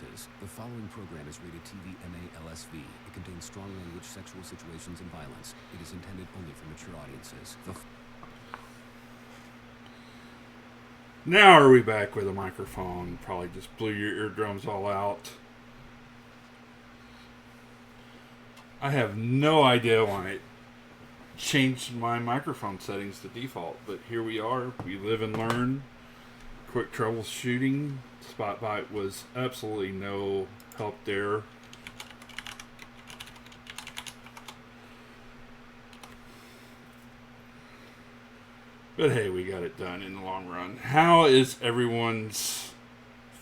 audiences. The following program is rated TV MA-LSV. It contains strong language, sexual situations, and violence. It is intended only for mature audiences. Now are we back with a microphone? Probably just blew your eardrums all out. I have no idea why it changed my microphone settings to default, but here we are. We live and learn. Quick troubleshooting. Spotlight was absolutely no help there. But hey, we got it done in the long run. How is everyone's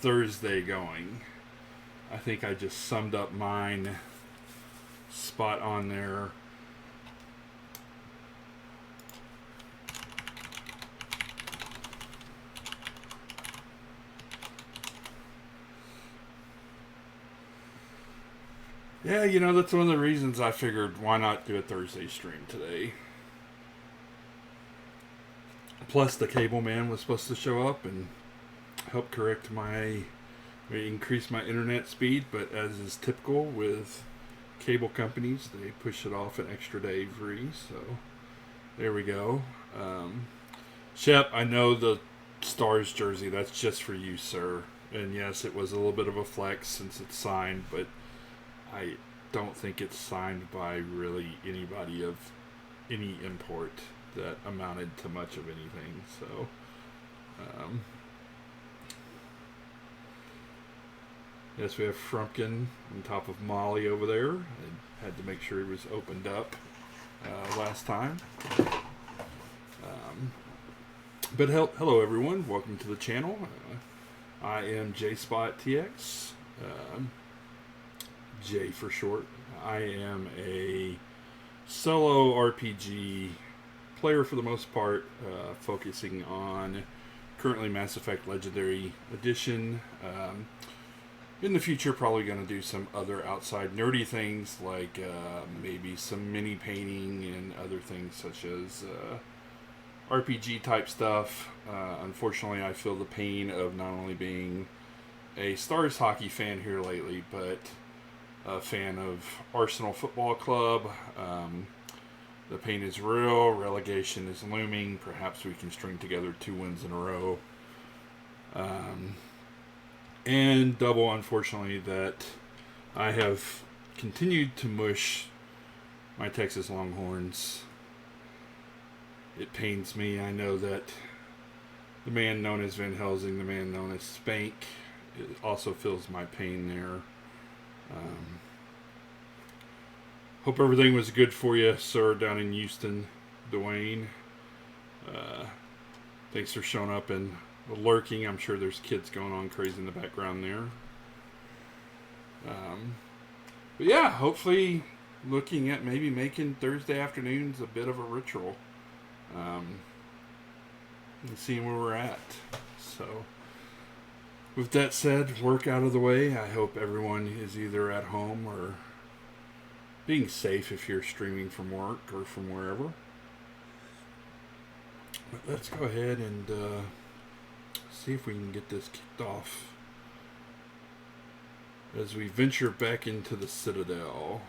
Thursday going? I think I just summed up mine spot on there. Yeah, you know, that's one of the reasons I figured why not do a Thursday stream today. Plus, the cable man was supposed to show up and help correct increase my internet speed, but as is typical with cable companies, they push it off an extra day free, so there we go. Shep, I know the Stars jersey, that's just for you, sir. And yes, it was a little bit of a flex since it's signed, but I don't think it's signed by really anybody of any import that amounted to much of anything. So, yes, we have Frumpkin on top of Molly over there. I had to make sure he was opened up last time. But hello everyone, welcome to the channel. I am JaySpot TX. J for short. I am a solo RPG player for the most part, focusing on currently Mass Effect Legendary Edition. In the future, probably going to do some other outside nerdy things like maybe some mini painting and other things such as RPG type stuff. Unfortunately, I feel the pain of not only being a Stars hockey fan here lately, but a fan of Arsenal Football Club. The pain is real. Relegation is looming. Perhaps we can string together 2 wins in a row. And double, unfortunately, that I have continued to mush my Texas Longhorns. It pains me. I know that the man known as Van Helsing, the man known as Spank, it also feels my pain there. Hope everything was good for you, sir, down in Houston, Dwayne. Thanks for showing up and lurking. I'm sure there's kids going on crazy in the background there. But yeah, hopefully looking at maybe making Thursday afternoons a bit of a ritual. And seeing where we're at. So, with that said, work out of the way. I hope everyone is either at home or being safe if you're streaming from work or from wherever. But let's go ahead and see if we can get this kicked off as we venture back into the Citadel.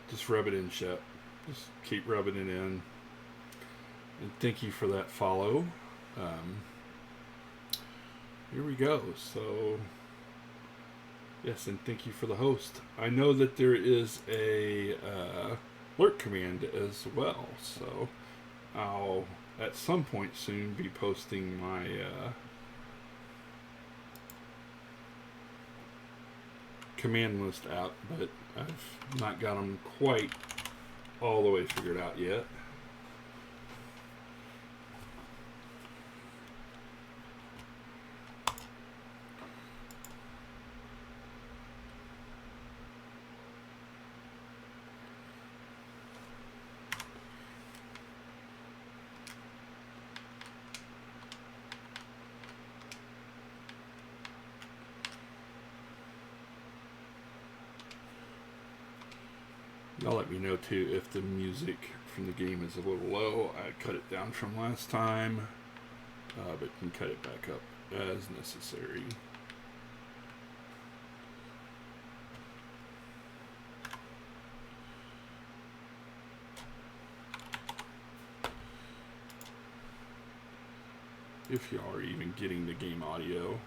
Just rub it in, Shep. Just keep rubbing it in. And thank you for that follow. Here we go. So, yes, and thank you for the host. I know that there is a alert command as well. So, I'll at some point soon be posting my command list app, but I've not got them quite all the way figured out yet. Y'all let me know too if the music from the game is a little low. I cut it down from last time, but can cut it back up as necessary. If y'all are even getting the game audio.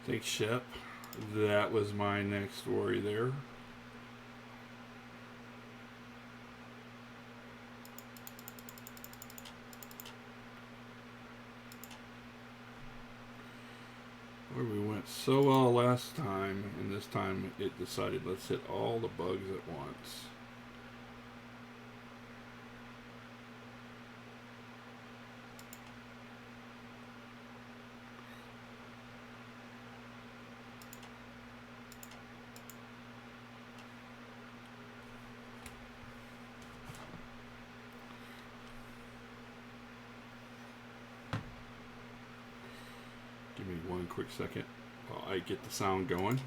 Thanks, Shep. That was my next story there. Where we went so well last time, and this time it decided let's hit all the bugs at once. Give me one quick second while I get the sound going.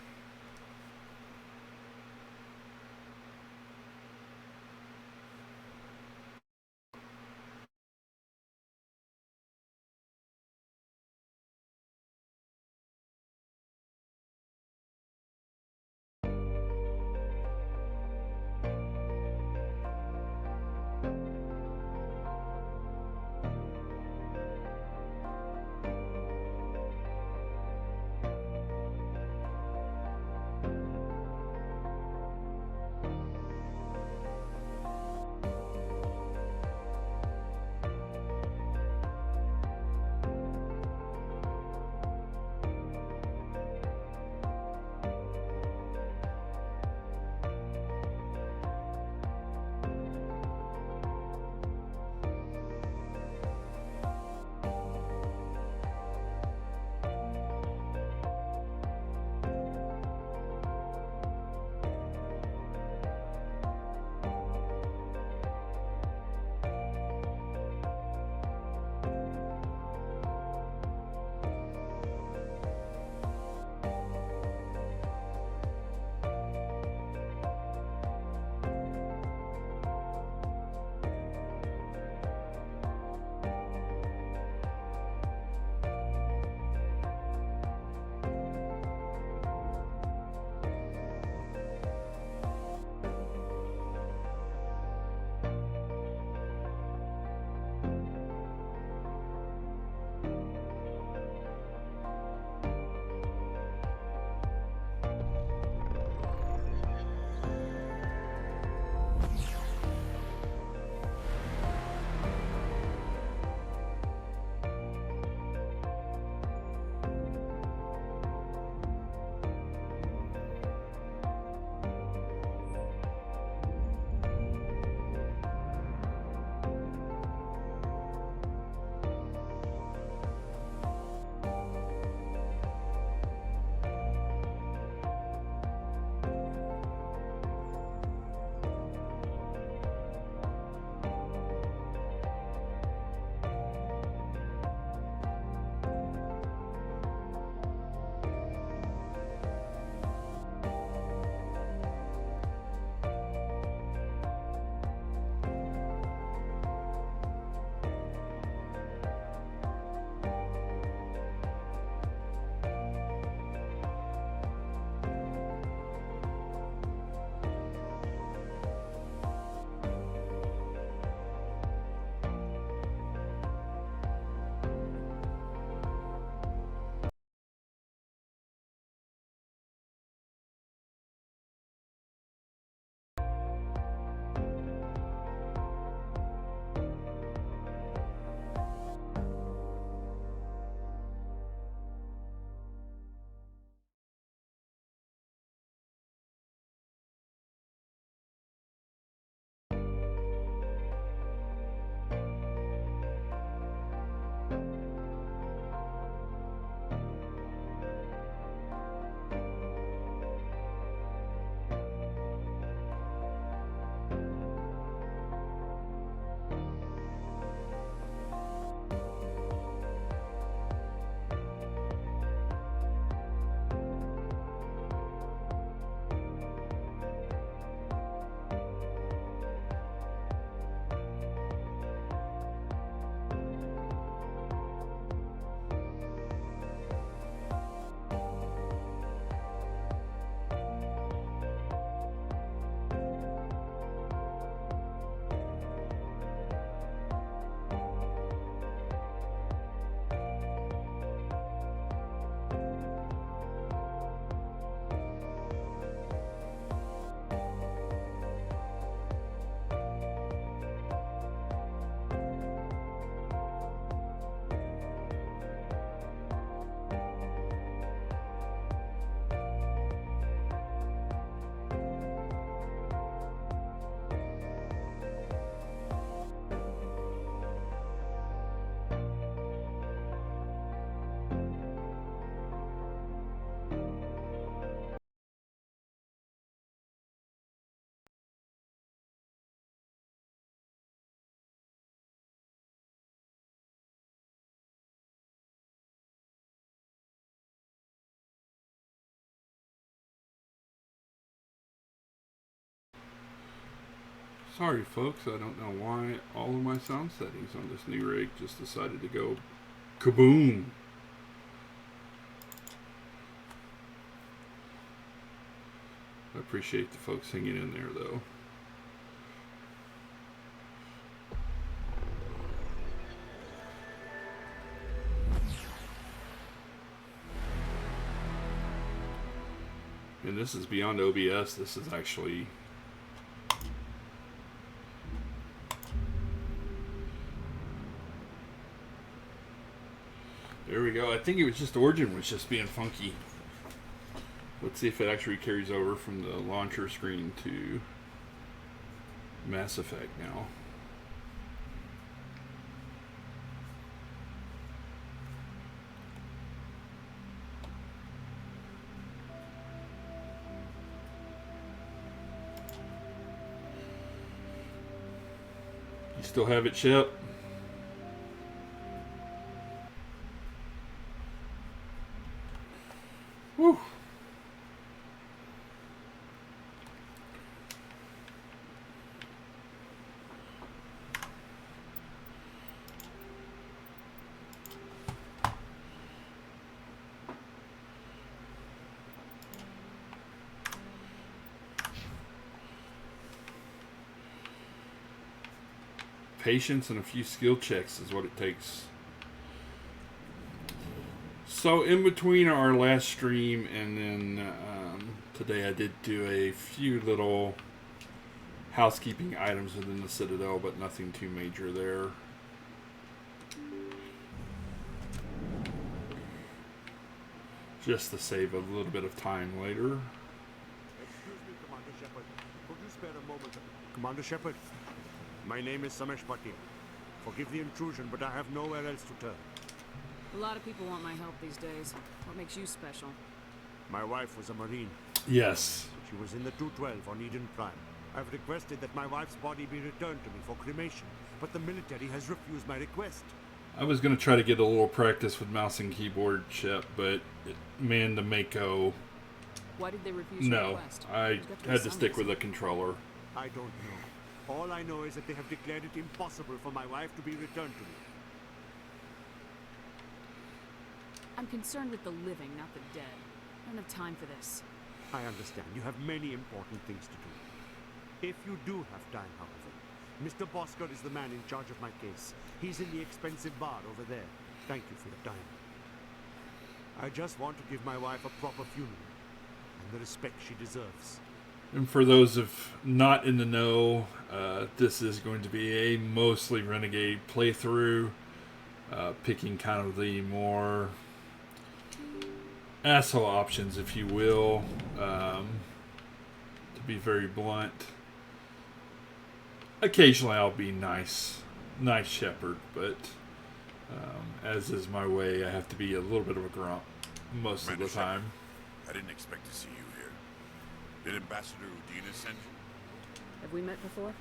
Sorry, folks. I don't know why all of my sound settings on this new rig just decided to go kaboom. I appreciate the folks hanging in there, though. And this is beyond OBS. This is actually... There we go. I think it was just Origin was just being funky. Let's see if it actually carries over from the launcher screen to Mass Effect now. You still have it, Shep? Whew. Patience and a few skill checks is what it takes. So in between our last stream and then today I did do a few little housekeeping items within the Citadel, but nothing too major there. Just to save a little bit of time later. Excuse me, Commander Shepard. Could you spare a moment? Commander Shepard, my name is FemShep. Forgive the intrusion, but I have nowhere else to turn. A lot of people want my help these days. What makes you special? My wife was a Marine. Yes. She was in the 212 on Eden Prime. I've requested that my wife's body be returned to me for cremation, but the military has refused my request. I was going to try to get a little practice with mouse and keyboard, Shep, but man, the Mako... Why did they refuse your No, request? I had to stick with a controller. I don't know. All I know is that they have declared it impossible for my wife to be returned to me. I'm concerned with the living, not the dead. I don't have time for this. I understand. You have many important things to do. If you do have time, however, Mr. Bosker is the man in charge of my case. He's in the expensive bar over there. Thank you for your time. I just want to give my wife a proper funeral and the respect she deserves. And for those of not in the know, this is going to be a mostly Renegade playthrough, picking kind of the more asshole options, if you will, to be very blunt. Occasionally I'll be nice shepherd, but as is my way, I have to be a little bit of a grump most of the time. I didn't expect to see you here. Did Ambassador Udina send you? Have we met before?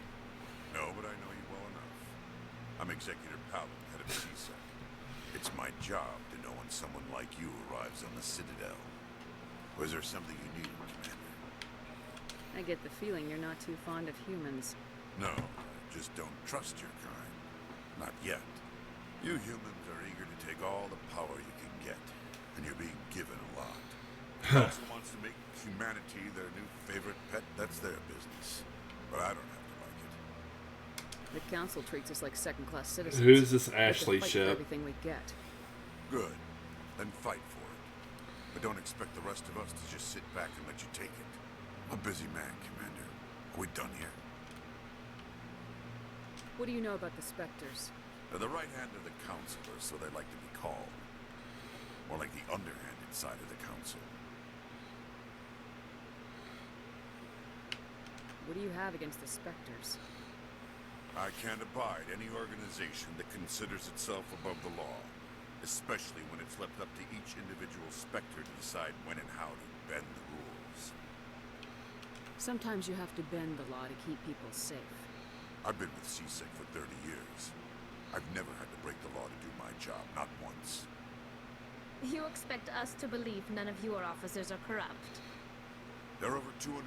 No, but I know you well enough. I'm Executor Paladin, head of CSEC. It's my job to know when someone like you arrives on the Citadel. Was there something you needed, Commander? I get the feeling you're not too fond of humans. No, I just don't trust your kind. Not yet. You humans are eager to take all the power you can get, and you're being given a lot. Council wants to make humanity their new favorite pet, that's their business. But I don't have to like it. The council treats us like second-class citizens. Who's this We have to Ashley fight for Shep? everything we get. Good. Then fight for it. But don't expect the rest of us to just sit back and let you take it. I'm a busy man, Commander. Are we done here? What do you know about the Spectres? They're the right hand of the Council, or so they like to be called. More like the underhanded side of the Council. What do you have against the Spectres? I can't abide any organization that considers itself above the law. Especially when it's left up to each individual Spectre to decide when and how to bend the rules. Sometimes you have to bend the law to keep people safe. I've been with CSEC for 30 years. I've never had to break the law to do my job, not once. You expect us to believe none of your officers are corrupt? There are over 200,000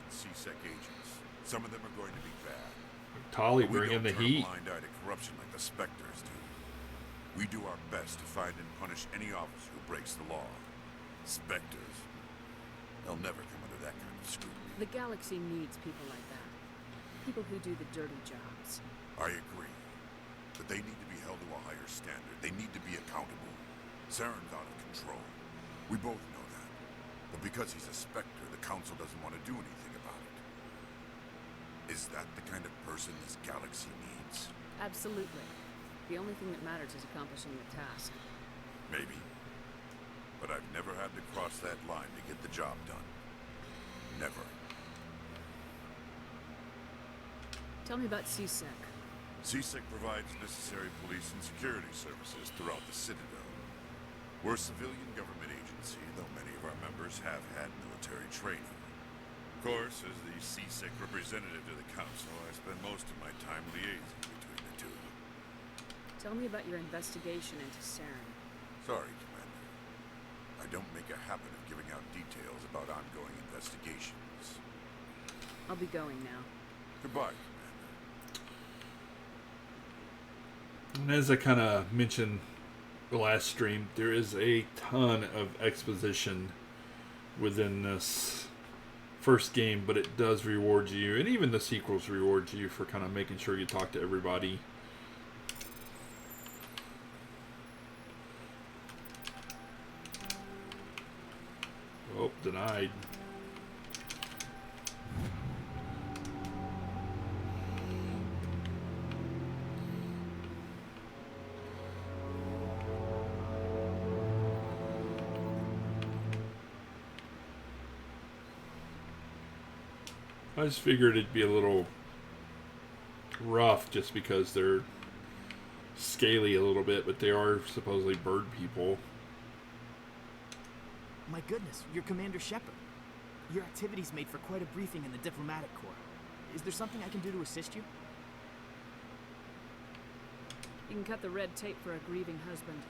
CSEC agents. Some of them are going to be bad. Tali But we bringing don't the turn a heat. blind eye to corruption like the Spectres do. We do our best to find and punish any officer who breaks the law. Spectres, they'll never come under that kind of scrutiny. The galaxy needs people like that. People who do the dirty jobs. I agree. But they need to be held to a higher standard. They need to be accountable. Saren's out of control. We both know that. But because he's a Spectre, the Council doesn't want to do anything about it. Is that the kind of person this galaxy needs? Absolutely. The only thing that matters is accomplishing the task. Maybe. But I've never had to cross that line to get the job done. Never. Tell me about CSEC. CSEC provides necessary police and security services throughout the Citadel. We're a civilian government agency, though many of our members have had military training. Of course, as the CSEC representative to the Council, I spend most of my time liaising between the two. Tell me about your investigation into Saren. Sorry, Commander. I don't make a habit of giving out details about ongoing investigations. I'll be going now. Goodbye, Commander. And as I kind of mentioned the last stream, there is a ton of exposition within this first game, but it does reward you, and even the sequels reward you for kind of making sure you talk to everybody. Oh, denied. I just figured it'd be a little rough just because they're scaly a little bit, but they are supposedly bird people. My goodness, you're Commander Shepard. Your activities made for quite a briefing in the diplomatic corps. Is there something I can do to assist you? You can cut the red tape for a grieving husband.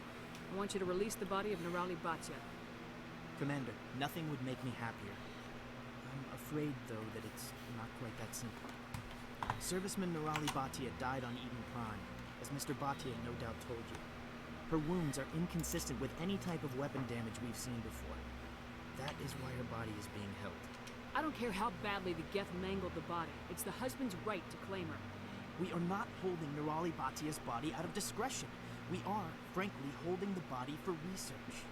I want you to release the body of Nerali Batya. Commander, nothing would make me happier. I'm afraid, though, that it's not quite that simple. Serviceman Nerali Batya died on Eden Prime, as Mr. Batya no doubt told you. Her wounds are inconsistent with any type of weapon damage we've seen before. That is why her body is being held. I don't care how badly the Geth mangled the body. It's the husband's right to claim her. We are not holding Nerali Batya's body out of discretion. We are, frankly, holding the body for research.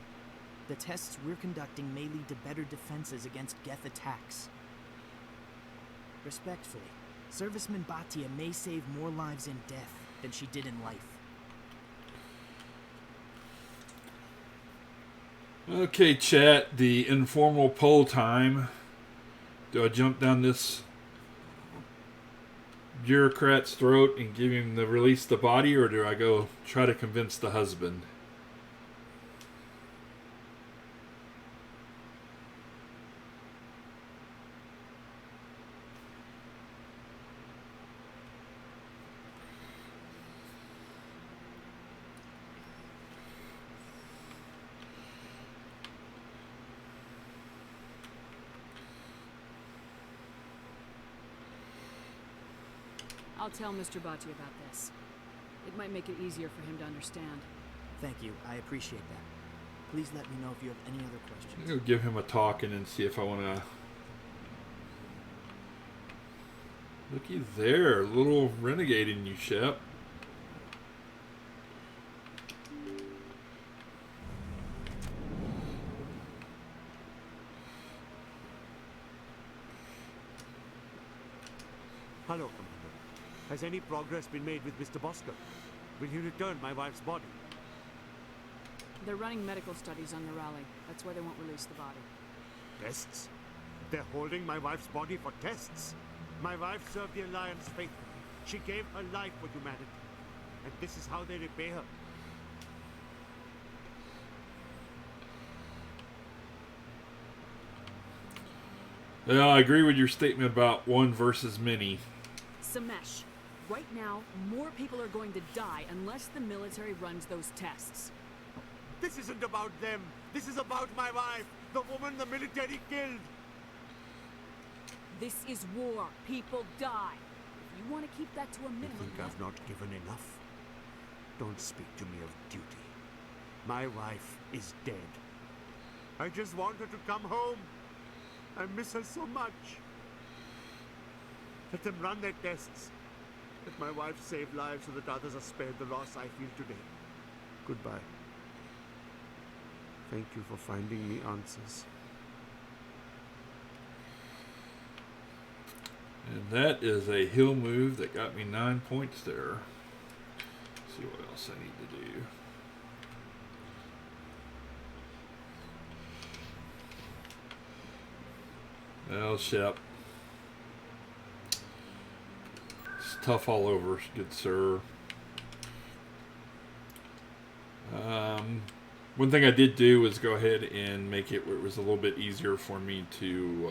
The tests we're conducting may lead to better defenses against Geth attacks. Respectfully, Serviceman Batya may save more lives in death than she did in life. Okay, chat, the informal poll time. Do I jump down this bureaucrat's throat and give him the release the body, or do I go try to convince the husband? I'll tell Mr. Batya about this. It might make it easier for him to understand. Thank you, I appreciate that. Please let me know if you have any other questions. I'm going to give him a talk and then see if I want to... Looky there, a little renegade in you, Shep. Hello, Commander. Has any progress been made with Mr. Bosker? Will he return my wife's body? They're running medical studies on Nerali. That's why they won't release the body. Tests? They're holding my wife's body for tests? My wife served the Alliance faithfully. She gave her life for humanity. And this is how they repay her. Yeah, I agree with your statement about one versus many. Samesh, right now, more people are going to die unless the military runs those tests. This isn't about them. This is about my wife, the woman the military killed. This is war. People die. If You want to keep that to a You minimum. think I've not given enough? Don't speak to me of duty. My wife is dead. I just want her to come home. I miss her so much. Let them run their tests. Let my wife save lives so that others are spared the loss I feel today. Goodbye. Thank you for finding me answers. And that is a hill move that got me 9 points there. Let's see what else I need to do. Well, Shep. It's tough all over, good sir. One thing I did do was go ahead and make it where it was a little bit easier for me to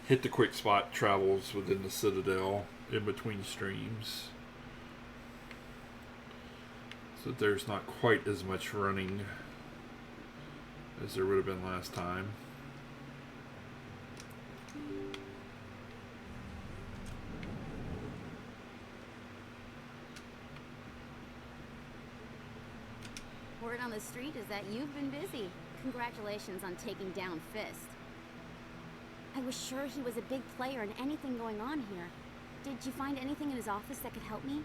hit the quick spot travels within the Citadel in between streams. So there's not quite as much running as there would have been last time. Word on the street is that you've been busy. Congratulations on taking down Fist. I was sure he was a big player in anything going on here. Did you find anything in his office that could help me?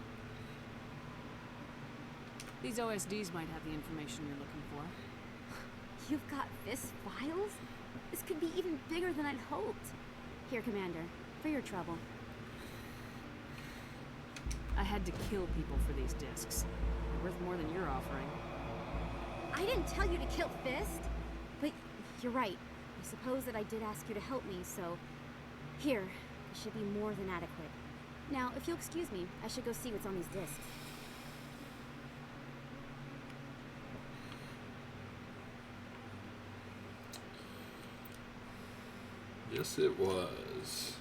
These OSDs might have the information you're looking for. You've got Fist files? This could be even bigger than I'd hoped. Here, Commander, for your trouble. I had to kill people for these discs. They're worth more than you're offering. I didn't tell you to kill Fist. But you're right. I suppose that I did ask you to help me, so... Here, it should be more than adequate. Now, if you'll excuse me, I should go see what's on these discs. Yes, it was.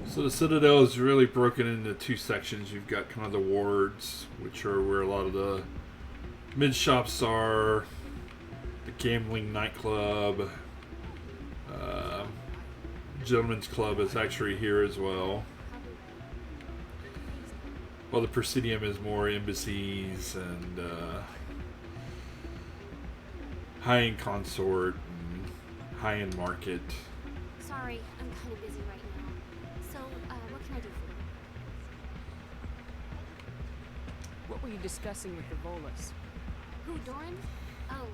So the Citadel is really broken into two sections. You've got kind of the wards, which are where a lot of the mid shops are, the gambling nightclub, Gentlemen's Club is actually here as well. While the Presidium is more embassies and high-end consort and high-end market. Sorry, I'm kind of busy right now. So, what can I do for you? What were you discussing with the Volus? Who, Doran? Oh,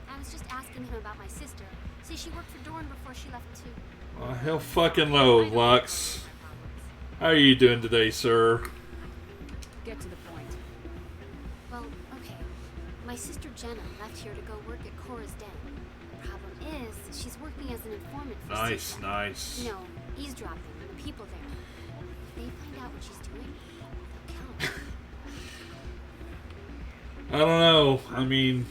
I was just asking him about my sister. See, she worked for Doran before she left too. Oh, hell fucking low, Lux. How are you doing today, sir? Get to the point. Well, okay. My sister Jenna left here to go work at Cora's Den. The problem is, she's working as an informant for Nice, Citadel. nice. You know, eavesdropping on the people there. If they find out what she's doing, they'll kill her. I don't know. I mean,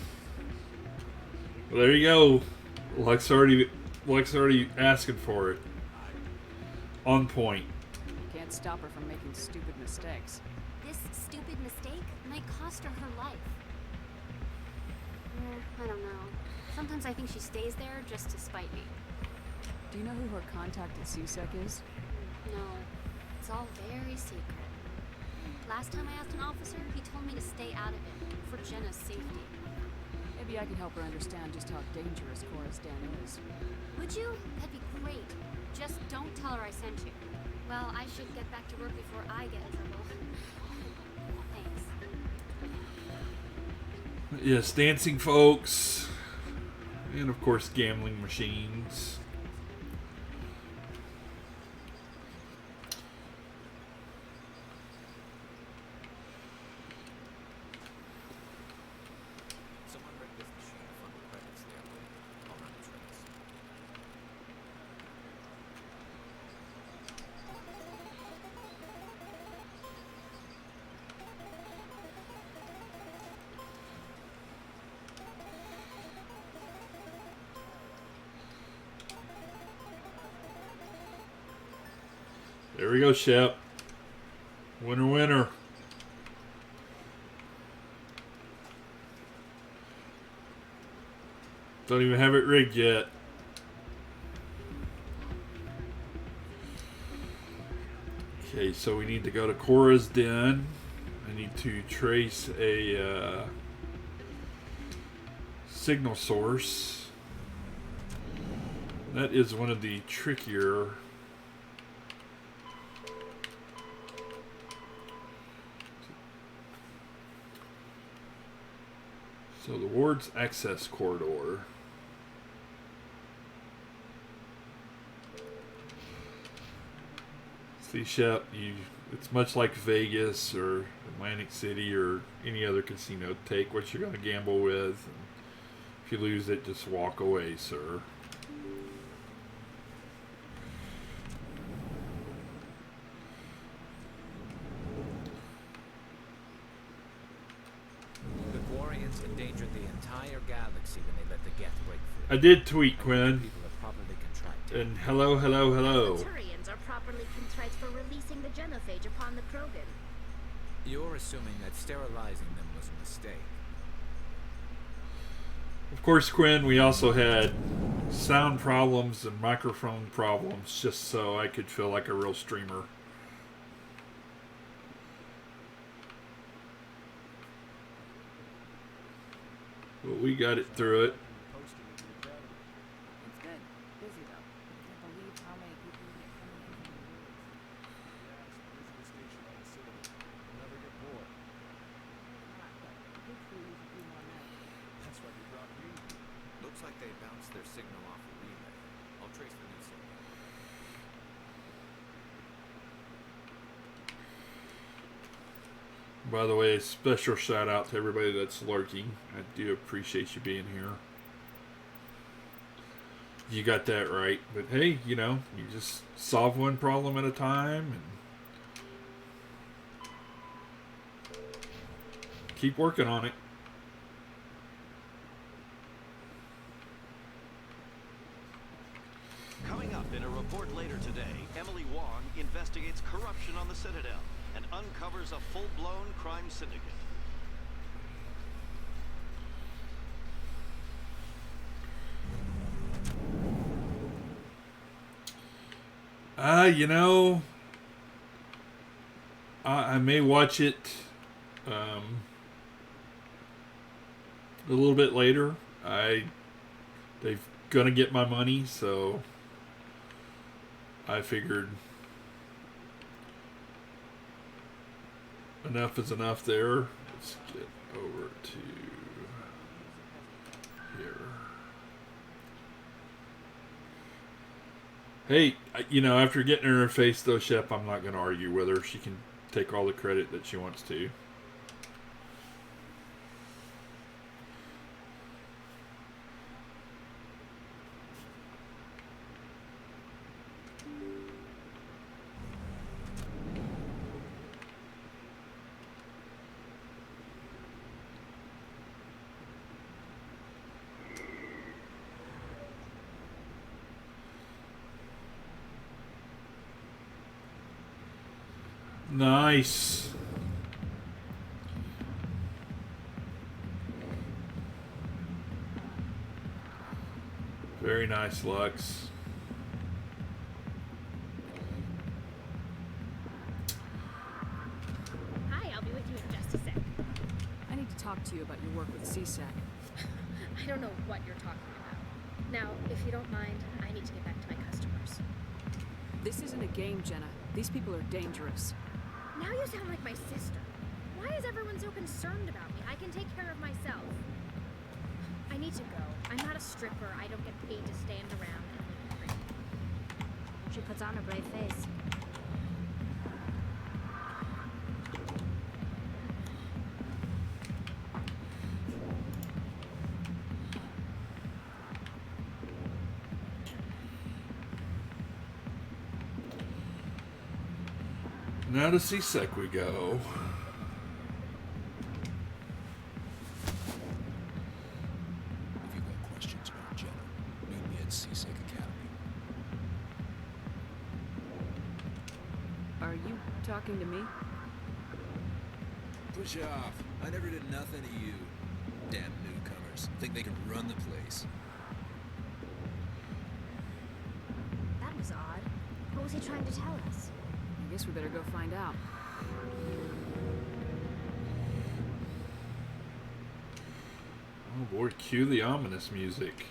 well, there you go. Lux already asking for it. On point. Can't stop her from making stupid mistakes. This stupid mistake might cost her her life. I don't know. Sometimes I think she stays there just to spite me. Do you know who her contact at CSEC is? No, it's all very secret. Last time I asked an officer, he told me to stay out of it, for Jenna's safety. Maybe I can help her understand just how dangerous Cora's Den is. Would you? That'd be great. Just don't tell her I sent you. Well, I should get back to work before I get in trouble. Thanks. Yes, dancing folks. And of course, gambling machines. There we go, Shep. Winner, winner. Don't even have it rigged yet. Okay, so we need to go to Cora's Den. I need to trace a signal source. That is one of the trickier. So the ward's access corridor. FemShep, it's much like Vegas or Atlantic City or any other casino. Take what you're going to gamble with. And if you lose it, just walk away, sir. The Quarians endangered the entire galaxy when they let the Geth break free. I did tweet, Quinn. People are properly contrite. And hello, hello, hello. The Turians are properly contrite for releasing the genophage upon the Krogan. You're assuming that sterilizing them was a mistake. Of course, Quinn, we also had sound problems and microphone problems just so I could feel like a real streamer. But we got it through it. It's good. Busy though. I can't believe how many people we get coming in from the woods. Never get bored. Hopefully we can do more now. That's why you brought me. Looks like they bounced their signal off a relay. I'll trace the new signal. By the way, a special shout out to everybody that's lurking. I do appreciate you being here. You got that right. But hey, you know, you just solve one problem at a time and keep working on it. Coming up in a report later today, Emily Wong investigates corruption on the Citadel and uncovers a full-blown crime syndicate. You know, I may watch it a little bit later. They've gonna get my money, so I figured enough is enough there. Let's get over to here. Hey, you know, after getting in her face though, Shep, I'm not going to argue with her. She can take all the credit that she wants to. Nice. Very nice, Lux. Hi, I'll be with you in just a sec. I need to talk to you about your work with CSEC. I don't know what you're talking about. Now, if you don't mind, I need to get back to my customers. This isn't a game, Jenna. These people are dangerous. Now you sound like my sister. Why is everyone so concerned about me? I can take care of myself. I need to go. I'm not a stripper. I don't get paid to stand around and look pretty. She puts on a brave face. Now to CSEC we go. If you've got questions about Jenna, meet me at CSEC Academy. Are you talking to me? Push off. I never did nothing to you. Damn newcomers. Think they can run the place. That was odd. What was he trying to tell us? I guess we better go find out. Oh Lord, cue the ominous music.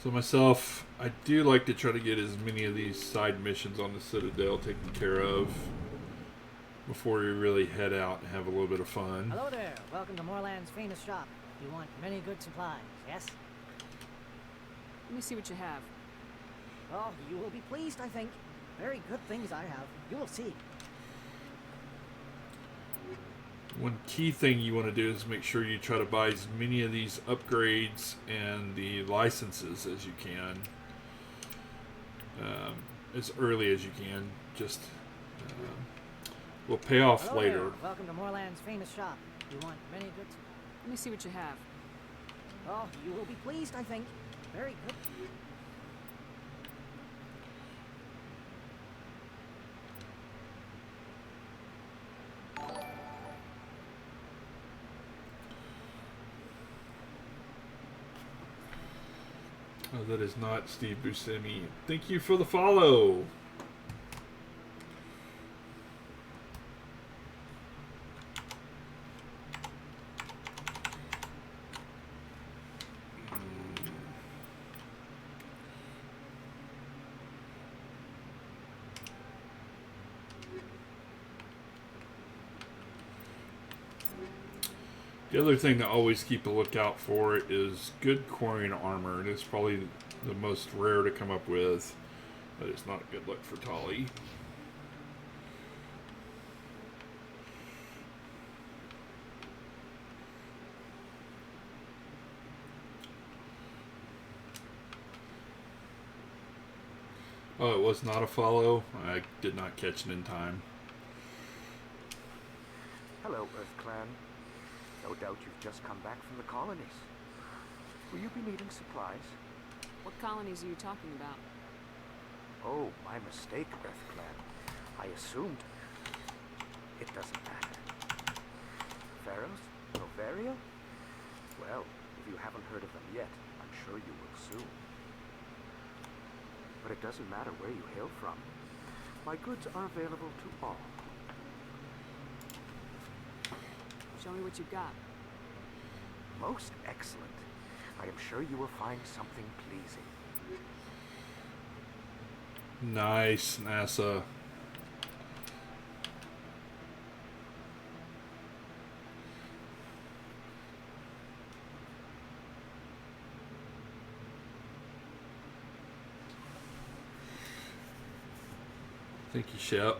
So myself, I do like to try to get as many of these side missions on the Citadel taken care of before we really head out and have a little bit of fun. Hello there. Welcome to Moorland's famous shop. You want many good supplies, yes? Let me see what you have. Oh, you will be pleased, I think. Very good things I have. You will see. One key thing you want to do is make sure you try to buy as many of these upgrades and the licenses as you can, as early as you can. Just will pay off Hello later. there. Welcome to Moorland's famous shop. You want many good... Let me see what you have. Oh, you will be pleased, I think. Very good. Oh, that is not Steve Buscemi. Thank you for the follow. The other thing to always keep a lookout for is good Quarian armor. It is probably the most rare to come up with, but it's not good luck for Tali. Oh, it was not a follow? I did not catch it in time. Hello, Earth Clan. No doubt you've just come back from the colonies. Will you be needing supplies? What colonies are you talking about? Oh, my mistake, Earth Clan. I assumed... It doesn't matter. Pharaohs? Novaria? Well, if you haven't heard of them yet, I'm sure you will soon. But it doesn't matter where you hail from. My goods are available to all. Show me what you've got. Most excellent. I am sure you will find something pleasing. Nice, NASA. Thank you, Shep.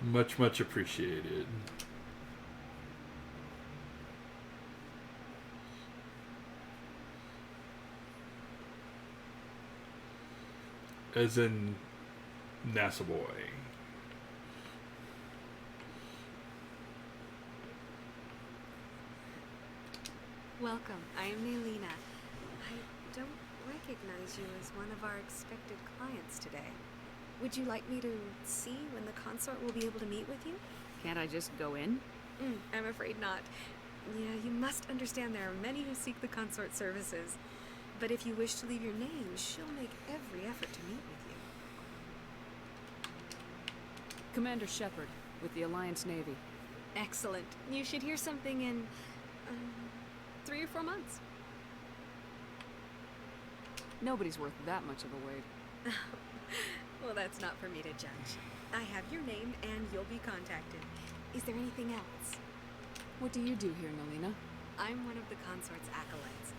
Much, much appreciated. As in NASA boy. Welcome. I am Nelina. I don't recognize you as one of our expected clients today. Would you like me to see when the consort will be able to meet with you? Can't I just go in? I'm afraid not. Yeah, you must understand there are many who seek the consort services. But if you wish to leave your name, she'll make every effort to meet with you. Commander Shepard, with the Alliance Navy. Excellent. You should hear something in 3 or 4 months. Nobody's worth that much of a wait. Well, that's not for me to judge. I have your name and you'll be contacted. Is there anything else? What do you do here, Nelina? I'm one of the consort's acolytes.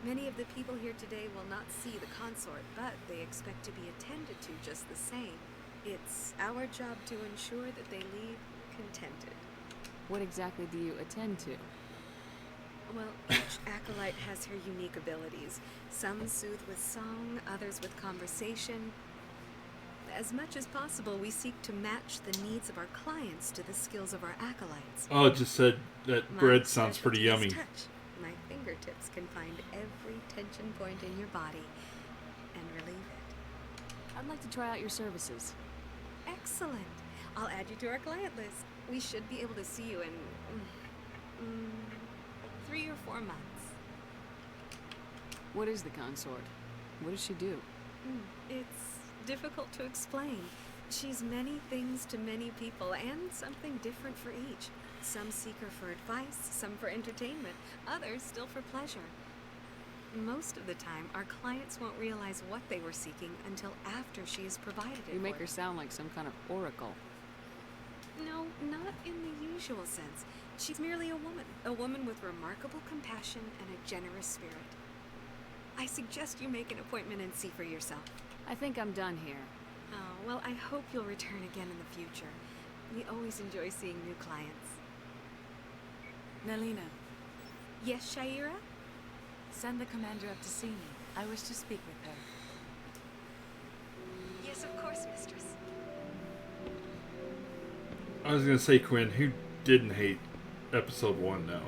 Many of the people here today will not see the consort, but they expect to be attended to just the same. It's our job to ensure that they leave contented. What exactly do you attend to? Well, each acolyte has her unique abilities. Some soothe with song, others with conversation. As much as possible, we seek to match the needs of our clients to the skills of our acolytes. Oh, it just said that My bread sounds pretty specialty is yummy. touch. My fingertips can find every tension point in your body and relieve it. I'd like to try out your services. Excellent. I'll add you to our client list. We should be able to see you in 3 or 4 months. What is the consort? What does she do? It's difficult to explain. She's many things to many people, and something different for each. Some seek her for advice, some for entertainment, others still for pleasure. Most of the time, our clients won't realize what they were seeking until after she has provided it. You make for her them. sound like some kind of oracle. No, not in the usual sense. She's merely a woman with remarkable compassion and a generous spirit. I suggest you make an appointment and see for yourself. I think I'm done here. Oh, well, I hope you'll return again in the future. We always enjoy seeing new clients. Nelina, Yes, Shaira? send the commander up to see me. I wish to speak with her. Yes, of course, mistress. I was gonna say, Quinn, who didn't hate episode 1 now?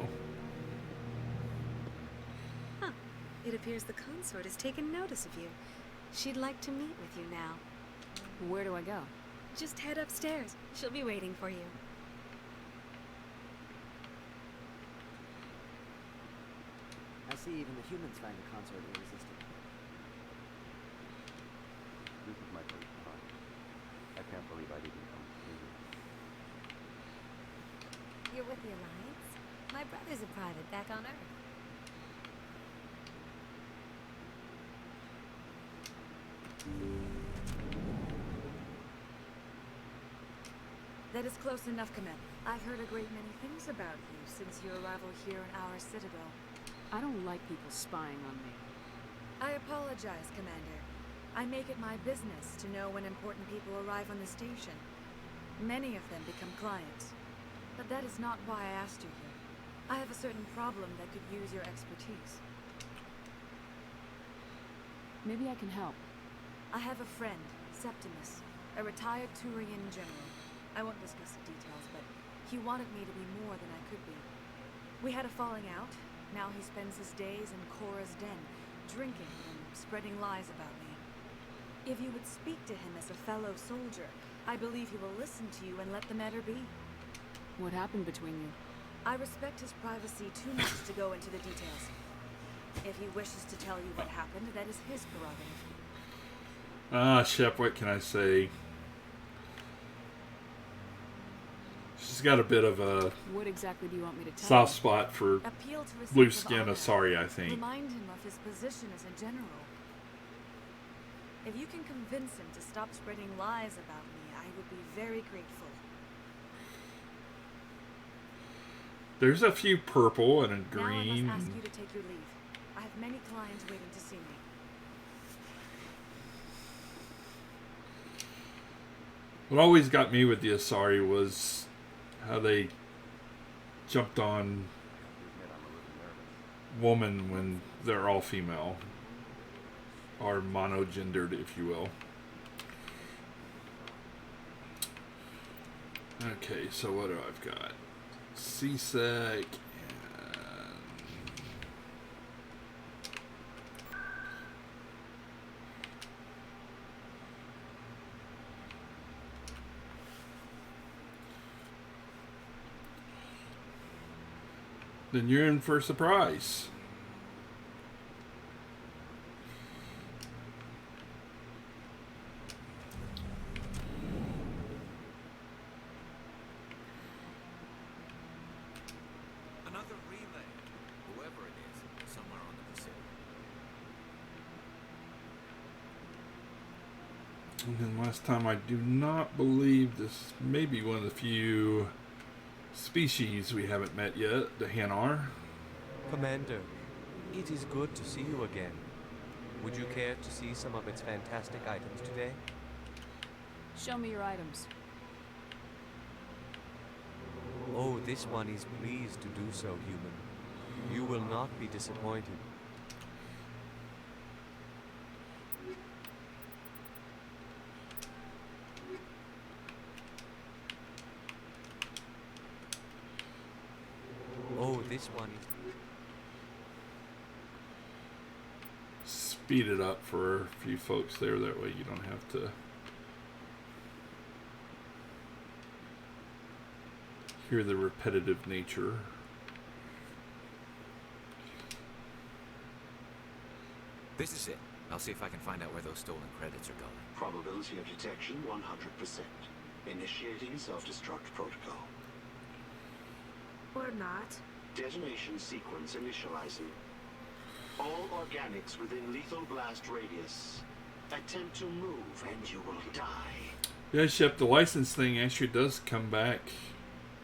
Huh. It appears the consort has taken notice of you. She'd like to meet with you now. Where do I go? Just head upstairs. She'll be waiting for you. I see even the humans find the consort irresistible. This is my first time. I can't believe I didn't come sooner. You're with the Alliance? My brother's a private back on Earth. That is close enough, Commander. I've heard a great many things about you since your arrival here in our Citadel. I don't like people spying on me. I apologize, Commander. I make it my business to know when important people arrive on the station. Many of them become clients. But that is not why I asked you here. I have a certain problem that could use your expertise. Maybe I can help. I have a friend, Septimus, a retired Turian general. I won't discuss the details, but he wanted me to be more than I could be. We had a falling out. Now he spends his days in Cora's den, drinking and spreading lies about me. If you would speak to him as a fellow soldier, I believe he will listen to you and let the matter be. What happened between you? I respect his privacy too much to go into the details. If he wishes to tell you what happened, that is his prerogative. Ah, Shep, what can I say? She's got a bit of a What exactly do you want me to tell soft you? spot for Appeal to his blue sense of skin honor. Asari, I think. Remind him of his position as a general. If you can convince him to stop spreading lies about me, I would be very grateful. There's a few purple and a Now I green. must ask you to take your leave. I have many clients waiting to see me. What always got me with the Asari was how they jumped on woman when they're all female. Or monogendered, if you will. Okay, so what do I've got? CSEC and... Then you're in for a surprise. Another relay. Whoever it is, somewhere on the Pacific. And then last time, I do not believe this may be one of the few species we haven't met yet, the Hanar. Commander, it is good to see you again. Would you care to see some of its fantastic items today? Show me your items. Oh, this one is pleased to do so, human. You will not be disappointed. this one. Speed it up for a few folks there. That way you don't have to hear the repetitive nature. This is it. I'll see if I can find out where those stolen credits are going. Probability of detection 100%. Initiating self-destruct protocol. Or not. Detonation sequence initializing. All organics within lethal blast radius. Attempt to move and you will die. JaySpot, the license thing actually does come back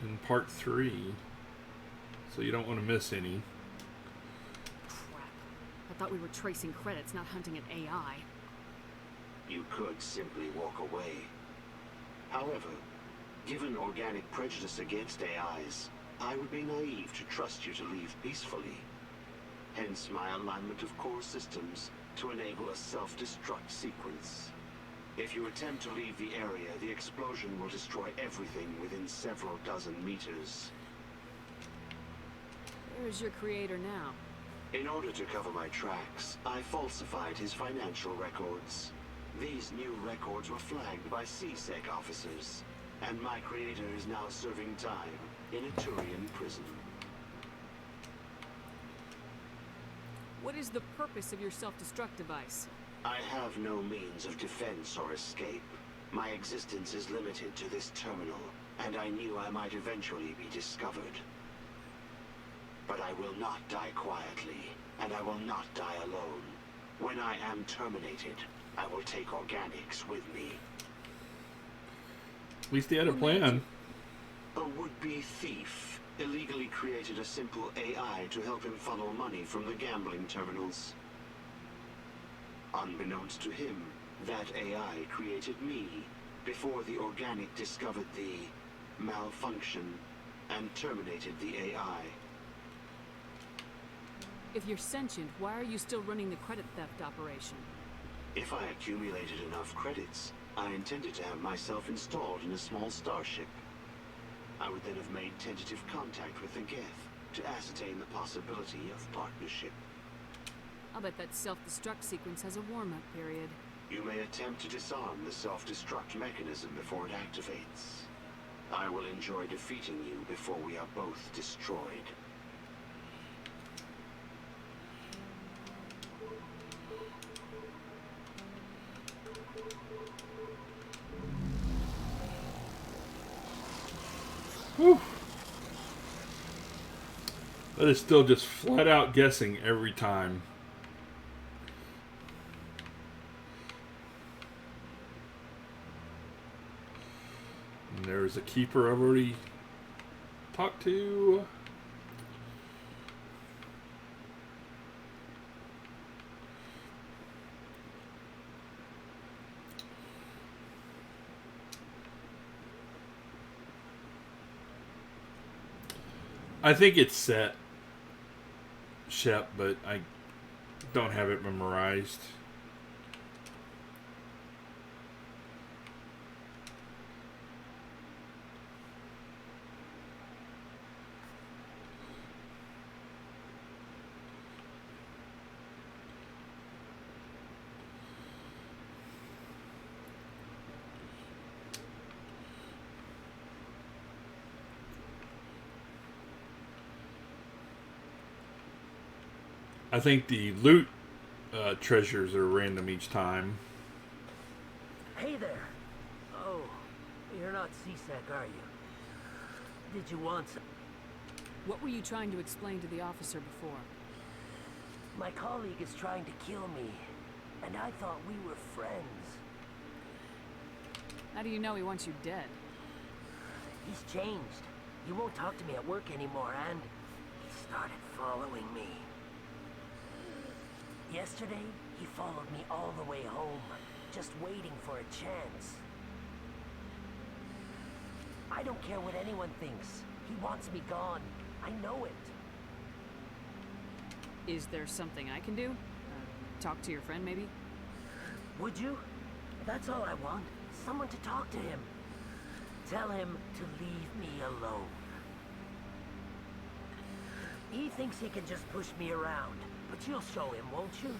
in part 3. So you don't want to miss any. Crap. I thought we were tracing credits, not hunting an AI. You could simply walk away. However, given organic prejudice against AIs, I would be naive to trust you to leave peacefully. Hence my alignment of core systems to enable a self-destruct sequence. If you attempt to leave the area, the explosion will destroy everything within several dozen meters. Where is your creator now? In order to cover my tracks, I falsified his financial records. These new records were flagged by CSEC officers, and my creator is now serving time in a Turian prison. What is the purpose of your self-destruct device? I have no means of defense or escape. My existence is limited to this terminal, and I knew I might eventually be discovered. But I will not die quietly, and I will not die alone. When I am terminated, I will take organics with me. At least he had a plan. A would-be thief illegally created a simple AI to help him funnel money from the gambling terminals. Unbeknownst to him, that AI created me before the organic discovered the malfunction and terminated the AI. If you're sentient, why are you still running the credit theft operation? If I accumulated enough credits, I intended to have myself installed in a small starship. I would then have made tentative contact with the Geth to ascertain the possibility of partnership. I'll bet that self-destruct sequence has a warm-up period. You may attempt to disarm the self-destruct mechanism before it activates. I will enjoy defeating you before we are both destroyed. Whew. That is still just flat out guessing every time. And there's a keeper I've already talked to. I think it's set, Shep, but I don't have it memorized. I think the loot treasures are random each time. Hey there. Oh, you're not CSEC, are you? Did you want some? What were you trying to explain to the officer before? My colleague is trying to kill me, and I thought we were friends. How do you know he wants you dead? He's changed. He won't talk to me at work anymore, and he started following me. Yesterday, he followed me all the way home, just waiting for a chance. I don't care what anyone thinks. He wants me gone. I know it. Is there something I can do? Talk to your friend, maybe? Would you? That's all I want. Someone to talk to him. Tell him to leave me alone. He thinks he can just push me around, but you'll show him, won't you?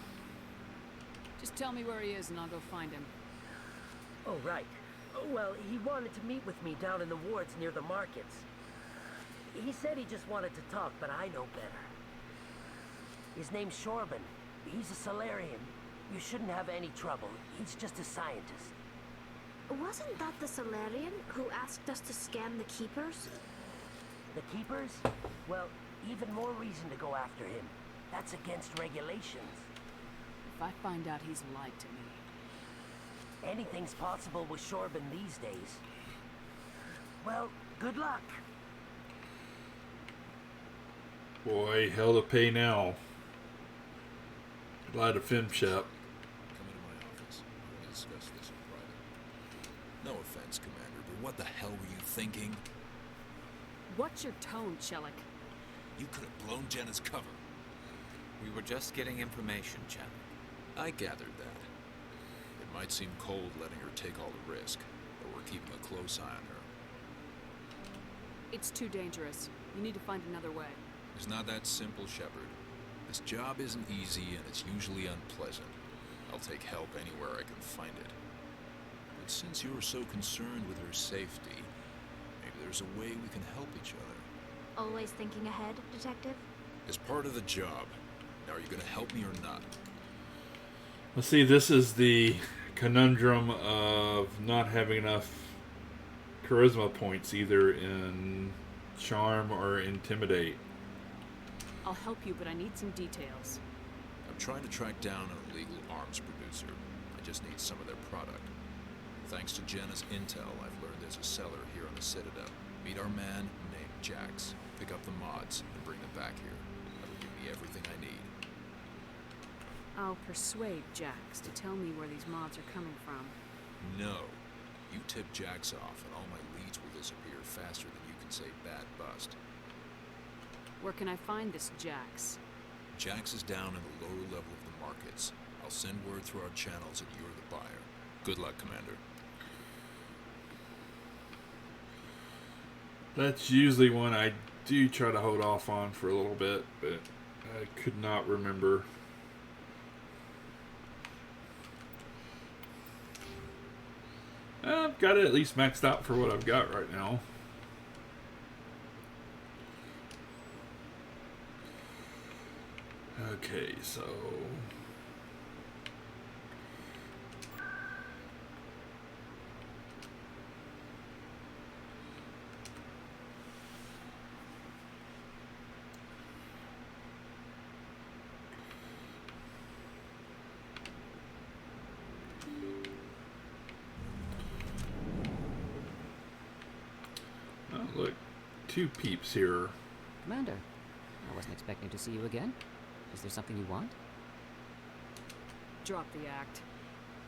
Just tell me where he is and I'll go find him. Oh, right. Well, he wanted to meet with me down in the wards near the markets. He said he just wanted to talk, but I know better. His name's Shorban. He's a Solarian. You shouldn't have any trouble. He's just a scientist. Wasn't that the Solarian who asked us to scan the Keepers? The Keepers? Well, even more reason to go after him. That's against regulations. If I find out he's lied to me... Anything's possible with Shorban these days. Well, good luck. Boy, hell to pay now. Glad to FemShep. Come into my office. I want to discuss this in private. No offense, Commander, but what the hell were you thinking? What's your tone, Shellick? You could have blown Jenna's cover. We were just getting information, Chap. I gathered that. It might seem cold letting her take all the risk, but we're keeping a close eye on her. It's too dangerous. You need to find another way. It's not that simple, Shepard. This job isn't easy, and it's usually unpleasant. I'll take help anywhere I can find it. But since you're so concerned with her safety, maybe there's a way we can help each other. Always thinking ahead, Detective? It's part of the job. Now, are you going to help me or not? Let's see, this is the conundrum of not having enough charisma points, either in charm or intimidate. I'll help you, but I need some details. I'm trying to track down an illegal arms producer. I just need some of their product. Thanks to Jenna's intel, I've learned there's a seller here on the Citadel. Meet our man named Jax. Pick up the mods and bring them back here. That'll give me everything I need. I'll persuade Jax to tell me where these mods are coming from. No. You tip Jax off and all my leads will disappear faster than you can say bad bust. Where can I find this Jax? Jax is down in the lower level of the markets. I'll send word through our channels that you're the buyer. Good luck, Commander. That's usually one I do try to hold off on for a little bit, but I could not remember. I've got it at least maxed out for what I've got right now. Okay, so... Oh, look, two peeps here. Commander, I wasn't expecting to see you again. Is there something you want? Drop the act.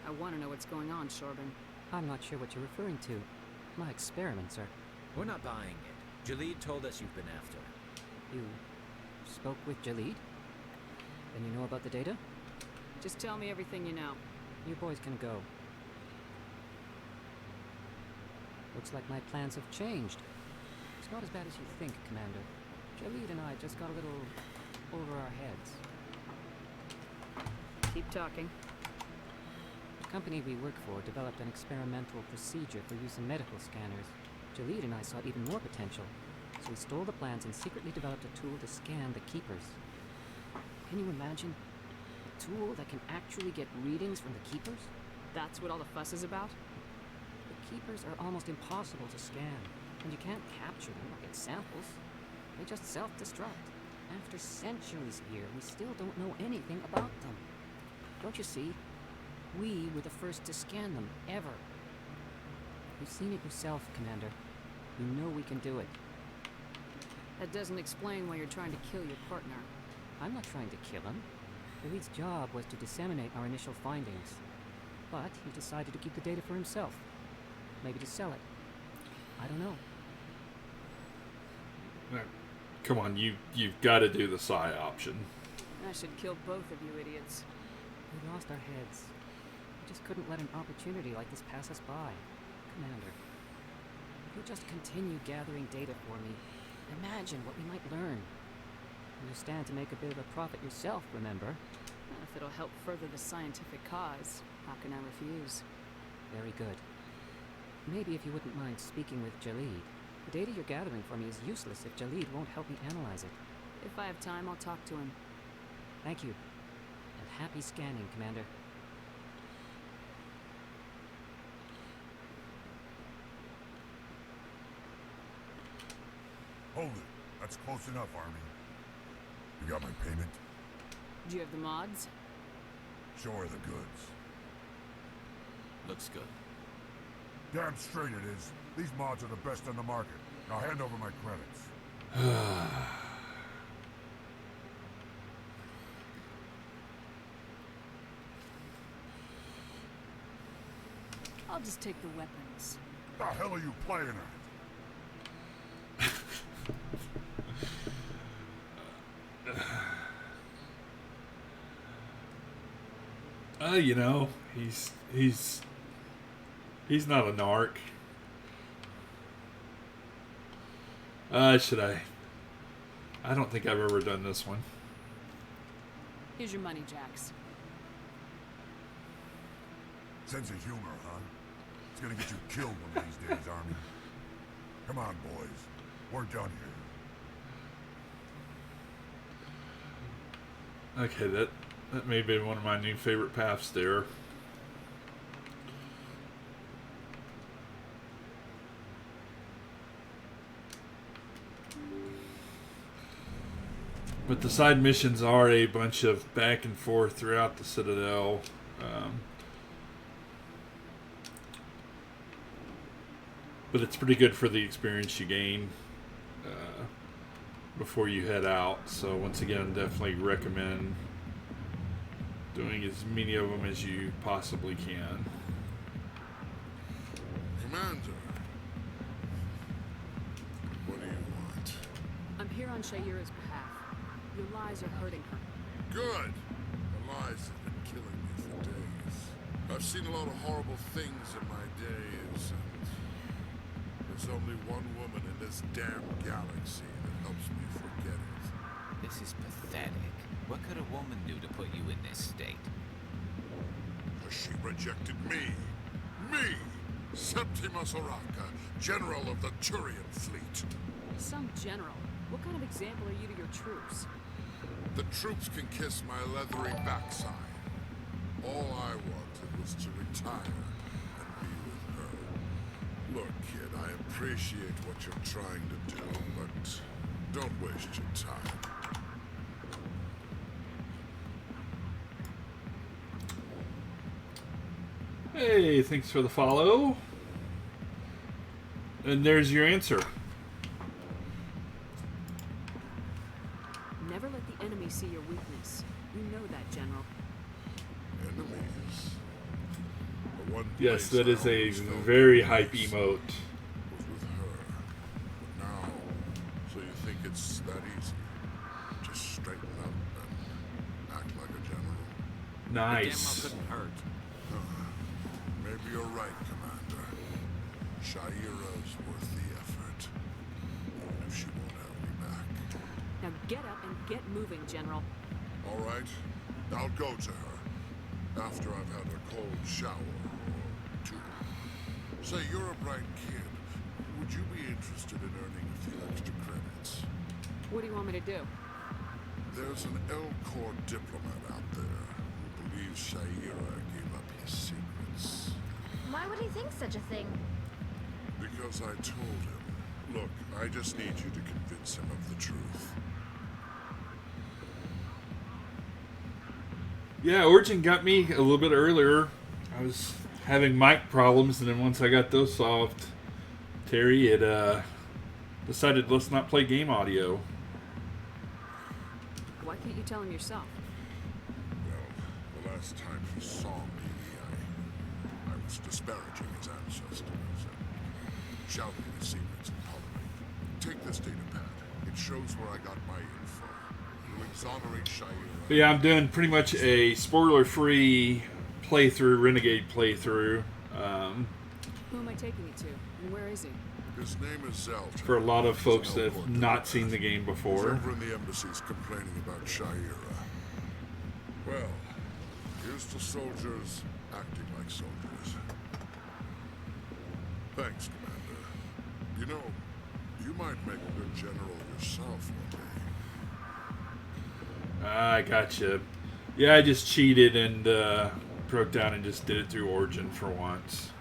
I want to know what's going on, Shorban. I'm not sure what you're referring to. My experiments are... We're not buying it. Jalid told us you've been after her. You spoke with Jalid? Then you know about the data? Just tell me everything you know. You boys can go. Looks like my plans have changed. It's not as bad as you think, Commander. Jalid and I just got a little over our heads. Keep talking. The company we work for developed an experimental procedure for use in medical scanners. Jalid and I saw even more potential, so we stole the plans and secretly developed a tool to scan the Keepers. Can you imagine? A tool that can actually get readings from the Keepers? That's what all the fuss is about? The Keepers are almost impossible to scan, and you can't capture them or get samples. They just self-destruct. After centuries here, we still don't know anything about them. Don't you see? We were the first to scan them, ever. You've seen it yourself, Commander. You know we can do it. That doesn't explain why you're trying to kill your partner. I'm not trying to kill him. Jalid's job was to disseminate our initial findings. But he decided to keep the data for himself. Maybe to sell it. I don't know. Come on, you've got to do the Psi option. I should kill both of you idiots. We lost our heads. We just couldn't let an opportunity like this pass us by. Commander, if you just continue gathering data for me, imagine what we might learn. stand to make a bit of a profit yourself, remember? Well, if it'll help further the scientific cause, how can I refuse? Very good. Maybe if you wouldn't mind speaking with Jalid. The data you're gathering for me is useless if Jalid won't help me analyze it. If I have time, I'll talk to him. Thank you. And happy scanning, Commander. Hold it. That's close enough, Army. You got my payment? Do you have the mods? Show her the goods. Looks good. Damn straight it is. These mods are the best on the market. Now hand over my credits. I'll just take the weapons. The hell are you playing at? You know, he's not a narc. Should I? I don't think I've ever done this one. Here's your money, Jax. Sense of humor, huh? It's gonna get you killed one of these days, Army. Come on, boys. We're done here. Okay, that may have been one of my new favorite paths there. But the side missions are a bunch of back and forth throughout the Citadel. But it's pretty good for the experience you gain before you head out. So once again, definitely recommend doing as many of them as you possibly can. Commander, what do you want? I'm here on Shayura's behalf. Your lies are hurting her. Good. The lies have been killing me for days. I've seen a lot of horrible things in my days, and there's only one woman in this damn galaxy that helps me forget it. This is pathetic. What could a woman do to put you in this state? Because she rejected me. Me! Septimus Oraka, General of the Turian Fleet. Some general. What kind of example are you to your troops? The troops can kiss my leathery backside. All I wanted was to retire and be with her. Look, kid, I appreciate what you're trying to do, but don't waste your time. Hey, thanks for the follow. And there's your answer. Never let the enemy see your weakness. You know that, General. Enemies? The one Yes, place that is I a always felt very at hype peace emote. was with her. But now, so you think it's that easy? Just straighten up and act like a general. Nice. The demo couldn't hurt. Maybe you're right, Commander. Shayura's worth the effort. Even if she won't have me back. Now get up and get moving, General. All right, I'll go to her. After I've had a cold shower or two. Say, you're a bright kid. Would you be interested in earning a few extra credits? What do you want me to do? There's an L-Corps diplomat out there who believes Shayura gave up his secrets. Why would he think such a thing? Because I told him. Look, I just need you to convince him of the truth. Yeah, Origin got me a little bit earlier. I was having mic problems, and then once I got those solved, Terry had decided let's not play game audio. Why can't you tell him yourself? Well, the last time he saw me, I was disparaging his ancestors and shouting his secrets in public. Take this data pad. It shows where I got my info. It'll exonerate Shayura. But yeah, I'm doing pretty much a spoiler-free playthrough, Renegade playthrough. Who am I taking it to? And where is he? His name is Zelda. For a lot of folks that have not seen the game He's before. over in the embassies complaining about Shaira. Well, here's to soldiers acting like soldiers. Thanks, Commander. You know, you might make a good general yourself one day. I gotcha. Yeah, I just cheated and broke down and just did it through Origin for once.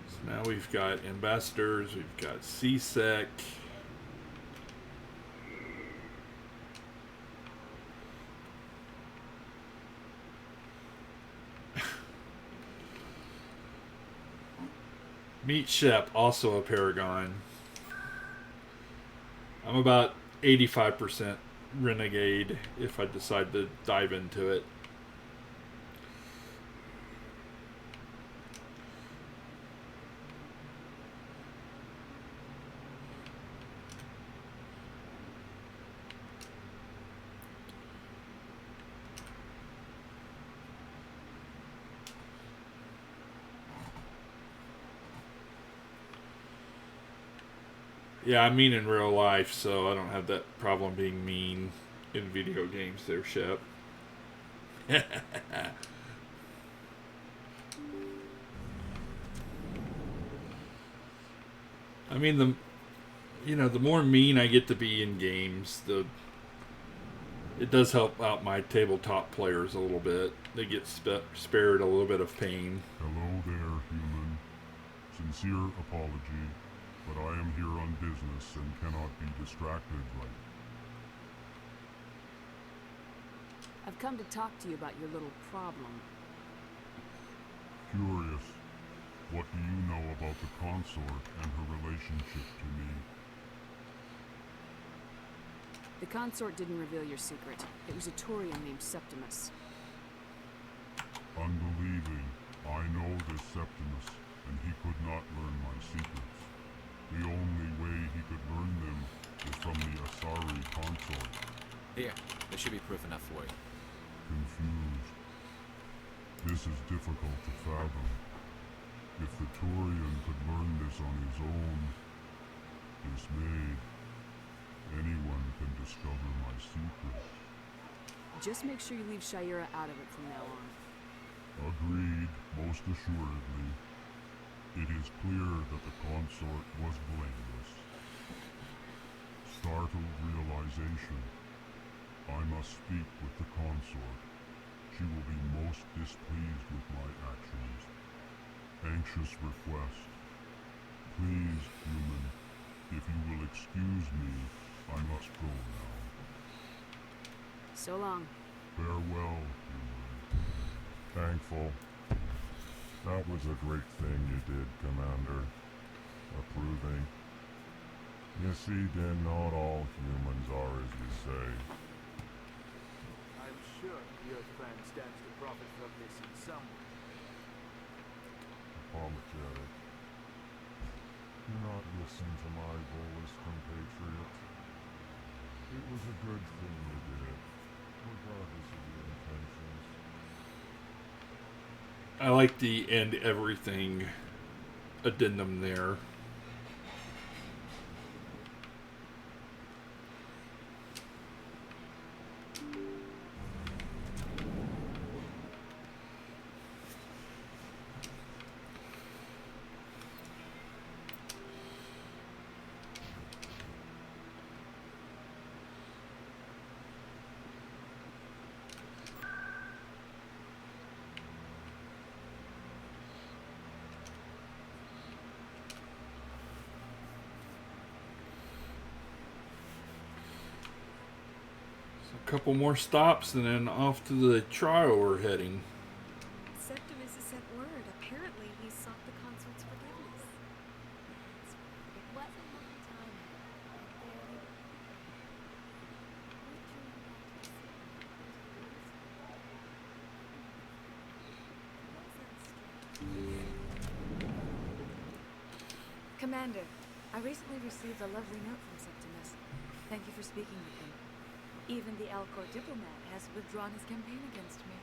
So now we've got ambassadors, we've got CSEC. Meet Shep, also a Paragon. I'm about 85% Renegade if I decide to dive into it. Yeah, I'm mean in real life, so I don't have that problem being mean in video games there, Shep. I mean, the more mean I get to be in games, it does help out my tabletop players a little bit. They get spared a little bit of pain. Hello there, human. Sincere apology. But I am here on business and cannot be distracted right. I've come to talk to you about your little problem. Curious. What do you know about the consort and her relationship to me? The consort didn't reveal your secret. It was a Turian named Septimus. Unbelieving. I know this Septimus, and he could not learn my secrets. The only way he could learn them is from the Asari consort. Here, there should be proof enough for you. Confused. This is difficult to fathom. If the Turian could learn this on his own, dismayed, anyone can discover my secrets. Just make sure you leave Shaira out of it from now on. Agreed, most assuredly. It is clear that the consort was blameless. Startled realization. I must speak with the consort. She will be most displeased with my actions. Anxious request. Please, human, if you will excuse me, I must go now. So long. Farewell, human. Thankful. That was a great thing you did, Commander. Approving. You see, then not all humans are as you say. I'm sure the Earth Clan stands to profit from this in some way. Apologetic. Do not listen to my bullish compatriot. It was a good thing you did, regardless of your intentions. I like the end everything addendum there. A couple more stops and then off to the trial we're heading. Septimus has sent word. Apparently he sought the consort's forgiveness. It was a long time Commander, I recently received a lovely note from Septimus. Thank you for speaking with him. Even the Alcor diplomat has withdrawn his campaign against me.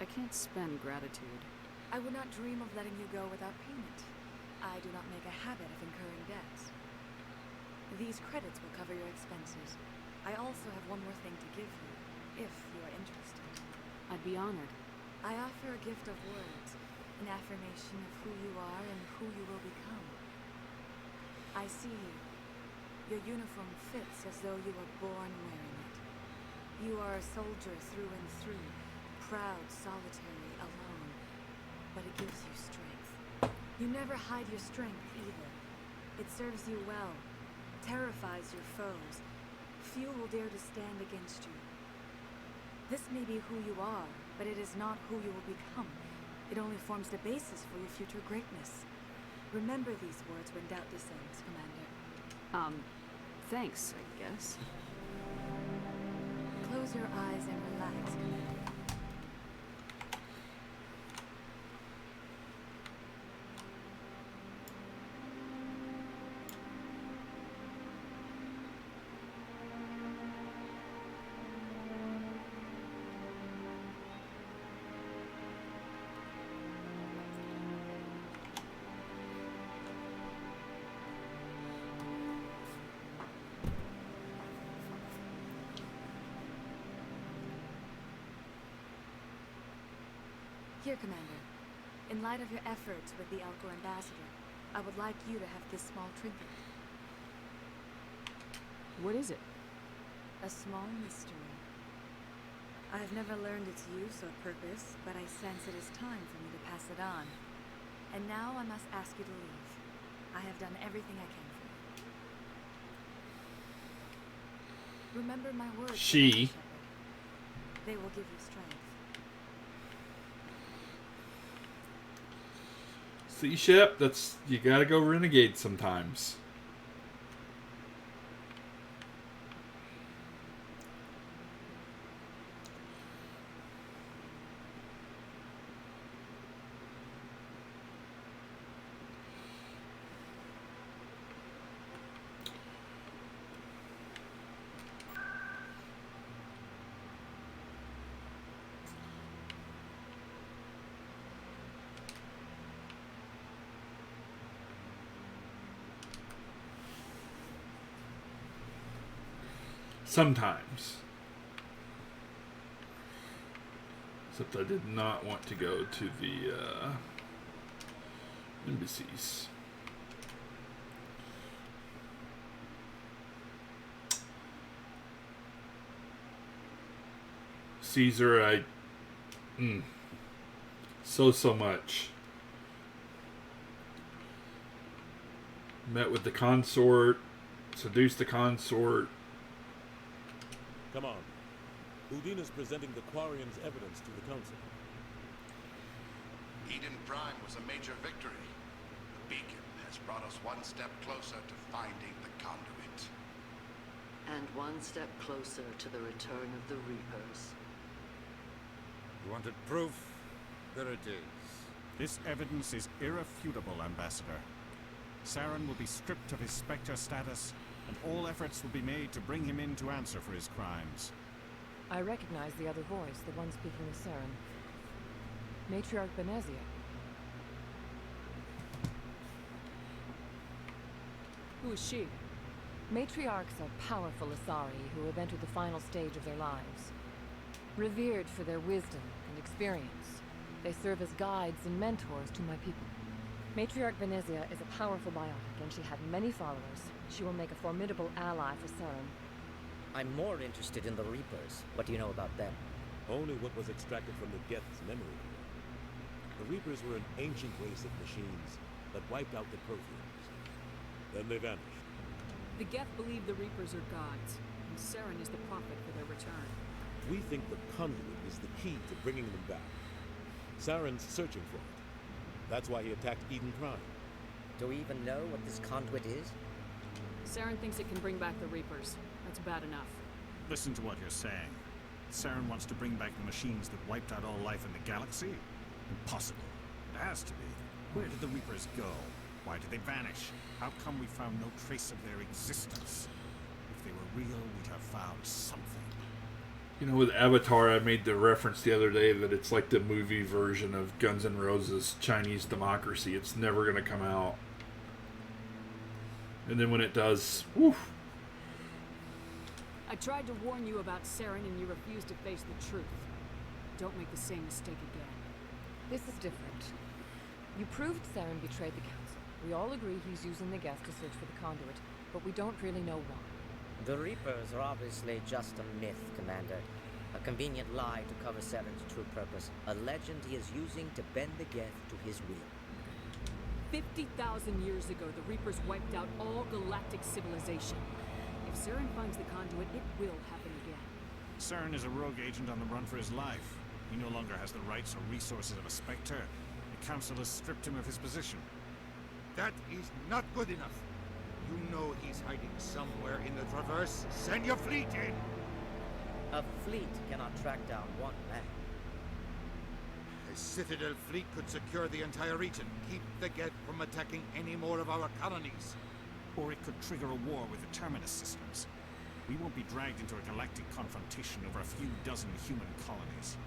I can't spend gratitude. I would not dream of letting you go without payment. I do not make a habit of incurring debts. These credits will cover your expenses. I also have one more thing to give you, if you are interested. I'd be honored. I offer a gift of words, an affirmation of who you are and who you will become. I see you. Your uniform fits as though you were born wearing it. You are a soldier through and through, proud, solitary, alone, but it gives you strength. You never hide your strength either. It serves you well, terrifies your foes. Few will dare to stand against you. This may be who you are, but it is not who you will become. It only forms the basis for your future greatness. Remember these words when doubt descends, Commander. Thanks, I guess. Close your eyes and relax, Commander. Here, Commander. In light of your efforts with the Alcor ambassador, I would like you to have this small trinket. What is it? A small mystery. I have never learned its use or purpose, but I sense it is time for me to pass it on. And now I must ask you to leave. I have done everything I can for you. Remember my words. She. They will give you strength. See, Shep, that's, you gotta go Renegade sometimes. Sometimes. Except I did not want to go to the embassies. Caesar, so much. Met with the consort, seduced the consort. Come on. Udina's presenting the Quarian's evidence to the Council. Eden Prime was a major victory. The beacon has brought us one step closer to finding the conduit. And one step closer to the return of the Reapers. You wanted proof? There it is. This evidence is irrefutable, Ambassador. Saren will be stripped of his Spectre status, and all efforts will be made to bring him in to answer for his crimes. I recognize the other voice, the one speaking with Saren. Matriarch Benezia. Who is she? Matriarchs are powerful Asari who have entered the final stage of their lives. Revered for their wisdom and experience, they serve as guides and mentors to my people. Matriarch Benezia is a powerful biotic, and she had many followers. She will make a formidable ally for Saren. I'm more interested in the Reapers. What do you know about them? Only what was extracted from the Geth's memory. The Reapers were an ancient race of machines that wiped out the Protheans. Then they vanished. The Geth believe the Reapers are gods, and Saren is the prophet for their return. We think the conduit is the key to bringing them back. Saren's searching for it. That's why he attacked Eden Prime. Do we even know what this conduit is? Saren thinks it can bring back the Reapers. That's bad enough. Listen to what you're saying. Saren wants to bring back the machines that wiped out all life in the galaxy? Impossible. It has to be. Where did the Reapers go? Why did they vanish? How come we found no trace of their existence? If they were real, we'd have found something. You know, with Avatar, I made the reference the other day that it's like the movie version of Guns N' Roses' Chinese Democracy. It's never going to come out. And then when it does, woof. I tried to warn you about Saren and you refused to face the truth. Don't make the same mistake again. This is different. You proved Saren betrayed the Council. We all agree he's using the gas to search for the conduit, but we don't really know why. The Reapers are obviously just a myth, Commander. A convenient lie to cover Saren's true purpose. A legend he is using to bend the Geth to his will. 50,000 years ago, the Reapers wiped out all galactic civilization. If Saren finds the conduit, it will happen again. Saren is a rogue agent on the run for his life. He no longer has the rights or resources of a Spectre. The Council has stripped him of his position. That is not good enough. You know he's hiding somewhere in the Traverse. Send your fleet in! A fleet cannot track down one man. A Citadel fleet could secure the entire region, keep the Geth from attacking any more of our colonies. Or it could trigger a war with the Terminus systems. We won't be dragged into a galactic confrontation over a few dozen human colonies.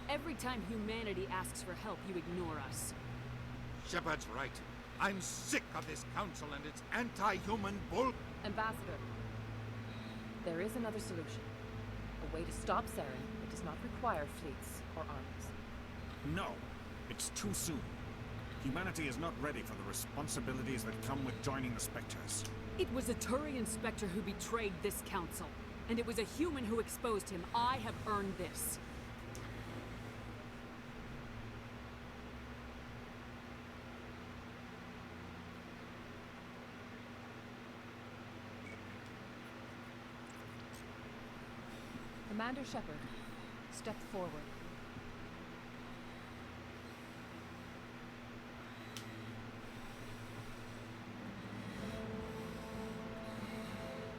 Every time humanity asks for help, you ignore us. Shepard's right. I'm sick of this council and its anti-human bull... Ambassador, there is another solution. A way to stop Saren that does not require fleets or armies. No, it's too soon. Humanity is not ready for the responsibilities that come with joining the Spectres. It was a Turian Spectre who betrayed this council. And it was a human who exposed him. I have earned this. Commander Shepard, step forward.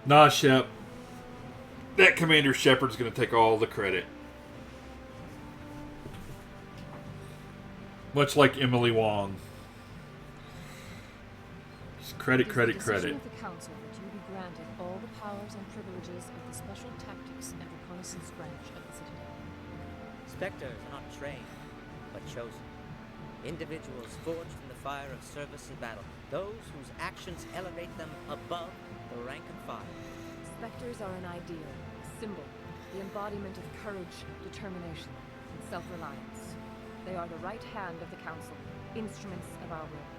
Nah, Shep. That Commander Shepard's going to take all the credit. Much like Emily Wong. Just credit, credit, credit. It is the decision of the Council that you be granted all the powers and privileges of the Special Tactics and Reconnaissance branch of the Citadel. Spectres are not trained, but chosen. Individuals forged in the fire of service and battle. Those whose actions elevate them above the rank and file. Spectres are an ideal, a symbol, the embodiment of courage, determination, and self-reliance. They are the right hand of the Council, instruments of our will.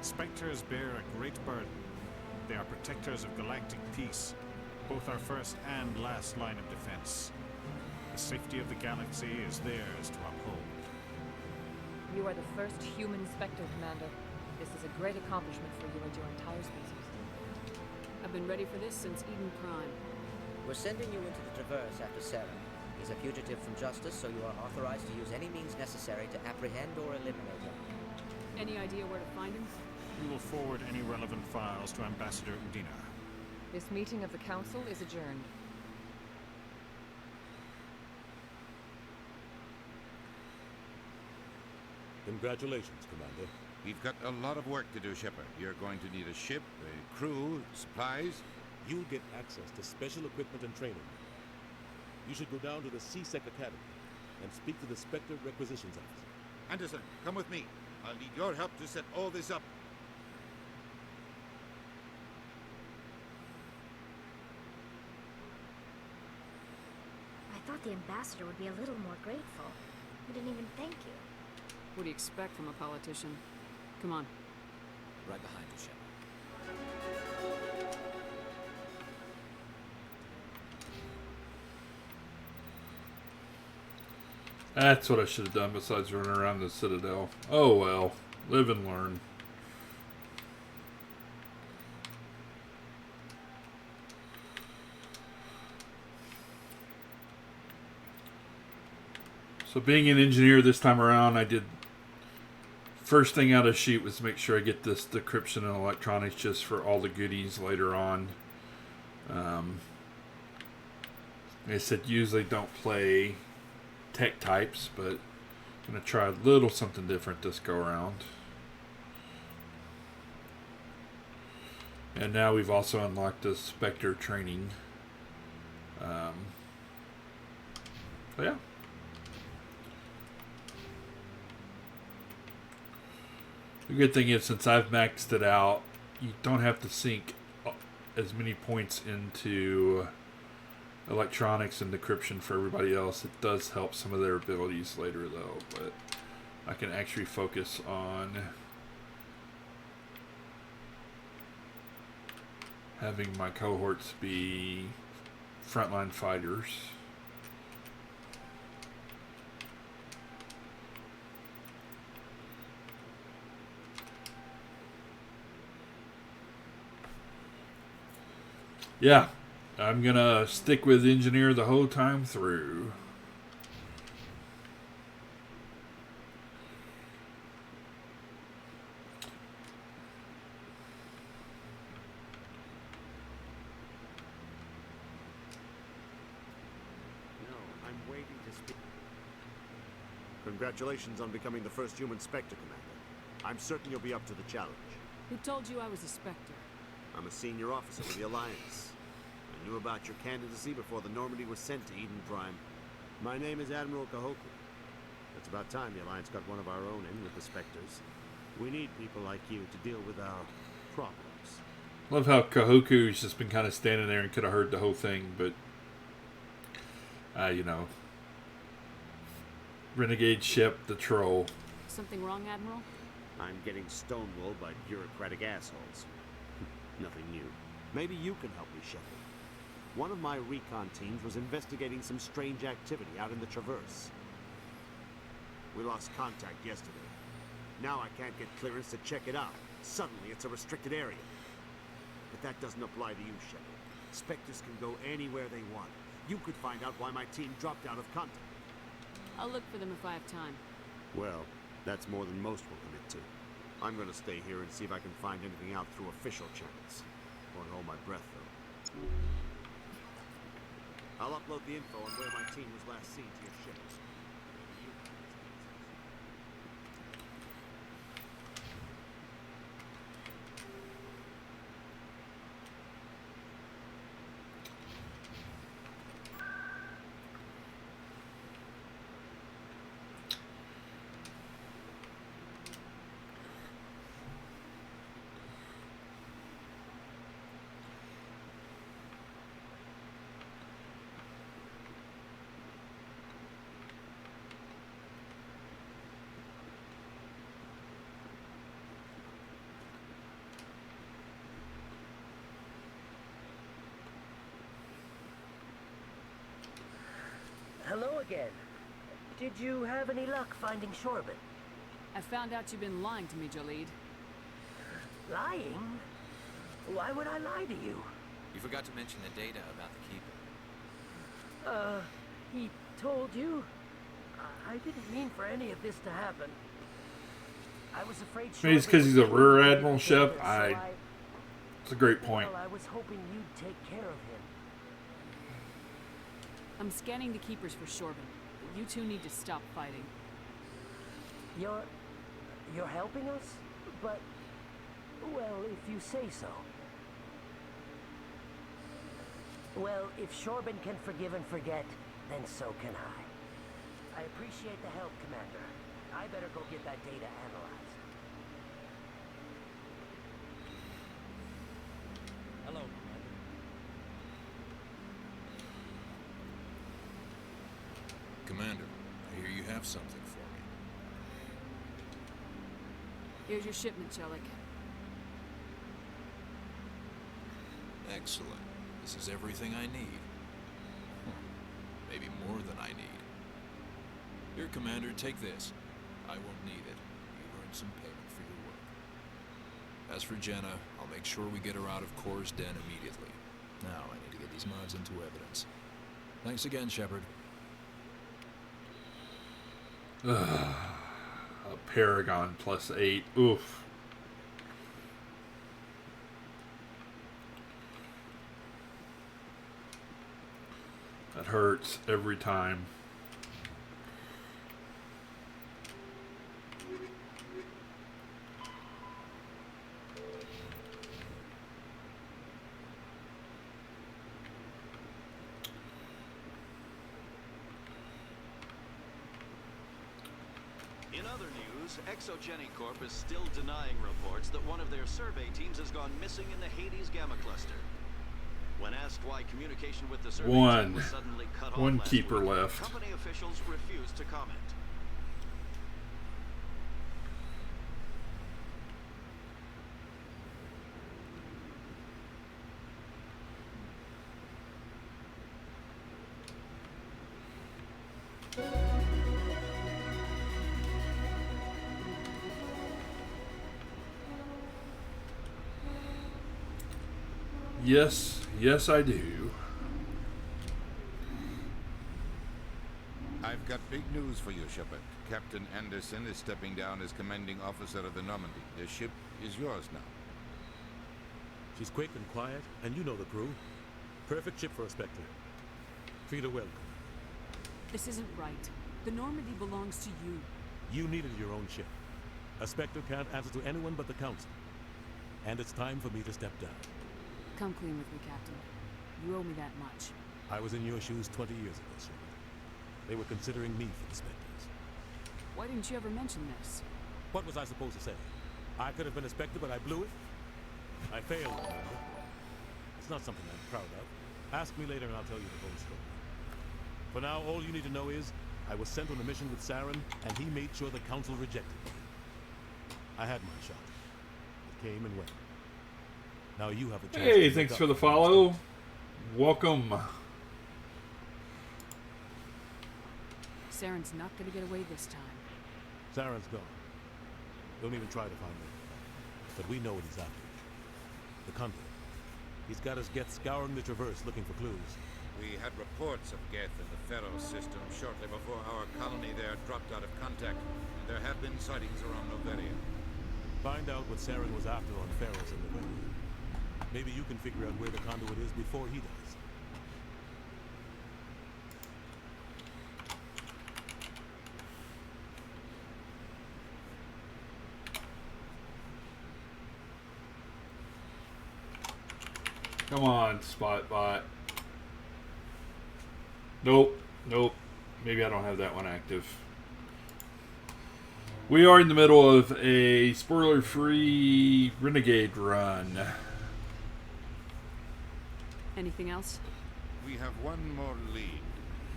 Spectres bear a great burden. They are protectors of galactic peace, both our first and last line of defense. The safety of the galaxy is theirs to uphold. You are the first human Spectre, Commander. This is a great accomplishment for you and your entire species. I've been ready for this since Eden Prime. We're sending you into the Traverse after Saren. He's a fugitive from justice, so you are authorized to use any means necessary to apprehend or eliminate him. Any idea where to find him? We will forward any relevant files to Ambassador Udina. This meeting of the Council is adjourned. Congratulations, Commander. We've got a lot of work to do, Shepard. You're going to need a ship, a crew, supplies. You'll get access to special equipment and training. You should go down to the C-Sec Academy and speak to the Spectre Requisitions Officer. Anderson, come with me. I'll need your help to set all this up. I thought the ambassador would be a little more grateful. He didn't even thank you. What do you expect from a politician? Come on. Right behind you, Shepard. That's what I should have done besides running around the Citadel. Oh well. Live and learn. So being an engineer this time around, I did... First thing out of chute was make sure I get this decryption and electronics just for all the goodies later on. Like I said, usually don't play tech types, but I'm going to try a little something different this go around. And now we've also unlocked the Spectre training. So yeah. The good thing is, since I've maxed it out, you don't have to sink as many points into electronics and decryption for everybody else. It does help some of their abilities later, though, but I can actually focus on having my cohorts be frontline fighters. Yeah, I'm gonna stick with engineer the whole time through. I'm waiting to speak. Congratulations on becoming the first human Spectre, Commander. I'm certain you'll be up to the challenge. Who told you I was a Spectre? I'm a senior officer with the Alliance. I knew about your candidacy before the Normandy was sent to Eden Prime. My name is Admiral Kahoku. It's about time the Alliance got one of our own in with the Spectres. We need people like you to deal with our problems. Love how Kahoku's just been kind of standing there and could have heard the whole thing, but you know, Renegade ship, the troll. Something wrong, Admiral? I'm getting stonewalled by bureaucratic assholes. Nothing new. Maybe you can help me, Shepard. One of my recon teams was investigating some strange activity out in the Traverse. We lost contact yesterday. Now I can't get clearance to check it out. Suddenly it's a restricted area. But that doesn't apply to you, Shepard. Spectres can go anywhere they want. You could find out why my team dropped out of contact. I'll look for them if I have time. Well, that's more than most will commit to. I'm gonna stay here and see if I can find anything out through official channels. Won't hold my breath, though. I'll upload the info on where my team was last seen to your ship. Hello again. Did you have any luck finding Shorbin? I found out you've been lying to me, Jaleed. Lying? Why would I lie to you? You forgot to mention the data about the Keeper. He told you? I didn't mean for any of this to happen. I was afraid Maybe it's because he's a rear admiral, Shep. It's a great point. Well, I was hoping you'd take care of him. I'm scanning the Keepers for Shorbin, but you two need to stop fighting. You're helping us? But, well, if you say so. Well, if Shorbin can forgive and forget, then so can I. I appreciate the help, Commander. I better go get that data analyzed. Hello, Commander, I hear you have something for me. Here's your shipment, Jellic. Excellent. This is everything I need. Maybe more than I need. Here, Commander, take this. I won't need it. You've earned some payment for your work. As for Jenna, I'll make sure we get her out of Core's den immediately. Now I need to get these mods into evidence. Thanks again, Shepard. A Paragon +8. Oof. That hurts every time. In other news, Exogeny Corp is still denying reports that one of their survey teams has gone missing in the Hades Gamma Cluster. When asked why communication with the survey team was suddenly cut off One last keeper week, left. company officials refused to comment. Yes, yes I do. I've got big news for you, Shepard. Captain Anderson is stepping down as commanding officer of the Normandy. The ship is yours now. She's quick and quiet, and you know the crew. Perfect ship for a Spectre. Treat her well. This isn't right. The Normandy belongs to you. You needed your own ship. A Spectre can't answer to anyone but the Council. And it's time for me to step down. Come clean with me, Captain. You owe me that much. I was in your shoes 20 years ago, Shepard. They were considering me for the Spectres. Why didn't you ever mention this? What was I supposed to say? I could have been a Spectre, but I blew it? I failed, remember? It's not something I'm proud of. Ask me later and I'll tell you the whole story. For now, all you need to know is I was sent on a mission with Saren, and he made sure the Council rejected me. I had my shot. It came and went. Now you have a chance. Hey, thanks for the follow. Welcome. Saren's not gonna get away this time. Saren's gone. Don't even try to find him. But we know what he's after. The Conduit. He's got his Geth scouring the Traverse looking for clues. We had reports of Geth in the Pharaoh system shortly before our colony there dropped out of contact. And there have been sightings around Noveria. Find out what Saren was after on Pharaohs and Noveria. Maybe you can figure out where the Conduit is before he does. Come on, Spotbot. Nope, nope. Maybe I don't have that one active. We are in the middle of a spoiler-free Renegade run. Anything else? We have one more lead.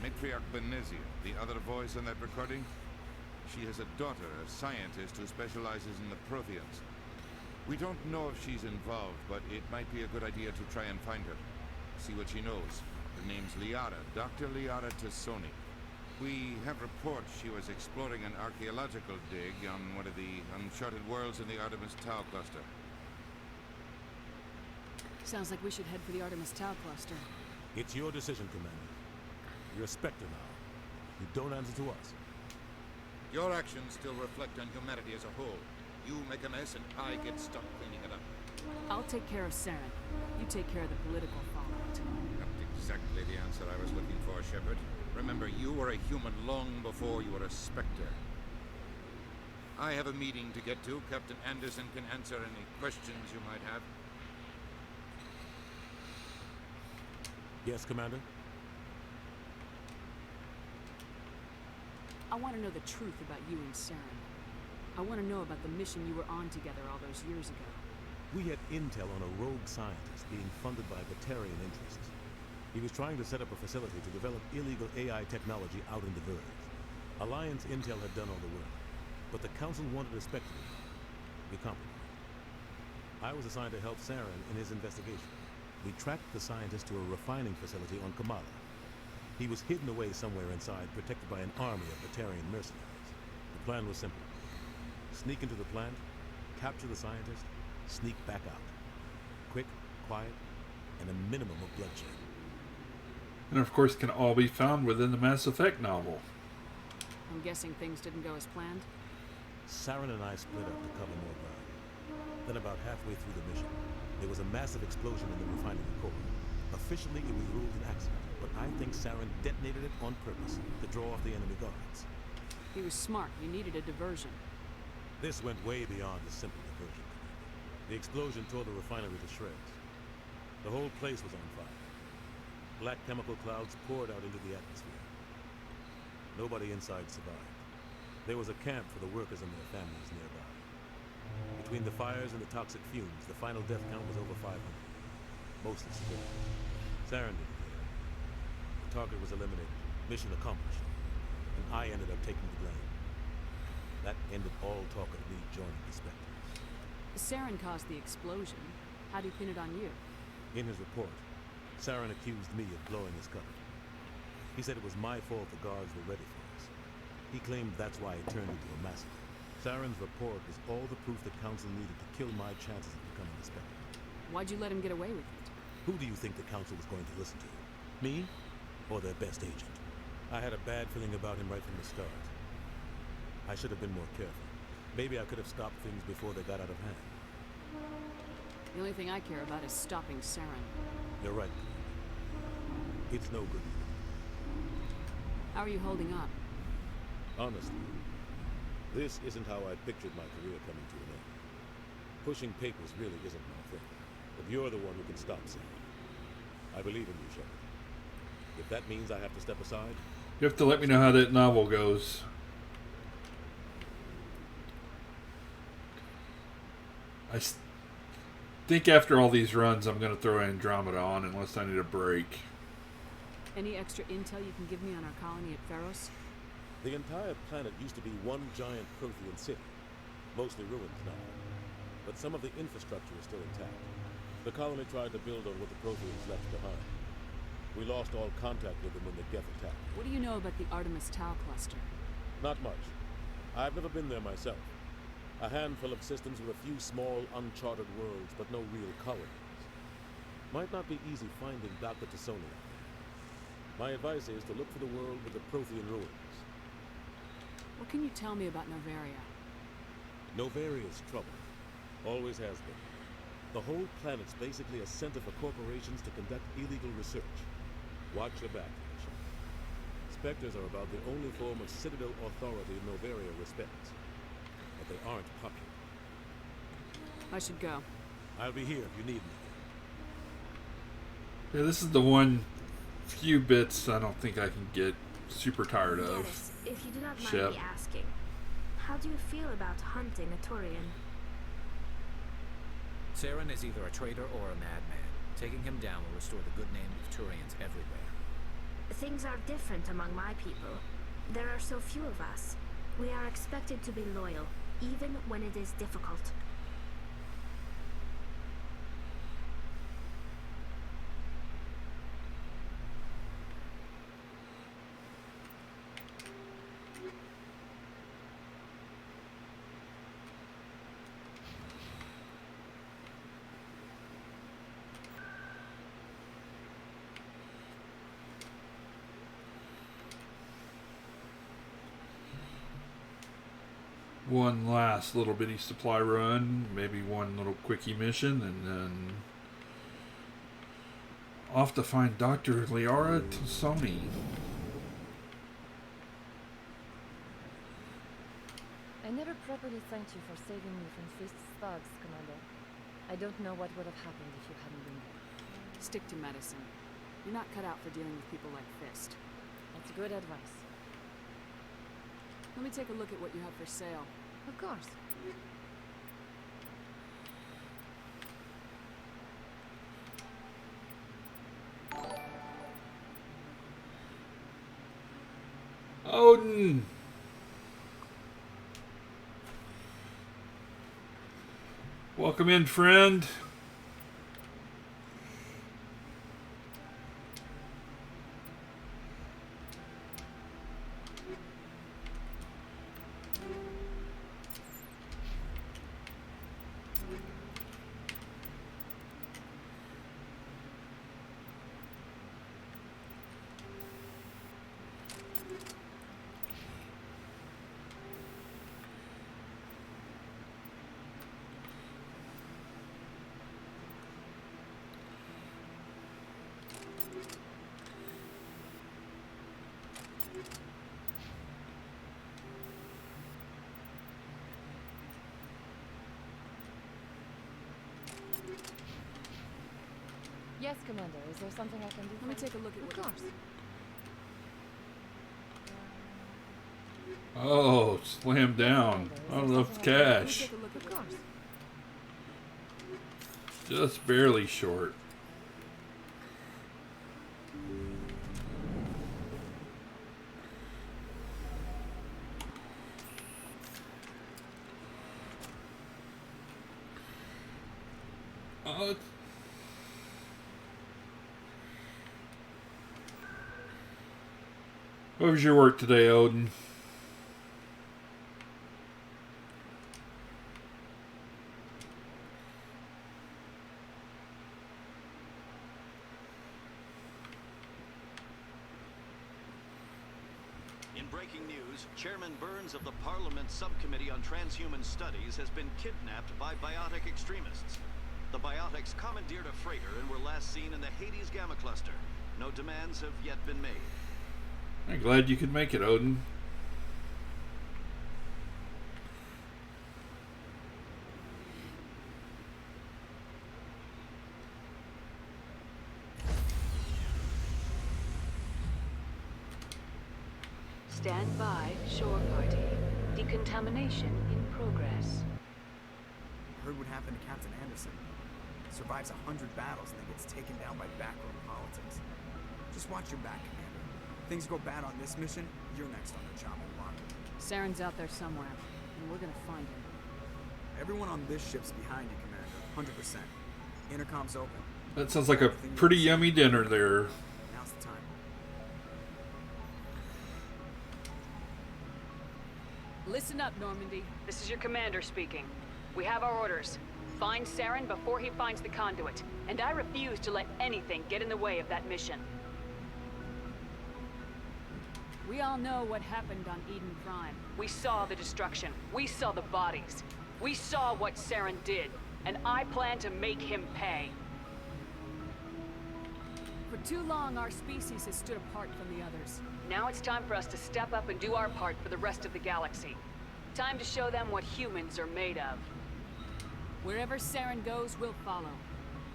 Matriarch Benezia, the other voice in that recording. She has a daughter, a scientist who specializes in the Protheans. We don't know if she's involved, but it might be a good idea to try and find her. See what she knows. Her name's Liara, Dr. Liara Tassoni. We have reports she was exploring an archaeological dig on one of the uncharted worlds in the Artemis Tau cluster. Sounds like we should head for the Artemis Tau cluster. It's your decision, Commander. You're a Spectre now. You don't answer to us. Your actions still reflect on humanity as a whole. You make a mess and I get stuck cleaning it up. I'll take care of Saren. You take care of the political fallout. Not exactly the answer I was looking for, Shepard. Remember, you were a human long before you were a Spectre. I have a meeting to get to. Captain Anderson can answer any questions you might have. Yes, Commander? I want to know the truth about you and Saren. I want to know about the mission you were on together all those years ago. We had intel on a rogue scientist being funded by Batarian interests. He was trying to set up a facility to develop illegal AI technology out in the Verge. Alliance intel had done all the work, but the Council wanted a Spectre. We compromised. I was assigned to help Saren in his investigation. We tracked the scientist to a refining facility on Kamala. He was hidden away somewhere inside, protected by an army of Batarian mercenaries. The plan was simple. Sneak into the plant, capture the scientist, sneak back out. Quick, quiet, and a minimum of bloodshed. And of course can all be found within the Mass Effect novel. I'm guessing things didn't go as planned? Saren and I split up to cover more ground. Then about halfway through the mission, there was a massive explosion in the refining core. Officially, it was ruled an accident, but I think Saren detonated it on purpose to draw off the enemy guards. He was smart. You needed a diversion. This went way beyond a simple diversion. The explosion tore the refinery to shreds. The whole place was on fire. Black chemical clouds poured out into the atmosphere. Nobody inside survived. There was a camp for the workers and their families nearby. Between the fires and the toxic fumes, the final death count was over 500. Mostly civilians. Saren didn't care. The target was eliminated. Mission accomplished. And I ended up taking the blame. That ended all talk of me joining the Spectres. Saren caused the explosion. How'd he pin it on you? In his report, Saren accused me of blowing his cover. He said it was my fault the guards were ready for us. He claimed that's why it turned into a massacre. Saren's report was all the proof the Council needed to kill my chances of becoming the Spectre. Why'd you let him get away with it? Who do you think the Council was going to listen to? Me? Or their best agent? I had a bad feeling about him right from the start. I should have been more careful. Maybe I could have stopped things before they got out of hand. The only thing I care about is stopping Saren. You're right. It's no good. How are you holding up? Honestly, this isn't how I pictured my career coming to an end. Pushing papers really isn't my thing. But you're the one who can stop Saren. I believe in you, Shepard. If that means I have to step aside... You have to let me know how that novel goes. I think after all these runs, I'm going to throw Andromeda on unless I need a break. Any extra intel you can give me on our colony at Pharos? The entire planet used to be one giant Prothean city. Mostly ruins now. But some of the infrastructure is still intact. The colony tried to build on what the Protheans left behind. We lost all contact with them when the Geth attacked. What do you know about the Artemis Tau cluster? Not much. I've never been there myself. A handful of systems with a few small, uncharted worlds, but no real colonies. Might not be easy finding Dr. Tassoni out there. My advice is to look for the world with the Prothean ruins. What can you tell me about Novaria? Novaria's trouble. Always has been. The whole planet's basically a center for corporations to conduct illegal research. Watch your back, Spectres are about the only form of Citadel authority Novaria respects. But they aren't popular. I should go. I'll be here if you need me. Yeah, this is the one few bits I don't think I can get super tired of. Yes, if you do not mind Shep. me asking, how do you feel about hunting a Turian? Saren is either a traitor or a madman. Taking him down will restore the good name of Turians everywhere. Things are different among my people. There are so few of us. We are expected to be loyal, even when it is difficult. One last little bitty supply run, maybe one little quickie mission, and then off to find Dr. Liara Tassoni. I never properly thanked you for saving me from Fist's thugs, Commander. I don't know what would have happened if you hadn't been there. Stick to medicine. You're not cut out for dealing with people like Fist. That's good advice. Let me take a look at what you have for sale. Of course. Odin! Welcome in, friend. Yes, Commander. Is there something I can do? Let me take a look at what... Of course. Oh, slam down. I don't know if it's cash. Just barely short. What was your work today, Odin? In breaking news, Chairman Burns of the Parliament Subcommittee on Transhuman Studies has been kidnapped by biotic extremists. The biotics commandeered a freighter and were last seen in the Hades Gamma Cluster. No demands have yet been made. I'm glad you could make it, Odin. Stand by, shore party. Decontamination in progress. Heard what happened to Captain Anderson. Survives 100 battles and then gets taken down by backroom politics. Just watch your back, Commander. Things go bad on this mission, you're next on the chopping block. Saren's out there somewhere, and we're gonna find him. Everyone on this ship's behind you, Commander. 100%. Intercom's open. That sounds like a pretty yummy dinner there. Now's the time. Listen up, Normandy. This is your commander speaking. We have our orders. Find Saren before he finds the conduit. And I refuse to let anything get in the way of that mission. We all know what happened on Eden Prime. We saw the destruction. We saw the bodies. We saw what Saren did. And I plan to make him pay. For too long, our species has stood apart from the others. Now it's time for us to step up and do our part for the rest of the galaxy. Time to show them what humans are made of. Wherever Saren goes, we'll follow.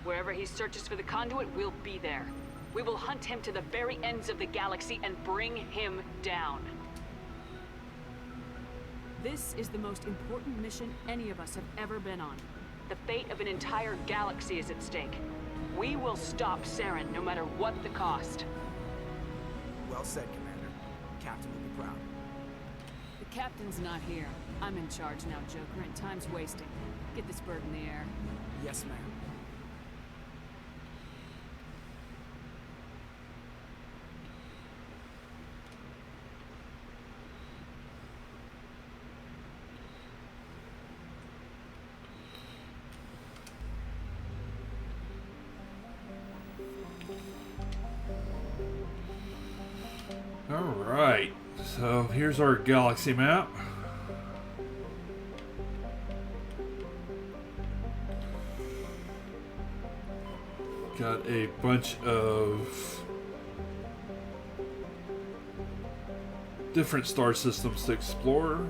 Wherever he searches for the conduit, we'll be there. We will hunt him to the very ends of the galaxy and bring him down. This is the most important mission any of us have ever been on. The fate of an entire galaxy is at stake. We will stop Saren no matter what the cost. Well said, Commander. Captain will be proud. The captain's not here. I'm in charge now, Joker, and time's wasting. Get this bird in the air. Yes, ma'am. Alright, so here's our galaxy map. Got a bunch of different star systems to explore.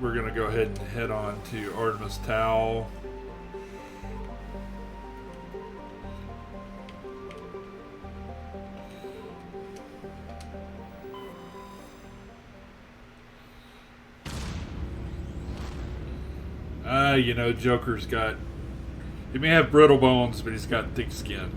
We're going to go ahead and head on to Artemis Tau. You know, Joker's got... He may have brittle bones, but he's got thick skin.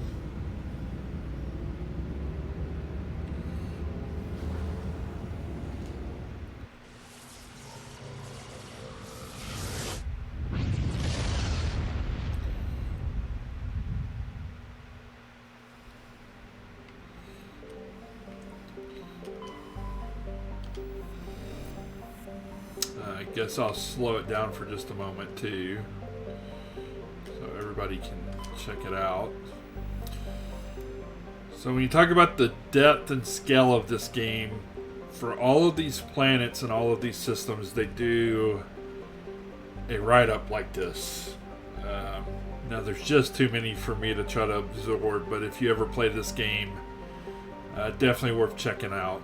I guess I'll slow it down for just a moment too, so everybody can check it out. So when you talk about the depth and scale of this game, for all of these planets and all of these systems, they do a write-up like this. Now there's just too many for me to try to absorb, but if you ever play this game, definitely worth checking out.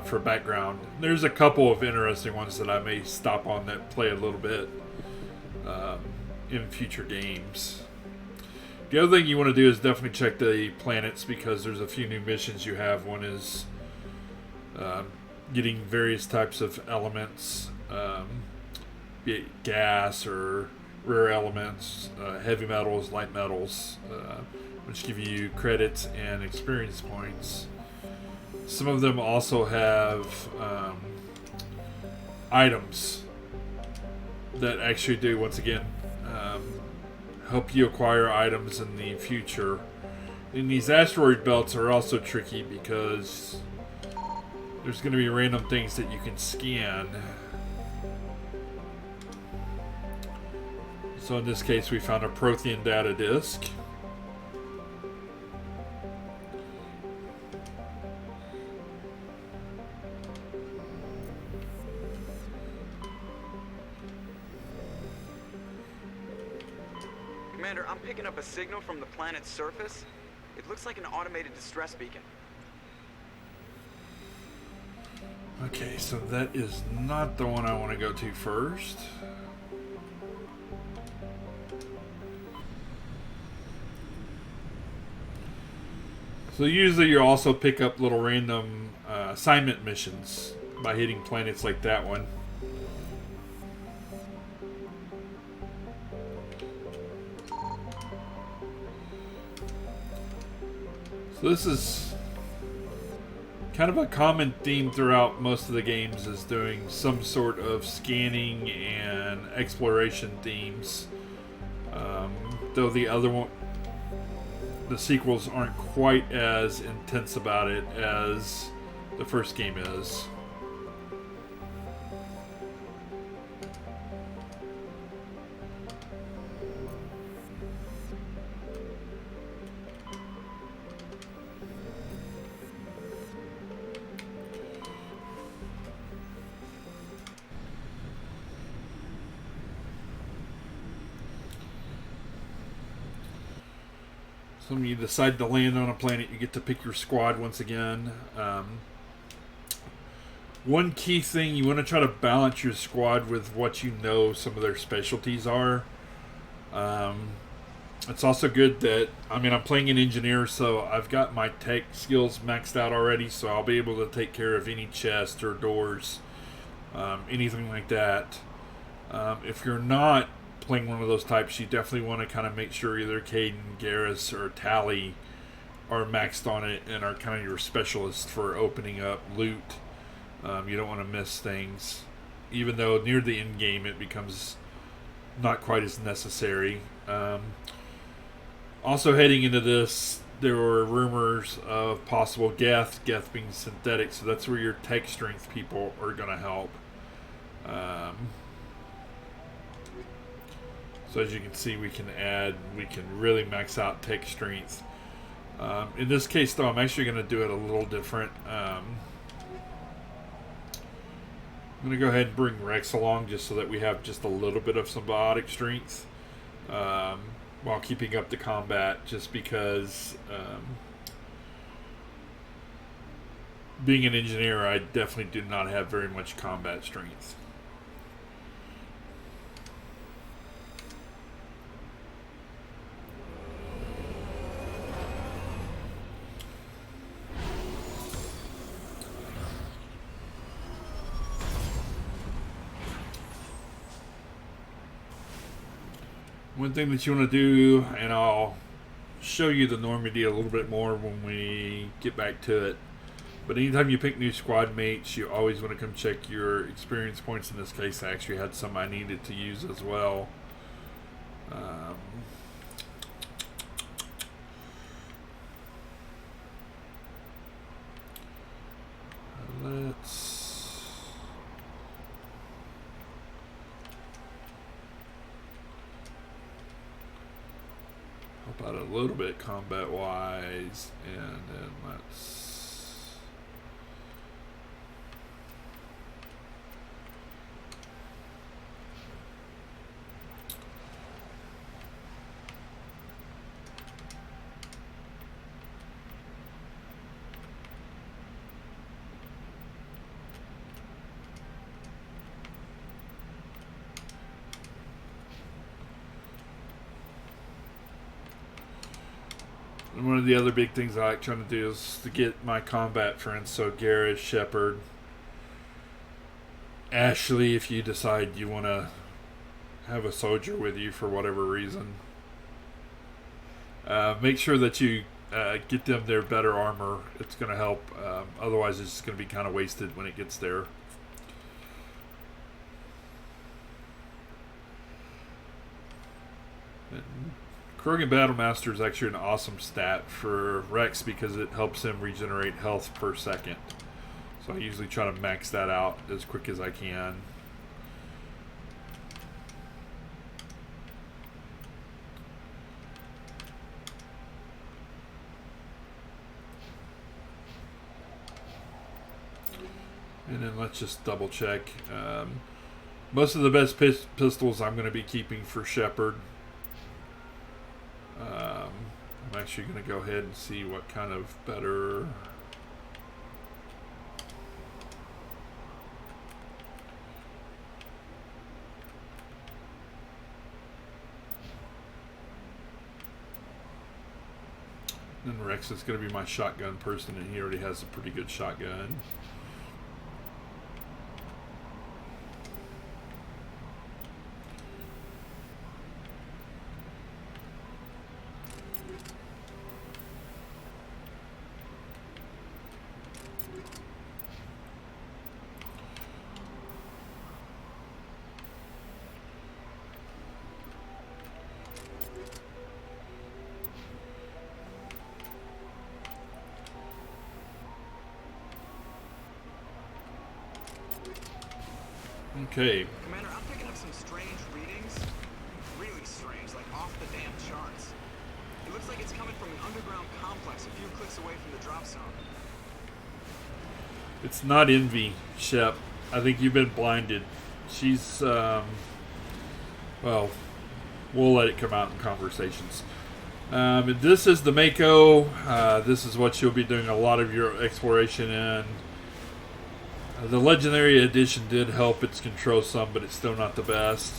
For background. There's a couple of interesting ones that I may stop on that play a little bit in future games. The other thing you want to do is definitely check the planets, because there's a few new missions you have. One is getting various types of elements, be it gas or rare elements, heavy metals, light metals, which give you credits and experience points. Some of them also have items that actually do, once again, help you acquire items in the future. And these asteroid belts are also tricky because there's going to be random things that you can scan. So in this case, we found a Prothean data disk. Commander, I'm picking up a signal from the planet's surface. It looks like an automated distress beacon. Okay, so that is not the one I want to go to first. So usually you also pick up little random assignment missions by hitting planets like that one. So this is kind of a common theme throughout most of the games, is doing some sort of scanning and exploration themes. Though the other one, the sequels aren't quite as intense about it as the first game is. So when you decide to land on a planet, you get to pick your squad once again. One key thing, you want to try to balance your squad with what you know some of their specialties are. It's also good that, I mean, I'm playing an engineer, so I've got my tech skills maxed out already, so I'll be able to take care of any chest or doors, anything like that. If you're not playing one of those types, you definitely want to kind of make sure either Caden, Garrus, or Tally are maxed on it and are kind of your specialists for opening up loot. You don't want to miss things, even though near the end game it becomes not quite as necessary. Also heading into this, there were rumors of possible Geth being synthetic, so that's where your tech strength people are going to help. So as you can see, we can really max out tech strength. In this case though, I'm actually going to do it a little different. I'm going to go ahead and bring Rex along just so that we have just a little bit of symbiotic strength while keeping up the combat, just because being an engineer, I definitely do not have very much combat strength. One thing that you want to do, and I'll show you the Normandy a little bit more when we get back to it, but anytime you pick new squad mates, you always want to come check your experience points. In this case, I actually had some I needed to use as well. Let's help out a little bit combat wise, and then let's one of the other big things I like trying to do is to get my combat friends, so Garrus, Shepard, Ashley, if you decide you want to have a soldier with you for whatever reason, make sure that you get them their better armor. It's going to help. Otherwise, it's just going to be kind of wasted when it gets there. Krogan Battlemaster is actually an awesome stat for Rex because it helps him regenerate health per second. So I usually try to max that out as quick as I can. And then let's just double check. Most of the best pistols I'm going to be keeping for Shepard. I'm actually going to go ahead and see what kind of better... And Rex is going to be my shotgun person, and he already has a pretty good shotgun. Okay. Commander, I'm picking up some strange readings. Really strange, like off the damn charts. It looks like it's coming from an underground complex a few clicks away from the drop zone. It's not Envy, Shep. I think you've been blinded. She's, well, we'll let it come out in conversations. This is the Mako. This is what you'll be doing a lot of your exploration in. The Legendary Edition did help its control some, but it's still not the best.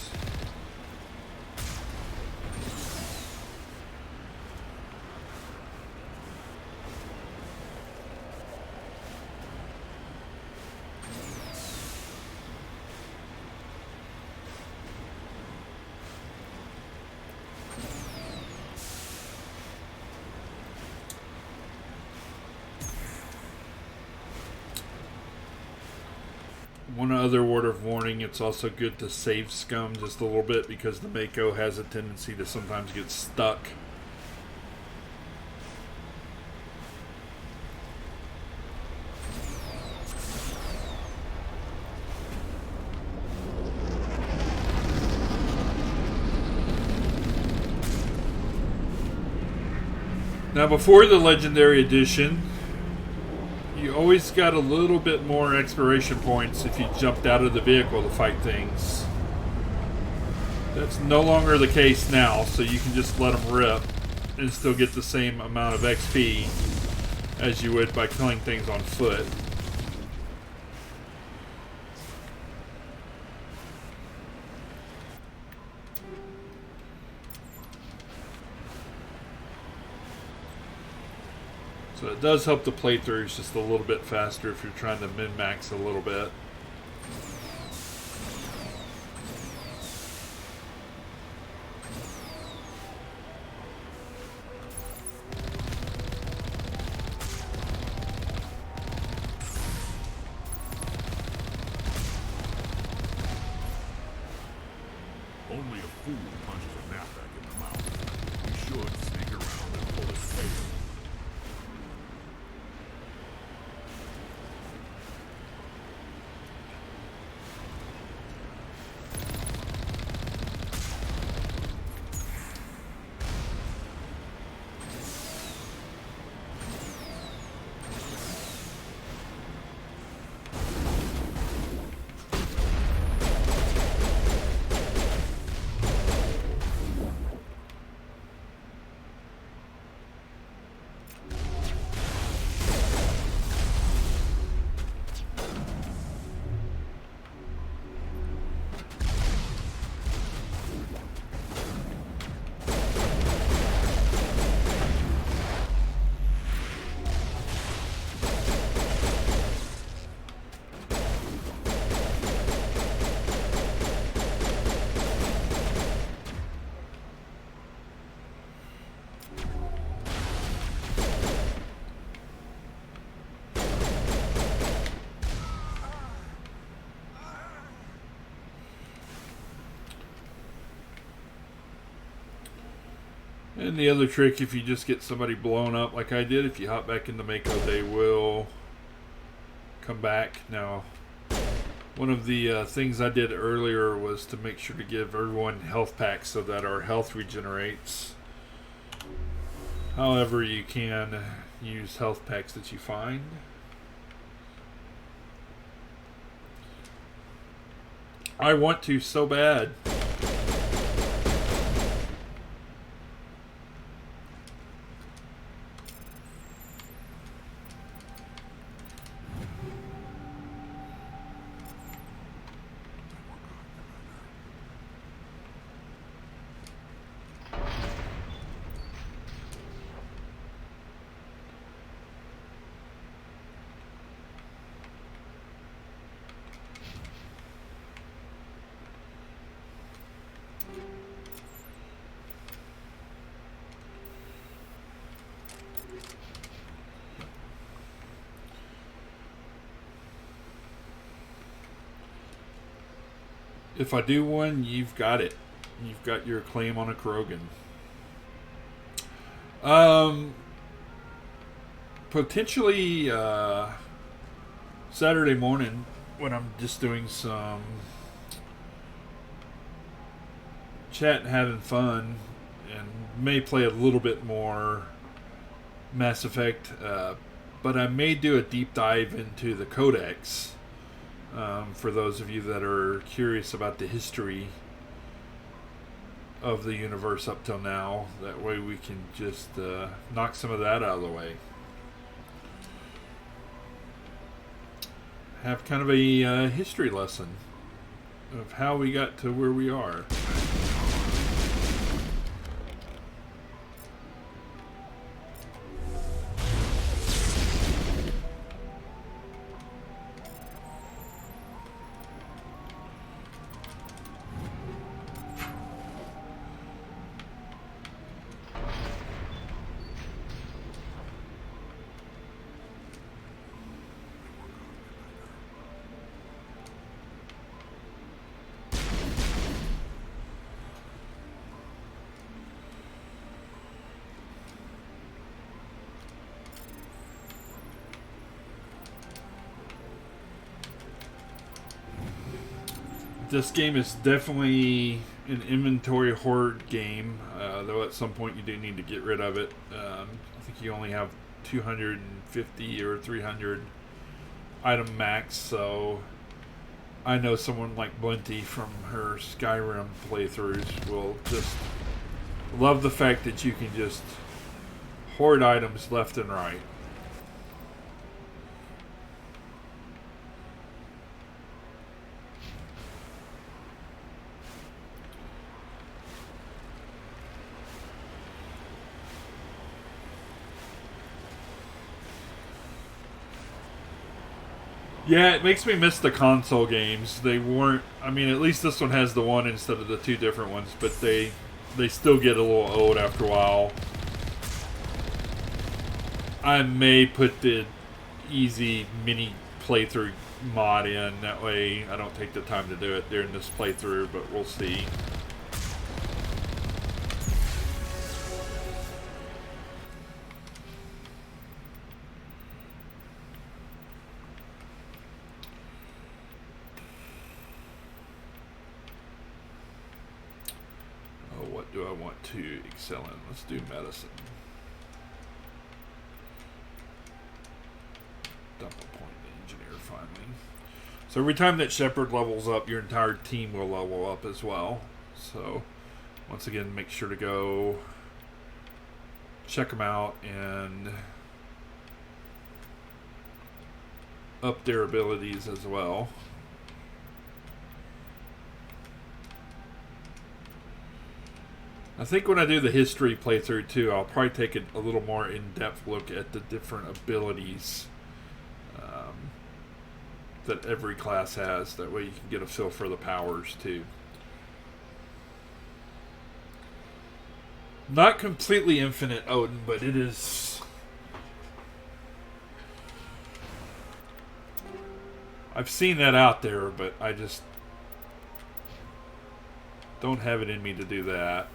One other word of warning, it's also good to save scum just a little bit because the Mako has a tendency to sometimes get stuck. Now before the Legendary Edition, you always got a little bit more exploration points if you jumped out of the vehicle to fight things. That's no longer the case now, so you can just let them rip and still get the same amount of XP as you would by killing things on foot. So it does help the playthroughs just a little bit faster if you're trying to min-max a little bit. Only a fool punches a knapsack in the mouth. You should sneak around and pull his tail. And the other trick, if you just get somebody blown up like I did, if you hop back into Mako, they will come back. Now, one of the things I did earlier was to make sure to give everyone health packs so that our health regenerates. However, you can use health packs that you find. I want to so bad. If I do one, you've got it. You've got your claim on a Krogan. Potentially Saturday morning when I'm just doing some chat and having fun, and may play a little bit more Mass Effect, but I may do a deep dive into the Codex. For those of you that are curious about the history of the universe up till now, that way we can just knock some of that out of the way. Have kind of a history lesson of how we got to where we are. This game is definitely an inventory hoard game, though at some point you do need to get rid of it. I think you only have 250 or 300 item max, so I know someone like Blinty from her Skyrim playthroughs will just love the fact that you can just hoard items left and right. Yeah, it makes me miss the console games. They weren't... I mean, at least this one has the one instead of the two different ones, but they still get a little old after a while. I may put the easy mini playthrough mod in. That way I don't take the time to do it during this playthrough, but we'll see. Do I want to excel in? Let's do medicine. Dump a point to engineer finally. So every time that Shepard levels up, your entire team will level up as well. So once again, make sure to go check them out and up their abilities as well. I think when I do the history playthrough too, I'll probably take a little more in-depth look at the different abilities that every class has. That way you can get a feel for the powers too. Not completely infinite Odin, but it is... I've seen that out there, but I just don't have it in me to do that.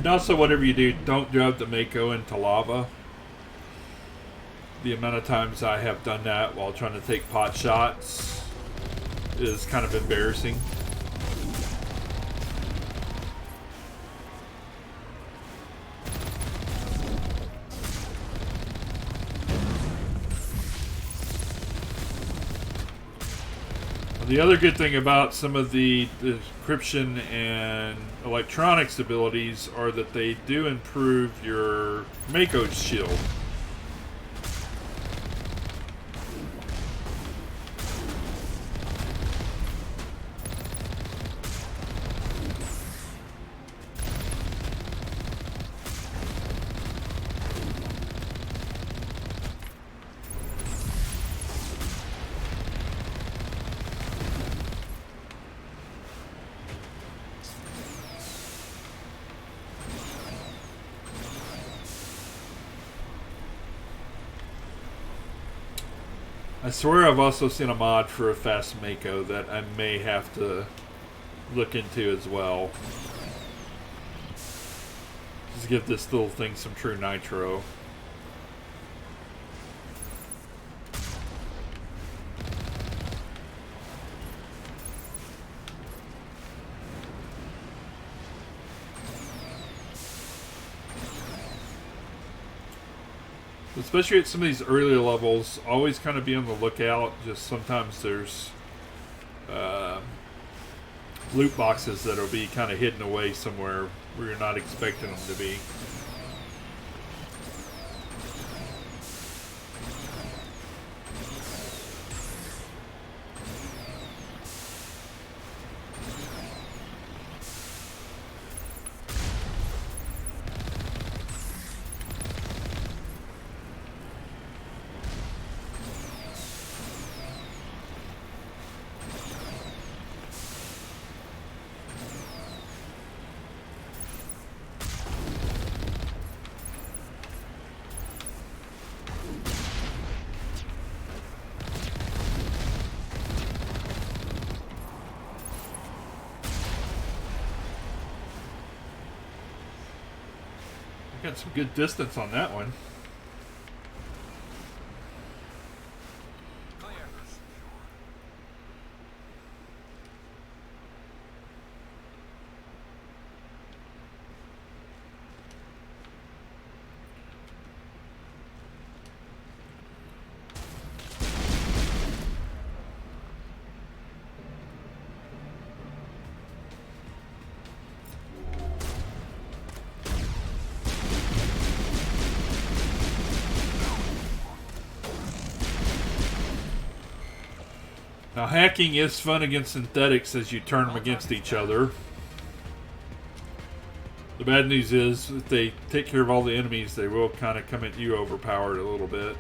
And also, whatever you do, don't drop the Mako into lava. The amount of times I have done that while trying to take pot shots is kind of embarrassing. The other good thing about some of the encryption and electronics abilities are that they do improve your Mako's shield. I swear I've also seen a mod for a fast Mako that I may have to look into as well. Just give this little thing some true nitro. Especially at some of these earlier levels, always kind of be on the lookout. Just sometimes there's loot boxes that'll be kind of hidden away somewhere where you're not expecting them to be. Got some good distance on that one. Now, hacking is fun against synthetics as you turn them against each other. The bad news is, if they take care of all the enemies, they will kind of come at you overpowered a little bit.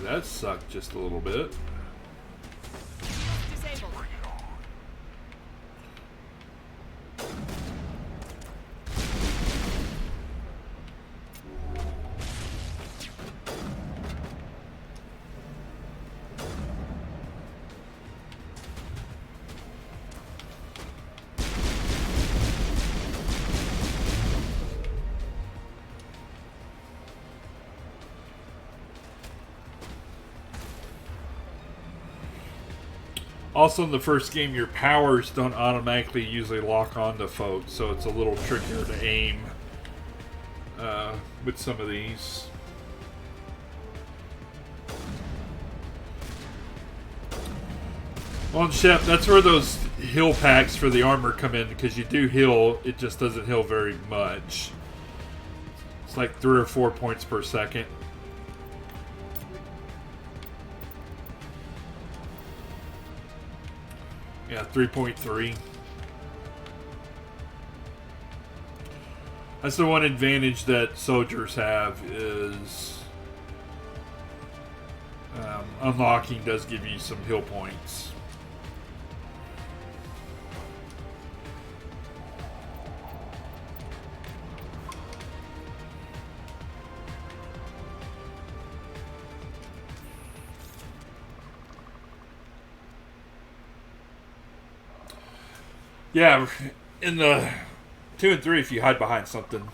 That sucked just a little bit. Also, in the first game, your powers don't automatically usually lock onto folks, so it's a little trickier to aim with some of these. Well, Shep, that's where those heal packs for the armor come in, because you do heal, it just doesn't heal very much. It's like 3 or 4 points per second. Yeah, 3.3. That's the one advantage that soldiers have, is unlocking does give you some heal points. Yeah, in the 2 and 3, if you hide behind something,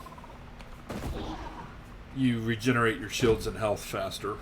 you regenerate your shields and health faster.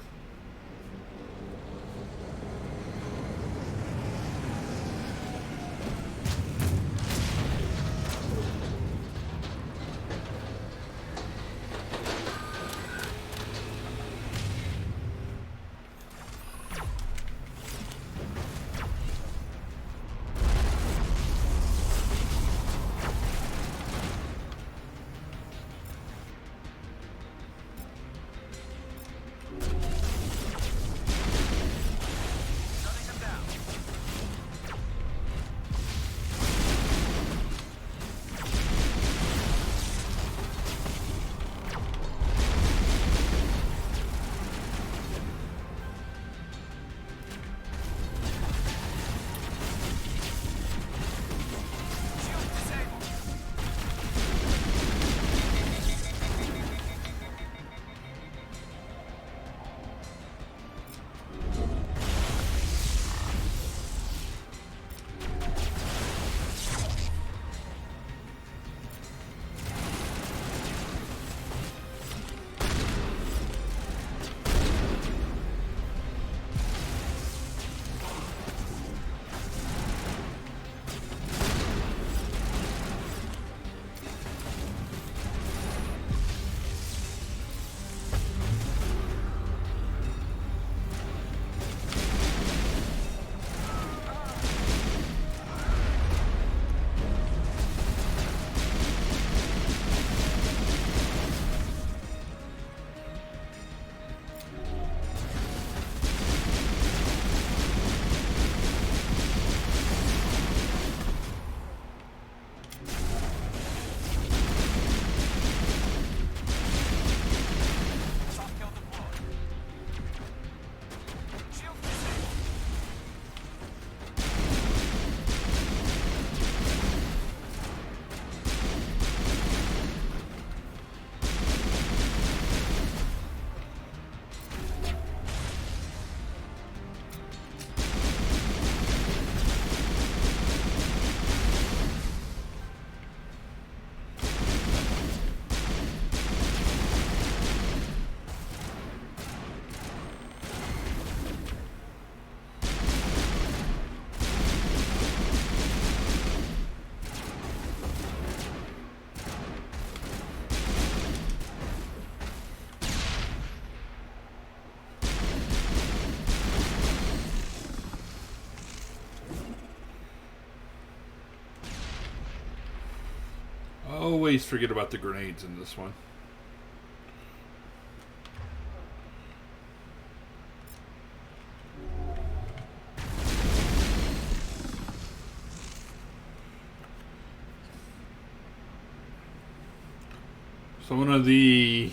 Always forget about the grenades in this one. So one of the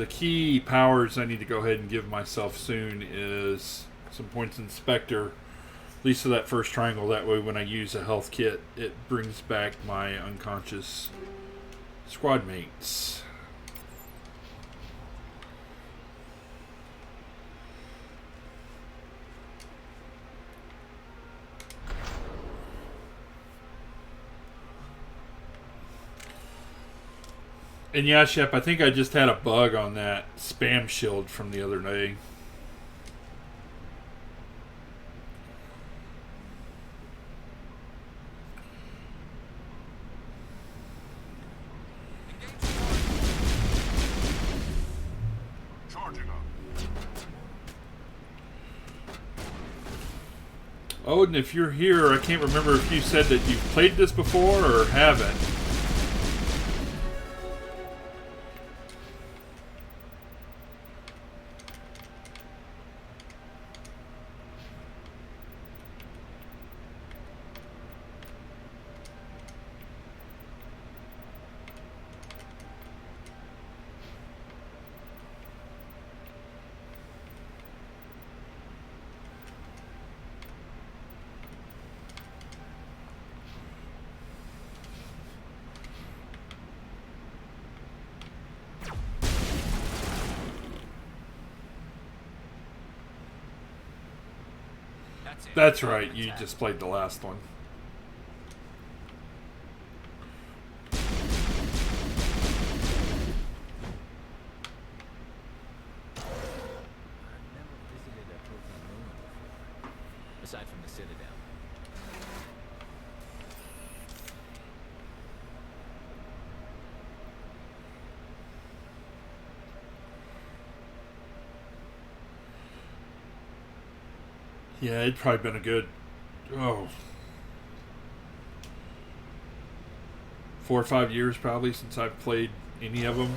key powers I need to go ahead and give myself soon is some points in Spectre, at least to that first triangle. That way when I use a health kit, it brings back my unconscious squad mates. And yeah, Shep, I think I just had a bug on that spam shield from the other day. Odin, if you're here, I can't remember if you said that you've played this before or haven't. That's right, you just played the last one. Aside from the Citadel. Yeah, it'd probably been a good, 4 or 5 years probably since I've played any of them.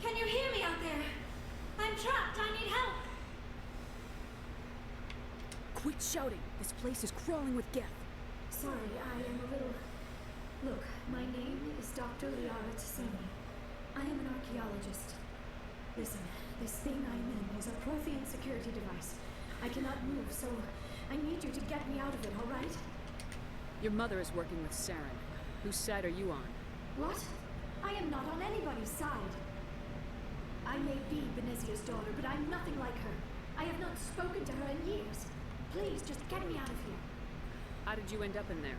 Can you hear me out there? I'm trapped. I need help. Quit shouting. This place is crawling with Geth. Sorry, I am a little... Look, my name is Dr. Liara Tsini. I am an archaeologist. Listen, this thing I'm in is a Prothean security device. I cannot move, so I need you to get me out of it, all right? Your mother is working with Saren. Whose side are you on? What? I am not on anybody's side. I may be Benezia's daughter, but I'm nothing like her. I have not spoken to her in years. Please, just get me out of here. How did you end up in there?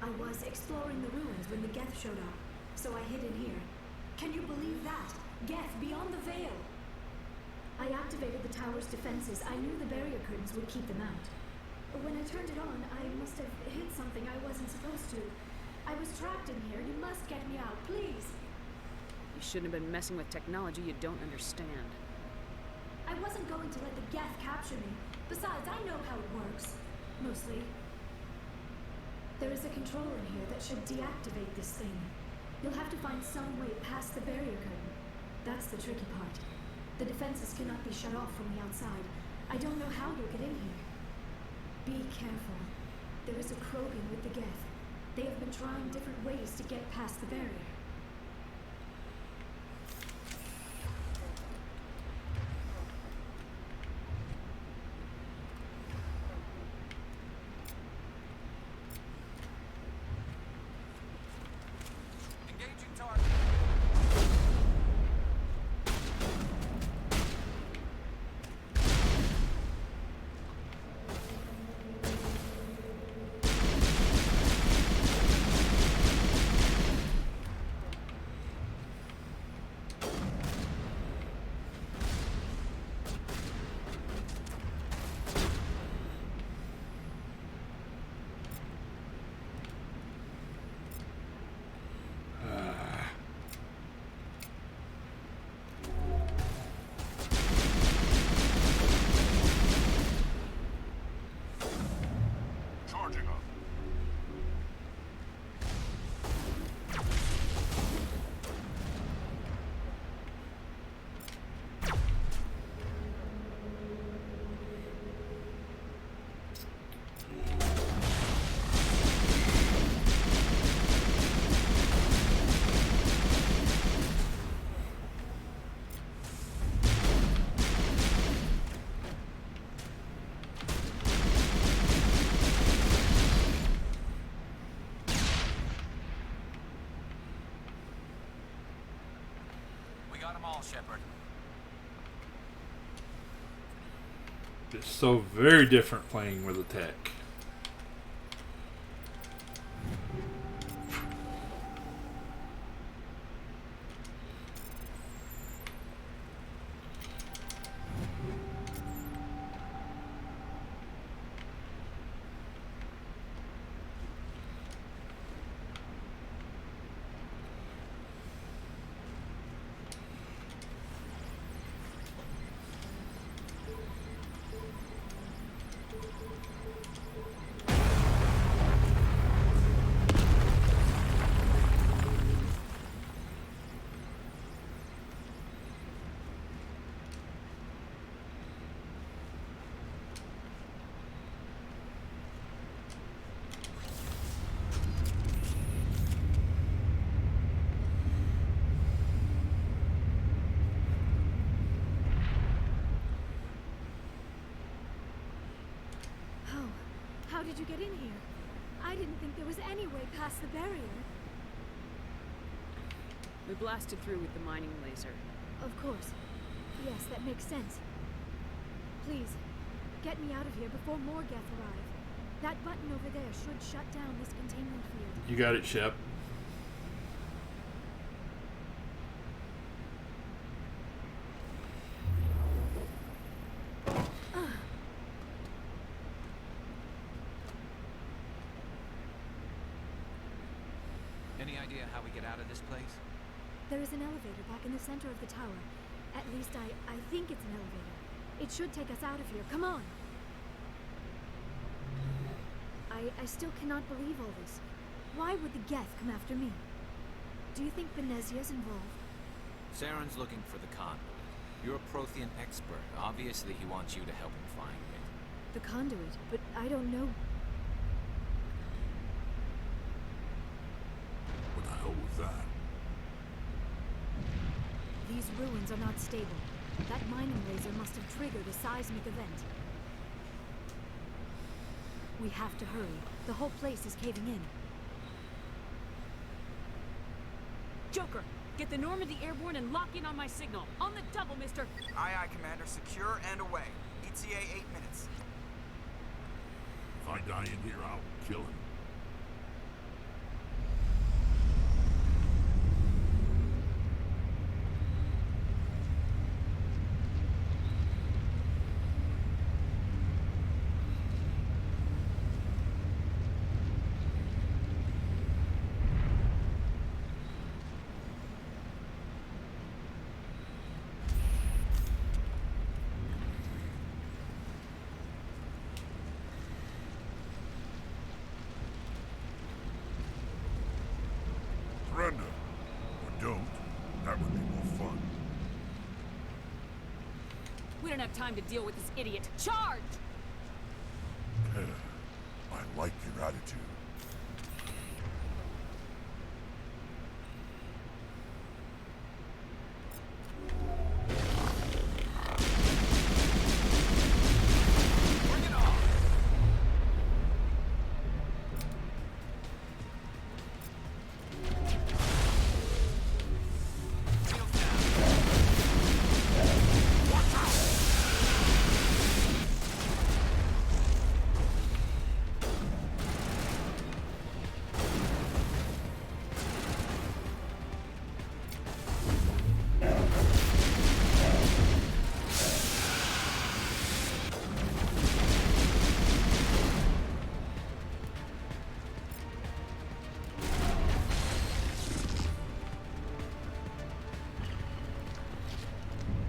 I was exploring the ruins when the Geth showed up, so I hid in here. Can you believe that? Geth, beyond the veil! I activated the tower's defenses. I knew the barrier curtains would keep them out. When I turned it on, I must have hit something I wasn't supposed to. I was trapped in here. You must get me out, please. You shouldn't have been messing with technology you don't understand. I wasn't going to let the Geth capture me. Besides, I know how it works. Mostly. There is a control in here that should deactivate this thing. You'll have to find some way past the barrier curtain. That's the tricky part. The defenses cannot be shut off from the outside. I don't know how you'll get in here. Be careful. There is a Krogan with the Geth. They have been trying different ways to get past the barrier. got them all, Shepard. It's so very different playing with a tech. How did you get in here? I didn't think there was any way past the barrier. We blasted through with the mining laser. Of course. Yes, that makes sense. Please, get me out of here before more Geth arrive. That button over there should shut down this containment field. You got it, Shep. Any idea how we get out of this place? There is an elevator back in the center of the tower. At least I think it's an elevator. It should take us out of here. Come on! I still cannot believe all this. Why would the Geth come after me? Do you think Benezia's involved? Saren's looking for the conduit. You're a Prothean expert. Obviously he wants you to help him find it. The conduit? But I don't know. What the hell was that? These ruins are not stable. That mining laser must have triggered a seismic event. We have to hurry. The whole place is caving in. Joker, get the Normandy airborne and lock in on my signal. On the double, mister. Aye, aye, Commander. Secure and away. ETA 8 minutes. If I die in here, I'll kill him. Surrender. Or don't. That would be more fun. We don't have time to deal with this idiot. Charge! I like your attitude.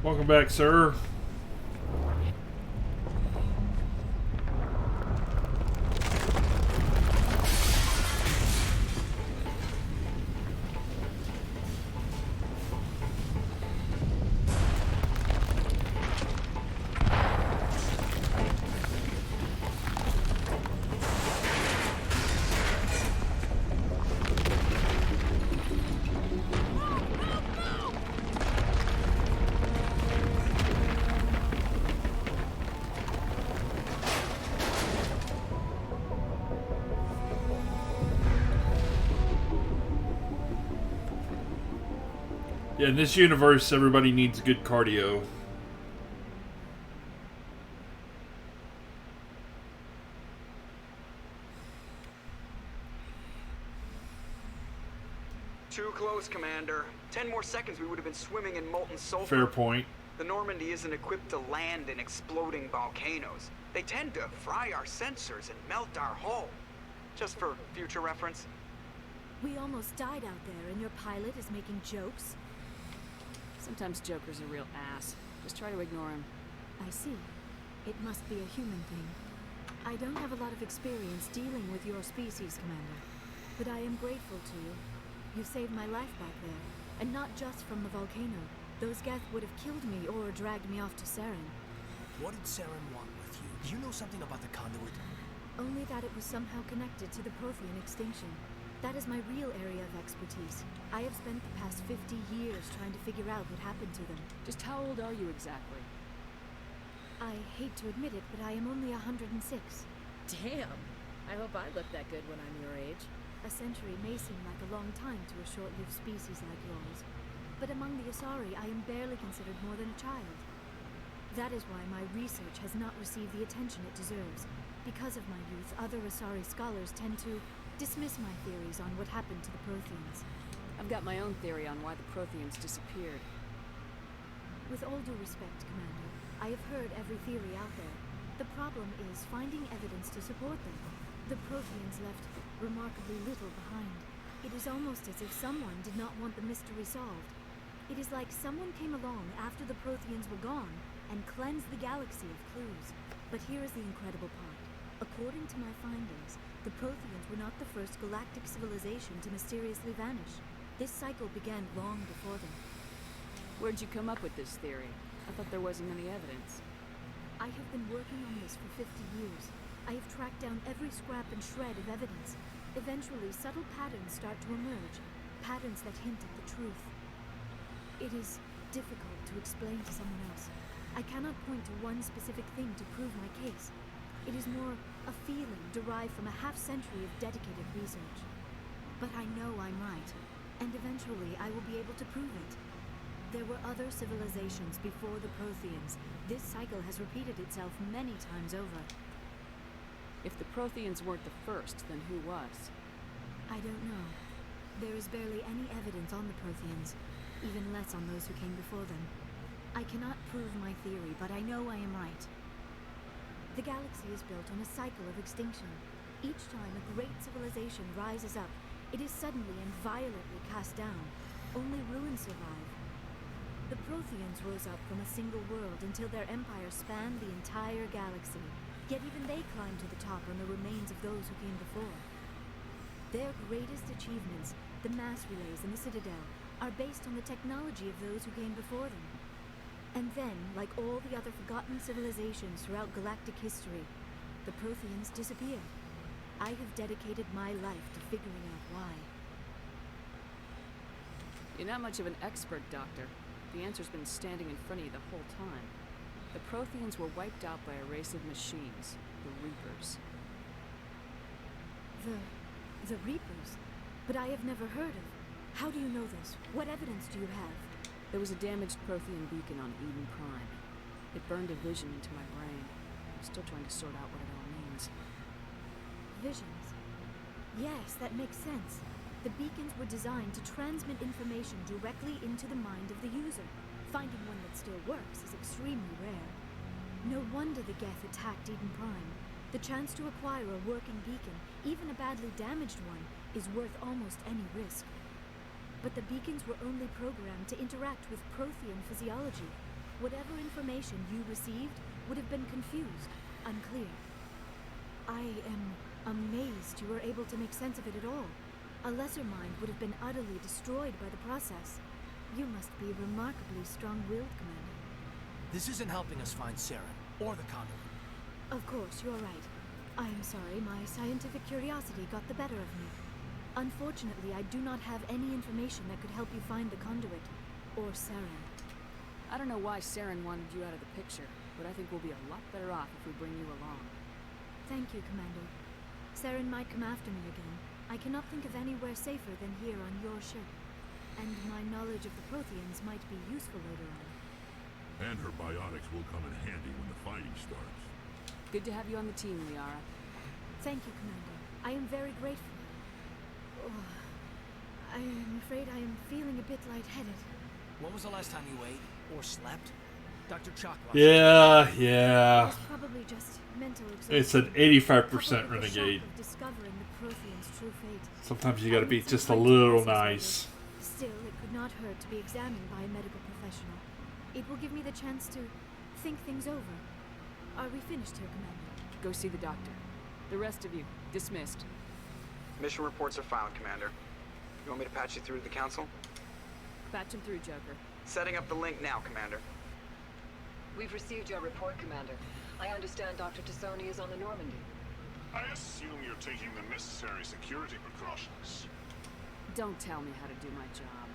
Welcome back, sir. Yeah, in this universe, everybody needs good cardio. Too close, Commander. 10 more seconds, we would have been swimming in molten sulfur. Fair point. The Normandy isn't equipped to land in exploding volcanoes. They tend to fry our sensors and melt our hull. Just for future reference. We almost died out there, and your pilot is making jokes? Sometimes Joker's a real ass. Just try to ignore him. I see. It must be a human thing. I don't have a lot of experience dealing with your species, Commander. But I am grateful to you. You saved my life back there. And not just from the volcano. Those Geth would have killed me or dragged me off to Saren. What did Saren want with you? Do you know something about the conduit? Only that it was somehow connected to the Prothean extinction. That is my real area of expertise. I have spent the past 50 years trying to figure out what happened to them. Just how old are you exactly? I hate to admit it, but I am only 106. Damn! I hope I look that good when I'm your age. A century may seem like a long time to a short-lived species like yours. But among the Asari, I am barely considered more than a child. That is why my research has not received the attention it deserves. Because of my youth, other Asari scholars tend to dismiss my theories on what happened to the Protheans. I've got my own theory on why the Protheans disappeared. With all due respect, Commander, I have heard every theory out there. The problem is finding evidence to support them. The Protheans left remarkably little behind. It is almost as if someone did not want the mystery solved. It is like someone came along after the Protheans were gone and cleansed the galaxy of clues. But here is the incredible part. According to my findings, the Protheans were not the first galactic civilization to mysteriously vanish. This cycle began long before them. Where'd you come up with this theory? I thought there wasn't any evidence. I have been working on this for 50 years. I have tracked down every scrap and shred of evidence. Eventually, subtle patterns start to emerge. Patterns that hint at the truth. It is difficult to explain to someone else. I cannot point to one specific thing to prove my case. It is more a feeling derived from a half-century of dedicated research. But I know I'm right, and eventually I will be able to prove it. There were other civilizations before the Protheans. This cycle has repeated itself many times over. If the Protheans weren't the first, then who was? I don't know. There is barely any evidence on the Protheans, even less on those who came before them. I cannot prove my theory, but I know I am right. The galaxy is built on a cycle of extinction. Each time a great civilization rises up, it is suddenly and violently cast down. Only ruins survive. The Protheans rose up from a single world until their empire spanned the entire galaxy. Yet even they climbed to the top on the remains of those who came before. Their greatest achievements, the mass relays and the Citadel, are based on the technology of those who came before them. And then, like all the other forgotten civilizations throughout galactic history, the Protheans disappeared. I have dedicated my life to figuring out why. You're not much of an expert, Doctor. The answer's been standing in front of you the whole time. The Protheans were wiped out by a race of machines, the Reapers. The Reapers? But I have never heard of. How do you know this? What evidence do you have? There was a damaged Prothean beacon on Eden Prime. It burned a vision into my brain. I'm still trying to sort out what it all means. Visions? Yes, that makes sense. The beacons were designed to transmit information directly into the mind of the user. Finding one that still works is extremely rare. No wonder the Geth attacked Eden Prime. The chance to acquire a working beacon, even a badly damaged one, is worth almost any risk. But the beacons were only programmed to interact with Prothean physiology. Whatever information you received would have been confused, unclear. I am amazed you were able to make sense of it at all. A lesser mind would have been utterly destroyed by the process. You must be remarkably strong-willed, Commander. This isn't helping us find Saren, or the conduit. Of course, you're right. I am sorry, my scientific curiosity got the better of me. Unfortunately, I do not have any information that could help you find the conduit, or Saren. I don't know why Saren wanted you out of the picture, but I think we'll be a lot better off if we bring you along. Thank you, Commander. Saren might come after me again. I cannot think of anywhere safer than here on your ship. And my knowledge of the Protheans might be useful later on. And her biotics will come in handy when the fighting starts. Good to have you on the team, Liara. Thank you, Commander. I am very grateful. Oh, I am afraid I am feeling a bit lightheaded. When was the last time you ate or slept? Dr. Chakwas. Yeah. It's probably just mental exhaustion. It's an 85% Renegade. Discovering the Protheans' true fate. Sometimes you gotta be just a little nice. Still, it could not hurt to be examined by a medical professional. It will give me the chance to think things over. Are we finished here, Commander? Go see the doctor. The rest of you, dismissed. Mission reports are filed, Commander. You want me to patch you through to the Council? Patch him through, Joker. Setting up the link now, Commander. We've received your report, Commander. I understand Dr. Tassoni is on the Normandy. I assume you're taking the necessary security precautions. Don't tell me how to do my job.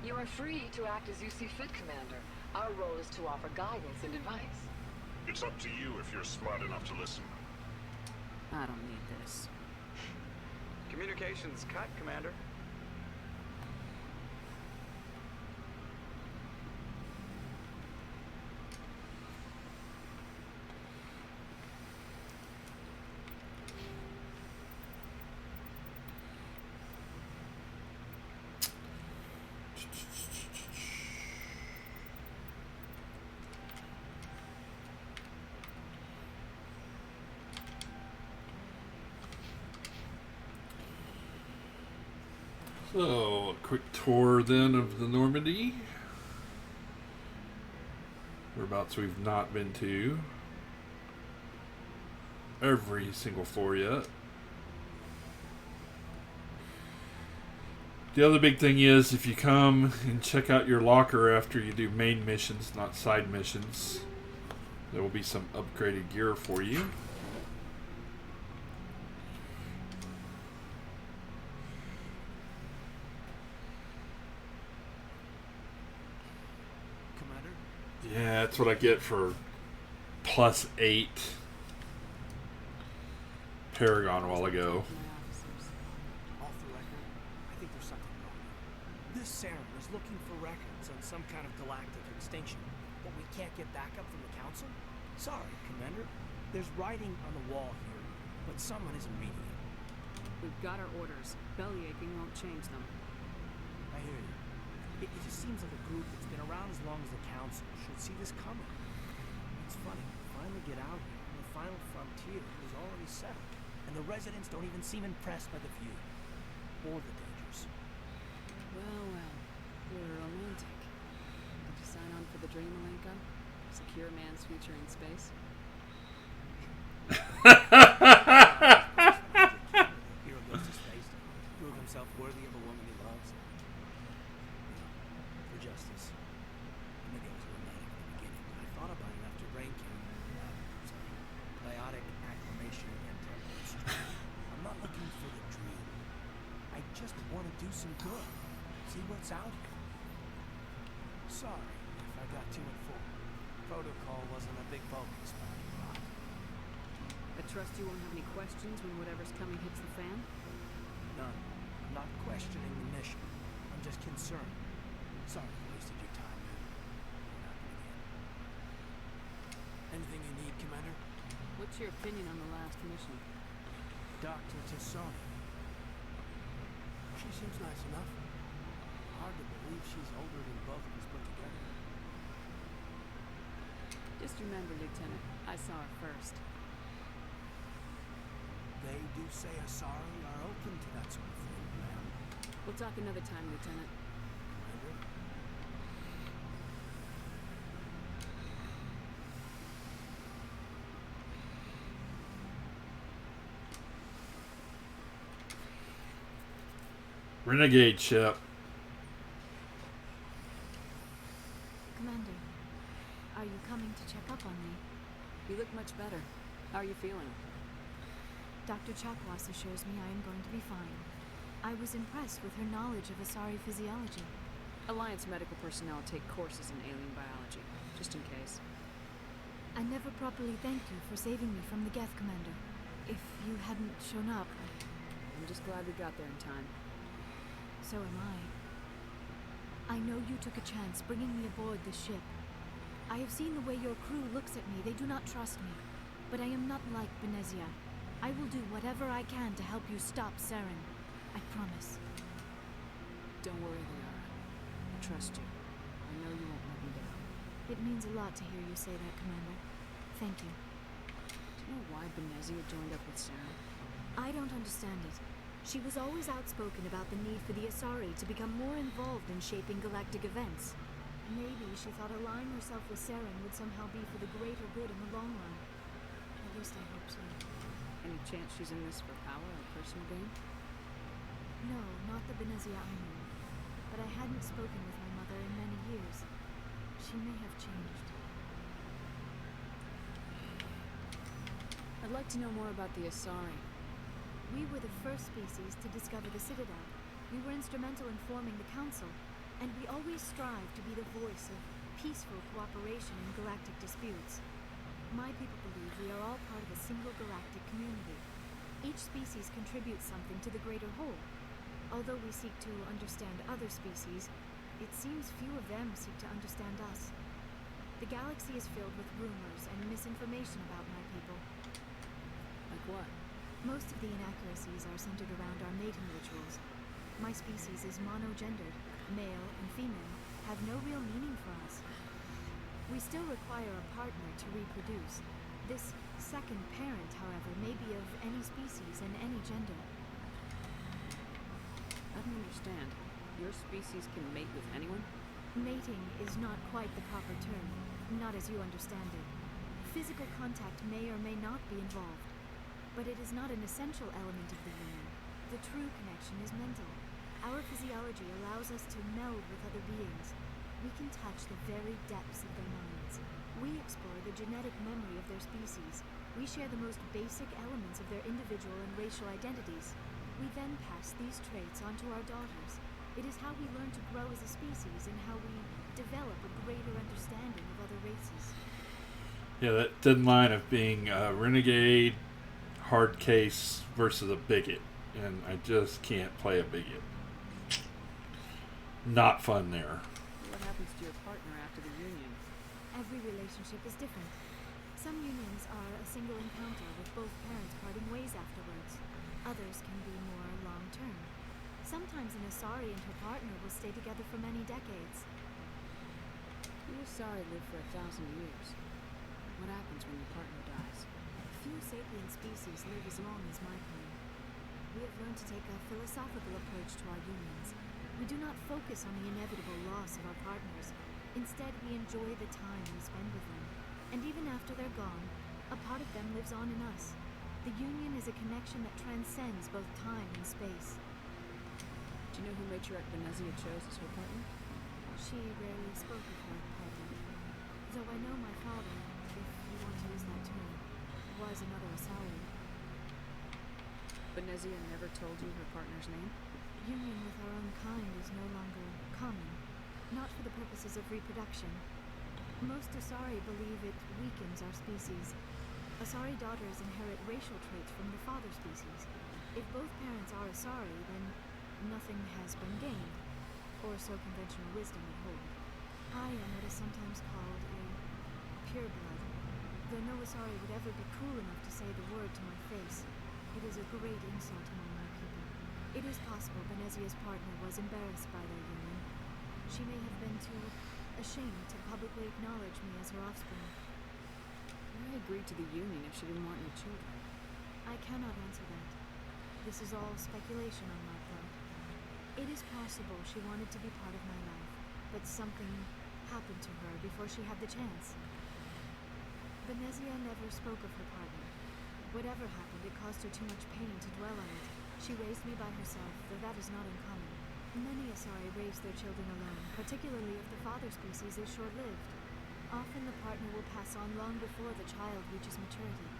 You are free to act as you see fit, Commander. Our role is to offer guidance and advice. It's up to you if you're smart enough to listen. I don't need this. Communications cut, Commander. So, a quick tour then of the Normandy. Whereabouts we've not been to. Every single floor yet. The other big thing is if you come and check out your locker after you do main missions, not side missions, there will be some upgraded gear for you. Yeah, that's what I get for +8 Paragon a while ago. Off the record, I think there's something wrong. This Saren is looking for records on some kind of galactic extinction, but we can't get backup from the Council? Sorry, Commander. There's writing on the wall here, but someone isn't reading it. We've got our orders. Bellyaching won't change them. I hear you. It just seems like a group that's been around as long as the Council should see this coming. It's funny, we finally get out here, and the final frontier is already settled, and the residents don't even seem impressed by the view, or the dangers. Well, you're romantic. Did you sign on for the dream, Alenka? Secure man's future in space? Hero goes to space to prove himself worthy of a woman he loves. For justice. Maybe I was romantic at the beginning, but I thought about it after brain cancer. Biotic acclimation and I'm not looking for the dream. I just want to do some good. See what's out here. Sorry if I got too informed. Protocol wasn't a big focus, but I trust you won't have any questions when whatever's coming hits the fan? none. I'm not questioning the mission. I'm just concerned. Sorry I wasted your time, man. Anything you need, Commander? What's your opinion on the last mission? Dr. Tassoni. She seems nice enough. Hard to believe she's older than both of us put together. Just remember, Lieutenant, I saw her first. They do say Asari are open to that sort of thing, ma'am. We'll talk another time, Lieutenant. Commander? Renegade ship. Commander, are you coming to check up on me? You look much better. How are you feeling? Dr. Chakwas assures me I am going to be fine. I was impressed with her knowledge of Asari physiology. Alliance medical personnel take courses in alien biology, just in case. I never properly thanked you for saving me from the Geth, Commander. If you hadn't shown up... I'm just glad we got there in time. So am I. I know you took a chance bringing me aboard this ship. I have seen the way your crew looks at me. They do not trust me. But I am not like Benezia. I will do whatever I can to help you stop Saren. I promise. Don't worry, Liara. I trust you. I know you won't let me down. It means a lot to hear you say that, Commander. Thank you. Do you know why Benezia joined up with Saren? I don't understand it. She was always outspoken about the need for the Asari to become more involved in shaping galactic events. Maybe she thought allying herself with Saren would somehow be for the greater good in the long run. At least I hope so. Any chance she's in this for power or personal gain? No, not the Benezia I knew. But I hadn't spoken with my mother in many years. She may have changed. I'd like to know more about the Asari. We were the first species to discover the Citadel. We were instrumental in forming the Council, and we always strive to be the voice of peaceful cooperation in galactic disputes. My people believe we are all part of a single galactic community. Each species contributes something to the greater whole. Although we seek to understand other species, it seems few of them seek to understand us. The galaxy is filled with rumors and misinformation about my people. Like what? Most of the inaccuracies are centered around our mating rituals. My species is monogendered. Male and female have no real meaning for us. We still require a partner to reproduce. This second parent, however, may be of any species and any gender. I don't understand. Your species can mate with anyone? Mating is not quite the proper term, not as you understand it. Physical contact may or may not be involved, but it is not an essential element of the union. The true connection is mental. Our physiology allows us to meld with other beings. We can touch the very depths of their minds. We explore the genetic memory of their species. We share the most basic elements of their individual and racial identities. We then pass these traits onto our daughters. It is how we learn to grow as a species and how we develop a greater understanding of other races. Yeah, that thin line of being a renegade, hard case versus a bigot, and I just can't play a bigot. Not fun there. What happens to your partner after the union? Every relationship is different. Some unions are a single encounter with both parents parting ways afterwards. Others can be more long-term. Sometimes an Asari and her partner will stay together for many decades. The Asari live for 1,000 years. What happens when your partner dies? Few sapient species live as long as my kind. We have learned to take a philosophical approach to our unions. We do not focus on the inevitable loss of our partners. Instead, we enjoy the time we spend with them. And even after they're gone, a part of them lives on in us. The union is a connection that transcends both time and space. Do you know who Matriarch Benezia chose as her partner? She rarely spoke of her partner. Though I know my father, if you want to use that term, was another Asari. Benezia never told you her partner's name? Union with our own kind is no longer common, not for the purposes of reproduction. Most Asari believe it weakens our species. Asari daughters inherit racial traits from the father species. If both parents are Asari, then nothing has been gained, or so conventional wisdom would hold. I am what is sometimes called a pureblood, though no Asari would ever be cool enough to say the word to my face. It is a great insult among my people. It is possible Benezia's partner was embarrassed by their union. She may have been too ashamed to publicly acknowledge me as her offspring. Why agree to the union if she didn't want any children? I cannot answer that. This is all speculation on my part. It is possible she wanted to be part of my life, but something happened to her before she had the chance. Benezia never spoke of her partner. Whatever happened, it caused her too much pain to dwell on it. She raised me by herself, though that is not uncommon. Many Asari raise their children alone, particularly if the father species is short-lived. Often the partner will pass on long before the child reaches maturity.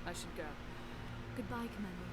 I should go. Goodbye, Commander.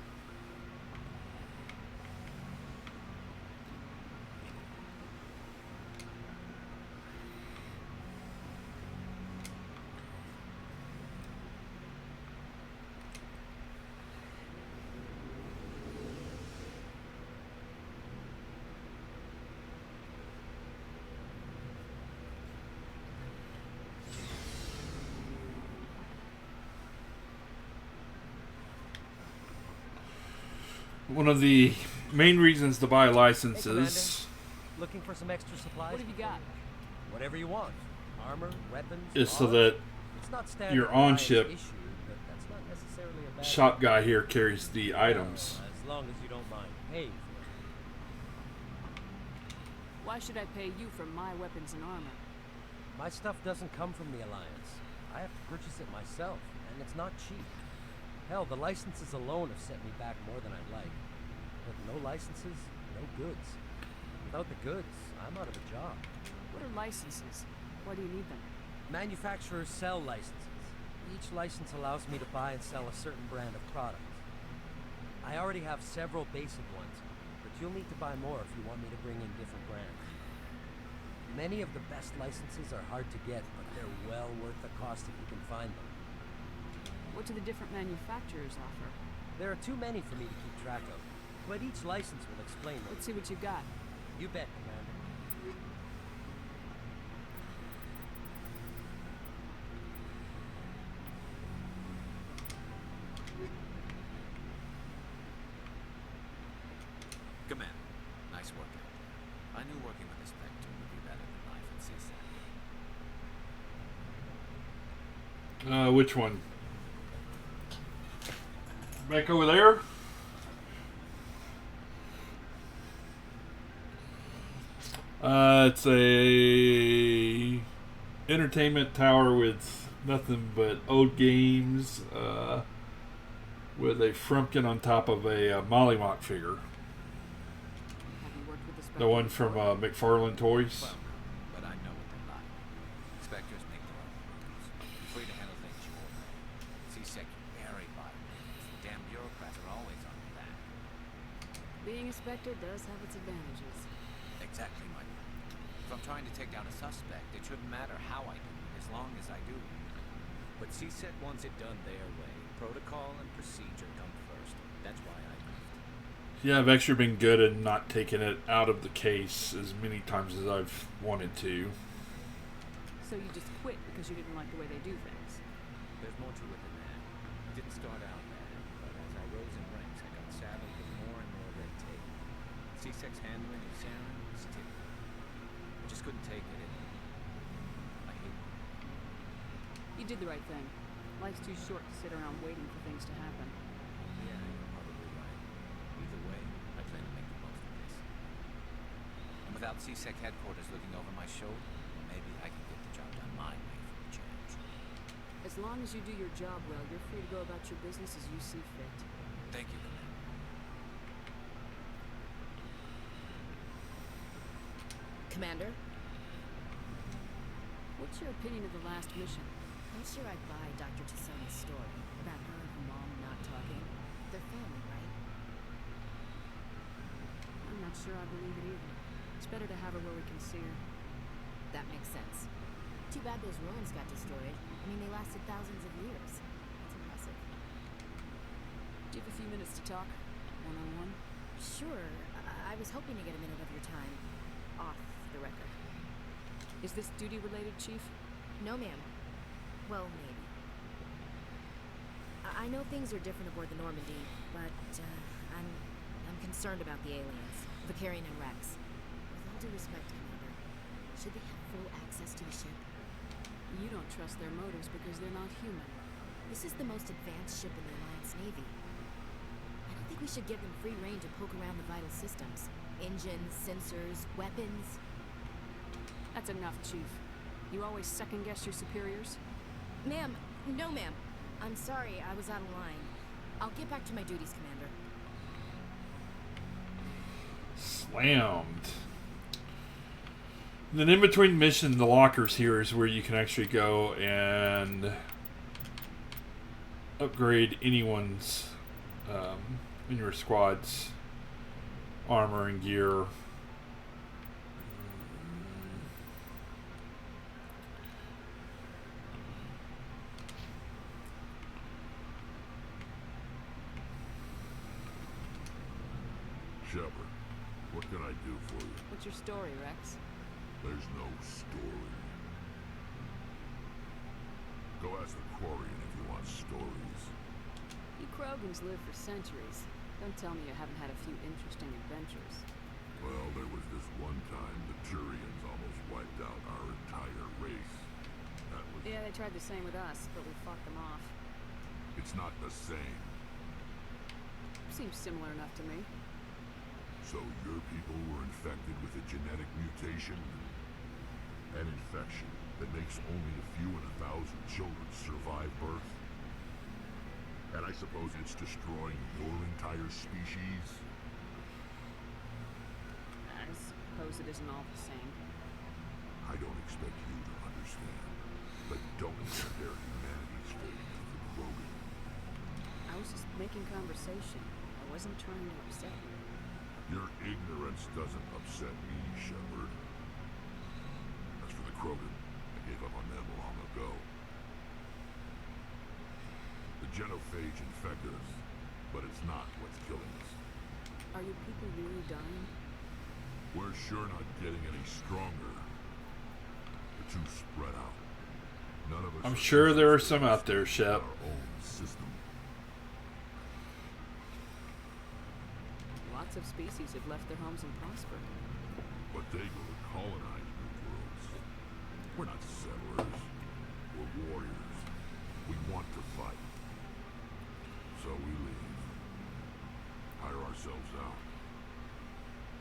one of the main reasons to buy Hey, licenses Commander. Looking for some extra supplies? What have you got? Whatever you want. Armor, weapons, is so arms. that It's not standard your Alliance on-ship issue, but that's not necessarily a bad shop thing. guy here carries the items. As long as you don't mind paying for it. Why should I pay you for my weapons and armor? My stuff doesn't come from the Alliance. I have to purchase it myself, and it's not cheap. Hell, the licenses alone have set me back more than I'd like. But no licenses, no goods. Without the goods, I'm out of a job. What are licenses? Why do you need them? Manufacturers sell licenses. Each license allows me to buy and sell a certain brand of product. I already have several basic ones, but you'll need to buy more if you want me to bring in different brands. Many of the best licenses are hard to get, but they're well worth the cost if you can find them. What do the different manufacturers offer? There are too many for me to keep track of, but each license will explain them. Let's see what you got. You bet, Commander. Commander, nice work out there. I knew working with the Spectre would be better than life at CSAC. Which one? Back over there? It's a entertainment tower with nothing but old games, with a Frumpkin on top of a Mollywonk figure. The one from McFarlane Toys. Well, but I know what they're like. Spectres make their own rules. You're free to handle things your way. CSEC, very violent. Damn bureaucrats are always on your back. Being a Spectre does have its advantages. Exactly, my friend. If I'm trying to take down a suspect, it shouldn't matter how I do it, as long as I do it. But CSEC wants it done their way. Protocol and procedure come first. That's why I left. Yeah, I've actually been good at not taking it out of the case as many times as I've wanted to. So you just quit because you didn't like the way they do things? There's more to it than that. It didn't start out bad, but as I rose in ranks, I got saddled with more and more red tape. CSEC's handling of Saren was typical. I just couldn't take it anymore. I hate it. You did the right thing. Life's too short to sit around waiting for things to happen. Yeah, you're probably right. Either way, I plan to make the most of this. And without CSEC headquarters looking over my shoulder, maybe I can get the job done my way for a change. As long as you do your job well, you're free to go about your business as you see fit. Thank you, Commander. Commander? What's your opinion of the last mission? I'm sure I'd buy Dr. Tassoni's story about her and her mom not talking. They're family, right? I'm not sure I believe it either. It's better to have her where we can see her. That makes sense. Too bad those ruins got destroyed. I mean, they lasted thousands of years. That's impressive. Do you have a few minutes to talk? One-on-one? Sure. I was hoping to get a minute of your time. Off the record. Is this duty-related, Chief? No, ma'am. Well, maybe. I know things are different aboard the Normandy, but I'm concerned about the aliens, Vicarian and Rex. With all due respect, Commander, should they have full access to the ship? You don't trust their motives because they're not human. This is the most advanced ship in the Alliance Navy. I don't think we should give them free rein to poke around the vital systems. Engines, sensors, weapons. That's enough, Chief. You always second-guess your superiors? Ma'am, no ma'am. I'm sorry, I was out of line. I'll get back to my duties, Commander. Slammed. Then in between mission, the lockers here is where you can actually go and upgrade anyone's in your squad's armor and gear. Shepard, what can I do for you? What's your story, Rex? There's no story. Go ask the Quarian if you want stories. You Krogans lived for centuries. Don't tell me you haven't had a few interesting adventures. Well, there was this one time the Turians almost wiped out our entire race. That was... Yeah, they tried the same with us, but we fought them off. It's not the same. Seems similar enough to me. So your people were infected with a genetic mutation? An infection that makes only a few in 1,000 children survive birth? And I suppose it's destroying your entire species? I suppose it isn't all the same. I don't expect you to understand, but don't compare humanity's fate to the Krogan. I was just making conversation. I wasn't trying to upset you. Your ignorance doesn't upset me, Shepard. As for the Krogan, I gave up on them long ago. The genophage infected us, but it's not what's killing us. Are your people really dying? We're sure not getting any stronger. We're too spread out. None of us. I'm sure there are some out there, Shep. Our own system. Lots of species have left their homes and prospered. But they go to colonize new worlds. We're not settlers. We're warriors. We want to fight. So we leave. Hire ourselves out.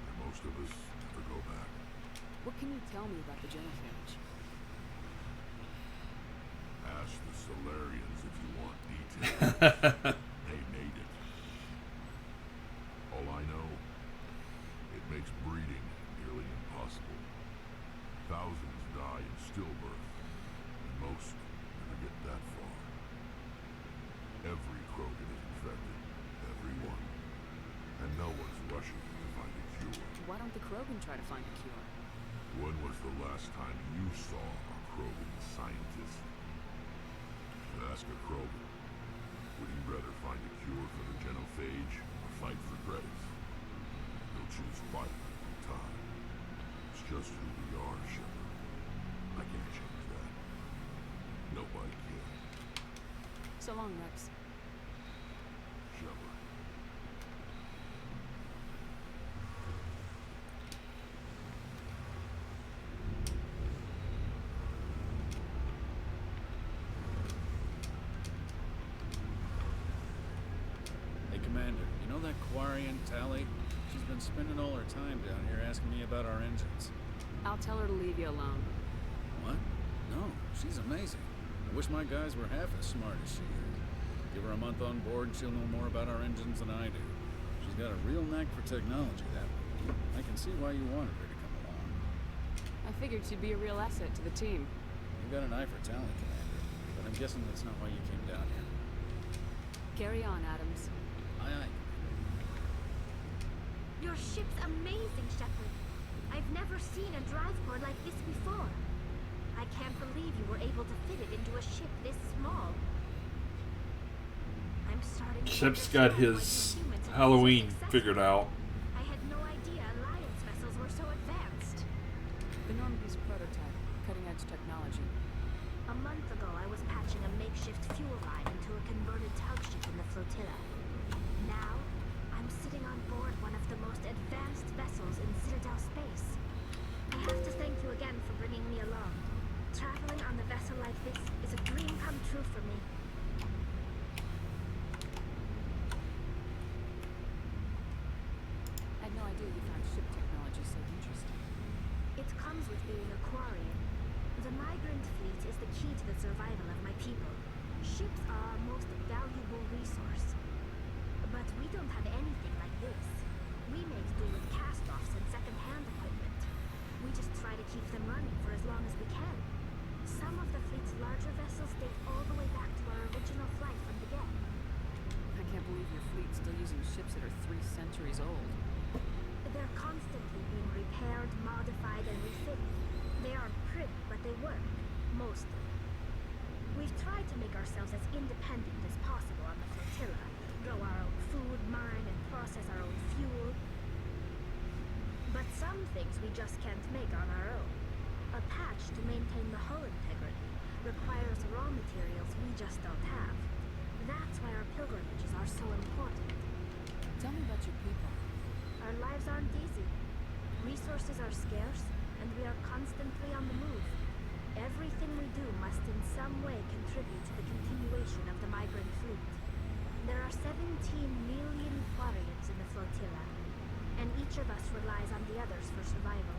And most of us never go back. What can you tell me about the genophage? Ask the Solarians if you want details. They made it. All I know, it makes breeding nearly impossible. Thousands die in stillbirth, and most never get that far. Every Krogan is infected. Everyone. And no one's rushing to find a cure. Why don't the Krogan try to find a cure? When was the last time you saw a Krogan scientist? Ask a Krogan. Would he rather find a cure for the genophage or fight for credits? He'll choose fight every time. It's just who we are, Shepard. I can't change that. Nobody can. So long, Rex. Shepard. Hey, Commander, you know that Quarian, Tally? She's been spending all her time down here asking me about our engines. I'll tell her to leave you alone. What? No, she's amazing. I wish my guys were half as smart as she is. Give her a month on board and she'll know more about our engines than I do. She's got a real knack for technology, that way. I can see why you wanted her to come along. I figured she'd be a real asset to the team. You got an eye for talent, Commander, but I'm guessing that's not why you came down here. Carry on, Adams. Aye, aye. Your ship's amazing, Shepard. I've never seen a drive core like this before. I can't believe you were able to fit it into a ship this small. I'm starting to Shep's got his Halloween figured out. I had no idea Alliance vessels were so advanced. The Normandy's prototype, cutting-edge technology. A month ago, I was patching a makeshift fuel line into a converted tug ship in the flotilla. Now, I'm sitting on board one of the most advanced vessels in Citadel space. I have to thank you again for bringing me along. Traveling on a vessel like this is a dream come true for me. I had no idea you found ship technology so interesting. It comes with being a Quarian. The migrant fleet is the key to the survival of my people. Ships are our most valuable resource. But we don't have anything like this. We make do with cast-offs and second-hand equipment. We just try to keep them running for as long as we can. Some of the fleet's larger vessels date all the way back to our original flight from the get. I can't believe your fleet's still using ships that are 3 centuries old. They're constantly being repaired, modified, and refitted. They aren't pretty, but they work. Mostly. We've tried to make ourselves as independent as possible on the flotilla. Grow our own food, mine, and process our own fuel. But some things we just can't make on our own. A patch to maintain the hull integrity requires raw materials we just don't have. That's why our pilgrimages are so important. Tell your people? Our lives aren't easy. Resources are scarce, and we are constantly on the move. Everything we do must in some way contribute to the continuation of the migrant fleet. There are 17 million Quarians in the flotilla, and each of us relies on the others for survival.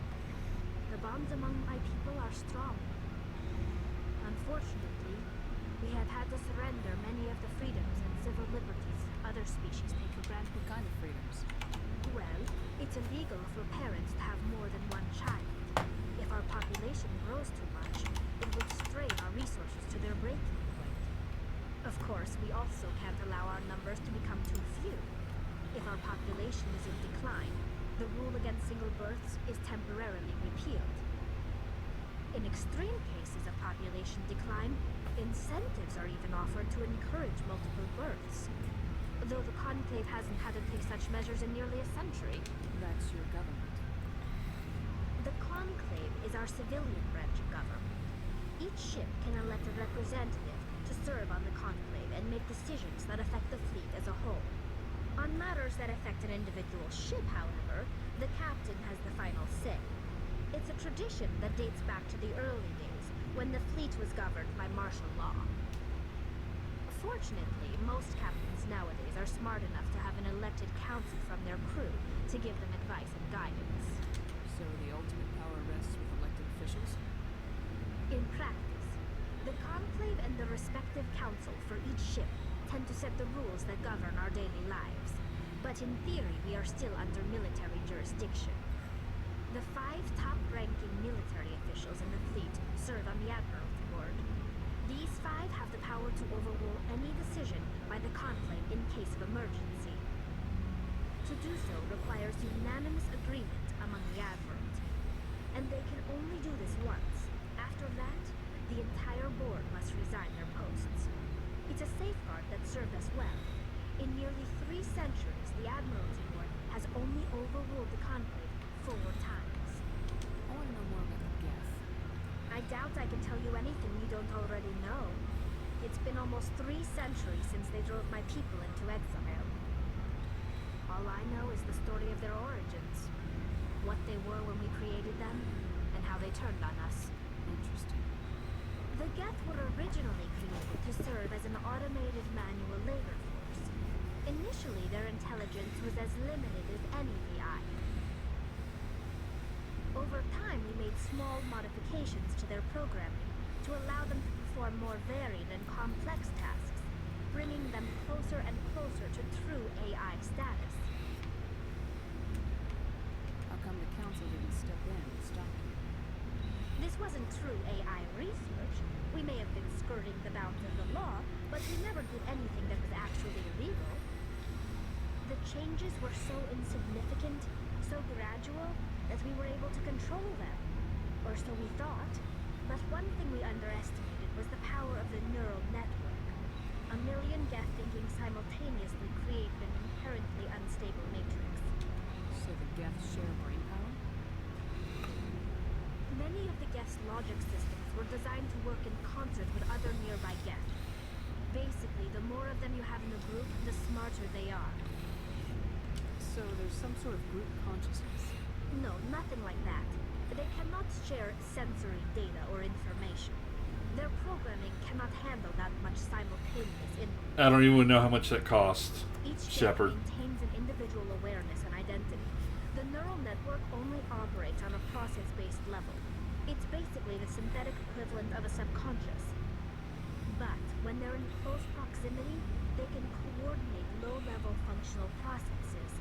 The bonds among my people are strong. Unfortunately, we have had to surrender many of the freedoms and civil liberties other species take for granted. What kind of freedoms? Well, it's illegal for parents to have more than one child. If our population grows too much, it would strain our resources to their breaking point. Of course, we also can't allow our numbers to become too few. If our population is in decline, the rule against single births is temporarily repealed. In extreme cases of population decline, incentives are even offered to encourage multiple births. Though the Conclave hasn't had to take such measures in nearly a century. That's your government. The Conclave is our civilian branch of government. Each ship can elect a representative to serve on the Conclave and make decisions that affect the fleet as a whole. On matters that affect an individual ship, however, the captain has the final say. It's a tradition that dates back to the early days, when the fleet was governed by martial law. Fortunately, most captains nowadays are smart enough to have an elected council from their crew to give them advice and guidance. So the ultimate power rests with elected officials? In practice, the Conclave and the respective council for each ship tend to set the rules that govern our daily lives. But in theory, we are still under military jurisdiction. The 5 top-ranking military officials in the fleet serve on the Admiralty Board. These 5 have the power to overrule any decision by the Conclave in case of emergency. To do so requires unanimous agreement among the Admiralty, and they can only do this once. After that, the entire board must resign their posts. It's a safeguard that served us well. In nearly 3 centuries, the Admiralty Board has only overruled the Conclave 4 times. I want to know more about the Geth. I doubt I can tell you anything you don't already know. It's been almost 3 centuries since they drove my people into exile. All I know is the story of their origins. What they were when we created them, and how they turned on us. Interesting. The Geth were originally created to serve as an automated manual labor force. Initially, their intelligence was as limited as any VI. Over time, we made small modifications to their programming to allow them to perform more varied and complex tasks, bringing them closer and closer to true AI status. How come the council didn't step in and stop you? This wasn't true AI research. We may have been skirting the bounds of the law, but we never did anything that was actually illegal. The changes were so insignificant, so gradual, that we were able to control them. Or so we thought. But one thing we underestimated was the power of the neural network. A million Geth thinking simultaneously created an inherently unstable matrix. So the Geth share brain power? Many of the Geth's logic systems were designed to work in concert with other nearby Geth. Basically, the more of them you have in a group, the smarter they are. So there's some sort of group consciousness? No, nothing like that. They cannot share sensory data or information. Their programming cannot handle that much simultaneous input. I don't even know how much that costs. Each Shepard. maintains an individual awareness and identity. The neural network only operates on a process-based level. It's basically the synthetic equivalent of a subconscious. But when they're in close proximity, they can coordinate low-level functional processes,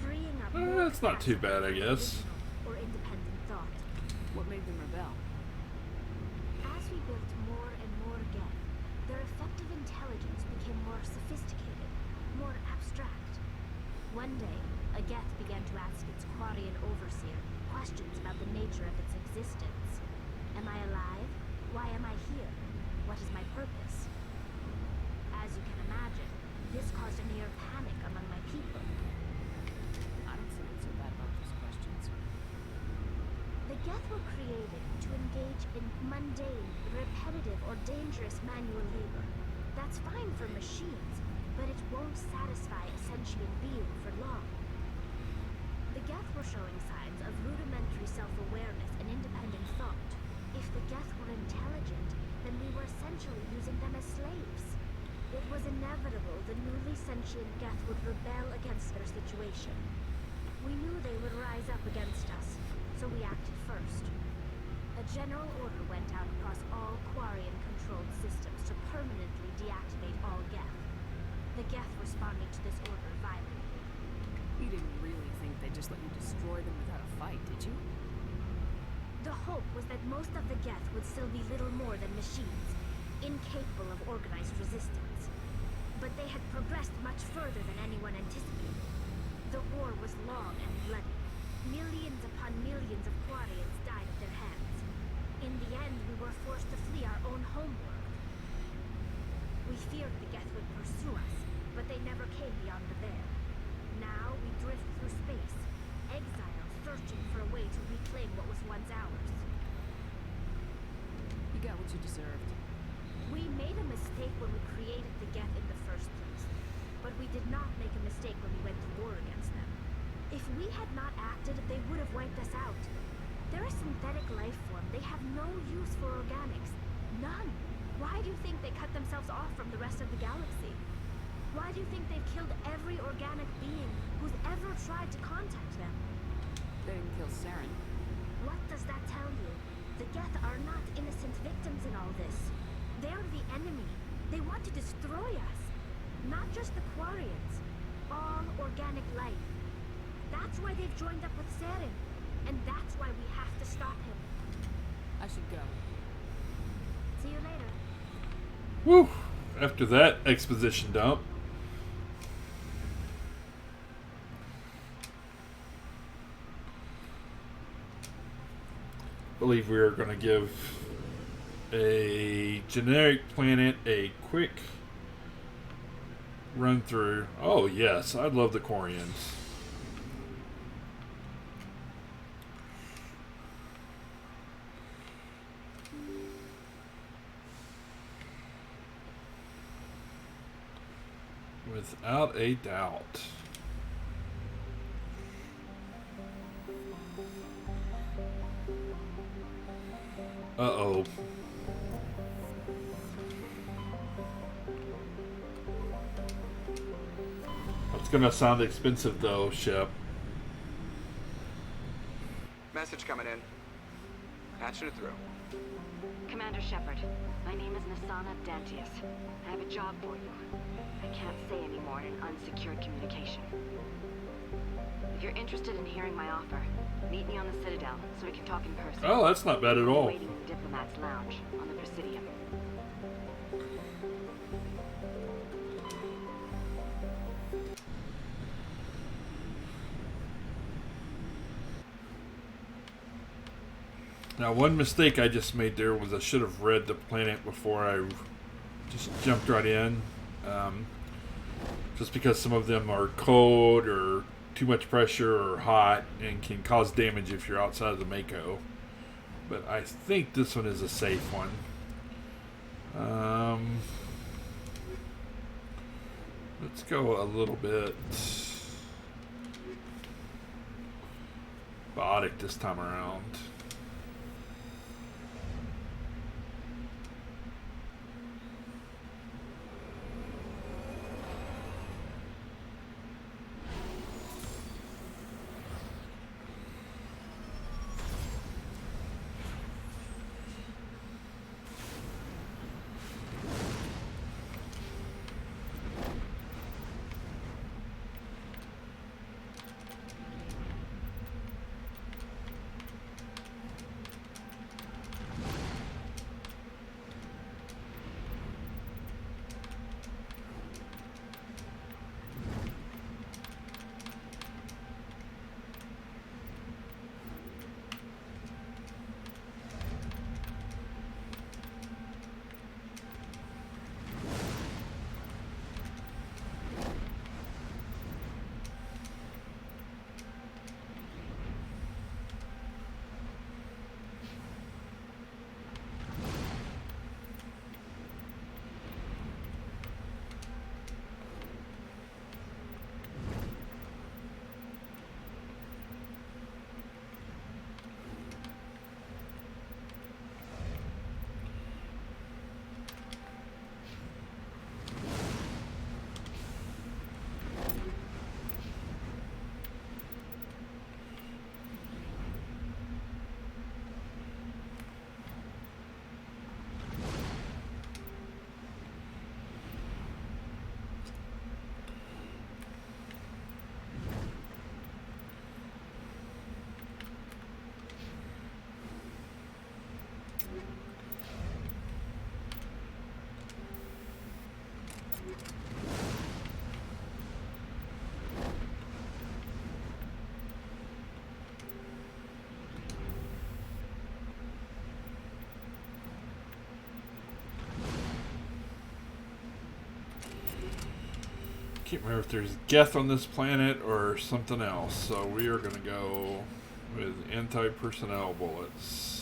freeing up more That's not too bad, I guess. or independent thought. What made them rebel? As we built more and more Geth, their effective intelligence became more sophisticated, more abstract. One day, a Geth began to ask its Quarian overseer questions about the nature of its existence. Am I alive? Why am I here? What is my purpose? As you can imagine, this caused a near panic among my people. I don't think it's so bad about those questions. The Geth were created to engage in mundane, repetitive, or dangerous manual labor. That's fine for machines, but it won't satisfy a sentient being for long. situation. We knew they would rise up against us, so we acted first. A general order went out across all Quarian-controlled systems to permanently deactivate all Geth. The Geth responding to this order violently. You didn't really think they'd just let you destroy them without a fight, did you? The hope was that most of the Geth would still be little more than machines, incapable of organized resistance. But they had progressed much further than anyone anticipated. The war was long and bloody. Millions upon millions of Quarians died at their hands. In the end, we were forced to flee our own homeworld. We feared the Geth would pursue us, but they never came beyond the veil. Now we drift through space, exiles searching for a way to reclaim what was once ours. You got what you deserved. We made a mistake when we created the Geth in the first place, but we did not make a mistake when we went to war against them. If we had not acted, they would have wiped us out. They're a synthetic life form. They have no use for organics. None. Why do you think they cut themselves off from the rest of the galaxy? Why do you think they've killed every organic being who's ever tried to contact them? They didn't kill Saren. What does that tell you? The Geth are not innocent victims in all this. They're the enemy. They want to destroy us. Not just the Quarians. All organic life. That's why they've joined up with Saren. And that's why we have to stop him. I should go. See you later. Woo! After that exposition dump. I believe we are going to give a generic planet a quick run through. Oh yes, I love the Quarians. Without a doubt. Uh-oh. It's gonna sound expensive though, Shep. Message coming in. Patching it through. Commander Shepard, my name is Nasana Dantius. I have a job for you. I can't say any more in an unsecured communication. If you're interested in hearing my offer, meet me on the Citadel so we can talk in person. Oh, that's not bad at all. Waiting in the Diplomat's Lounge on the Presidium. Now, one mistake I just made there was I should have read the planet before I just jumped right in. Just because some of them are cold or too much pressure or hot and can cause damage if you're outside of the Mako. But I think this one is a safe one. Let's go a little bit biotic this time around. Can't remember if there's Geth on this planet or something else, so we are going to go with anti-personnel bullets.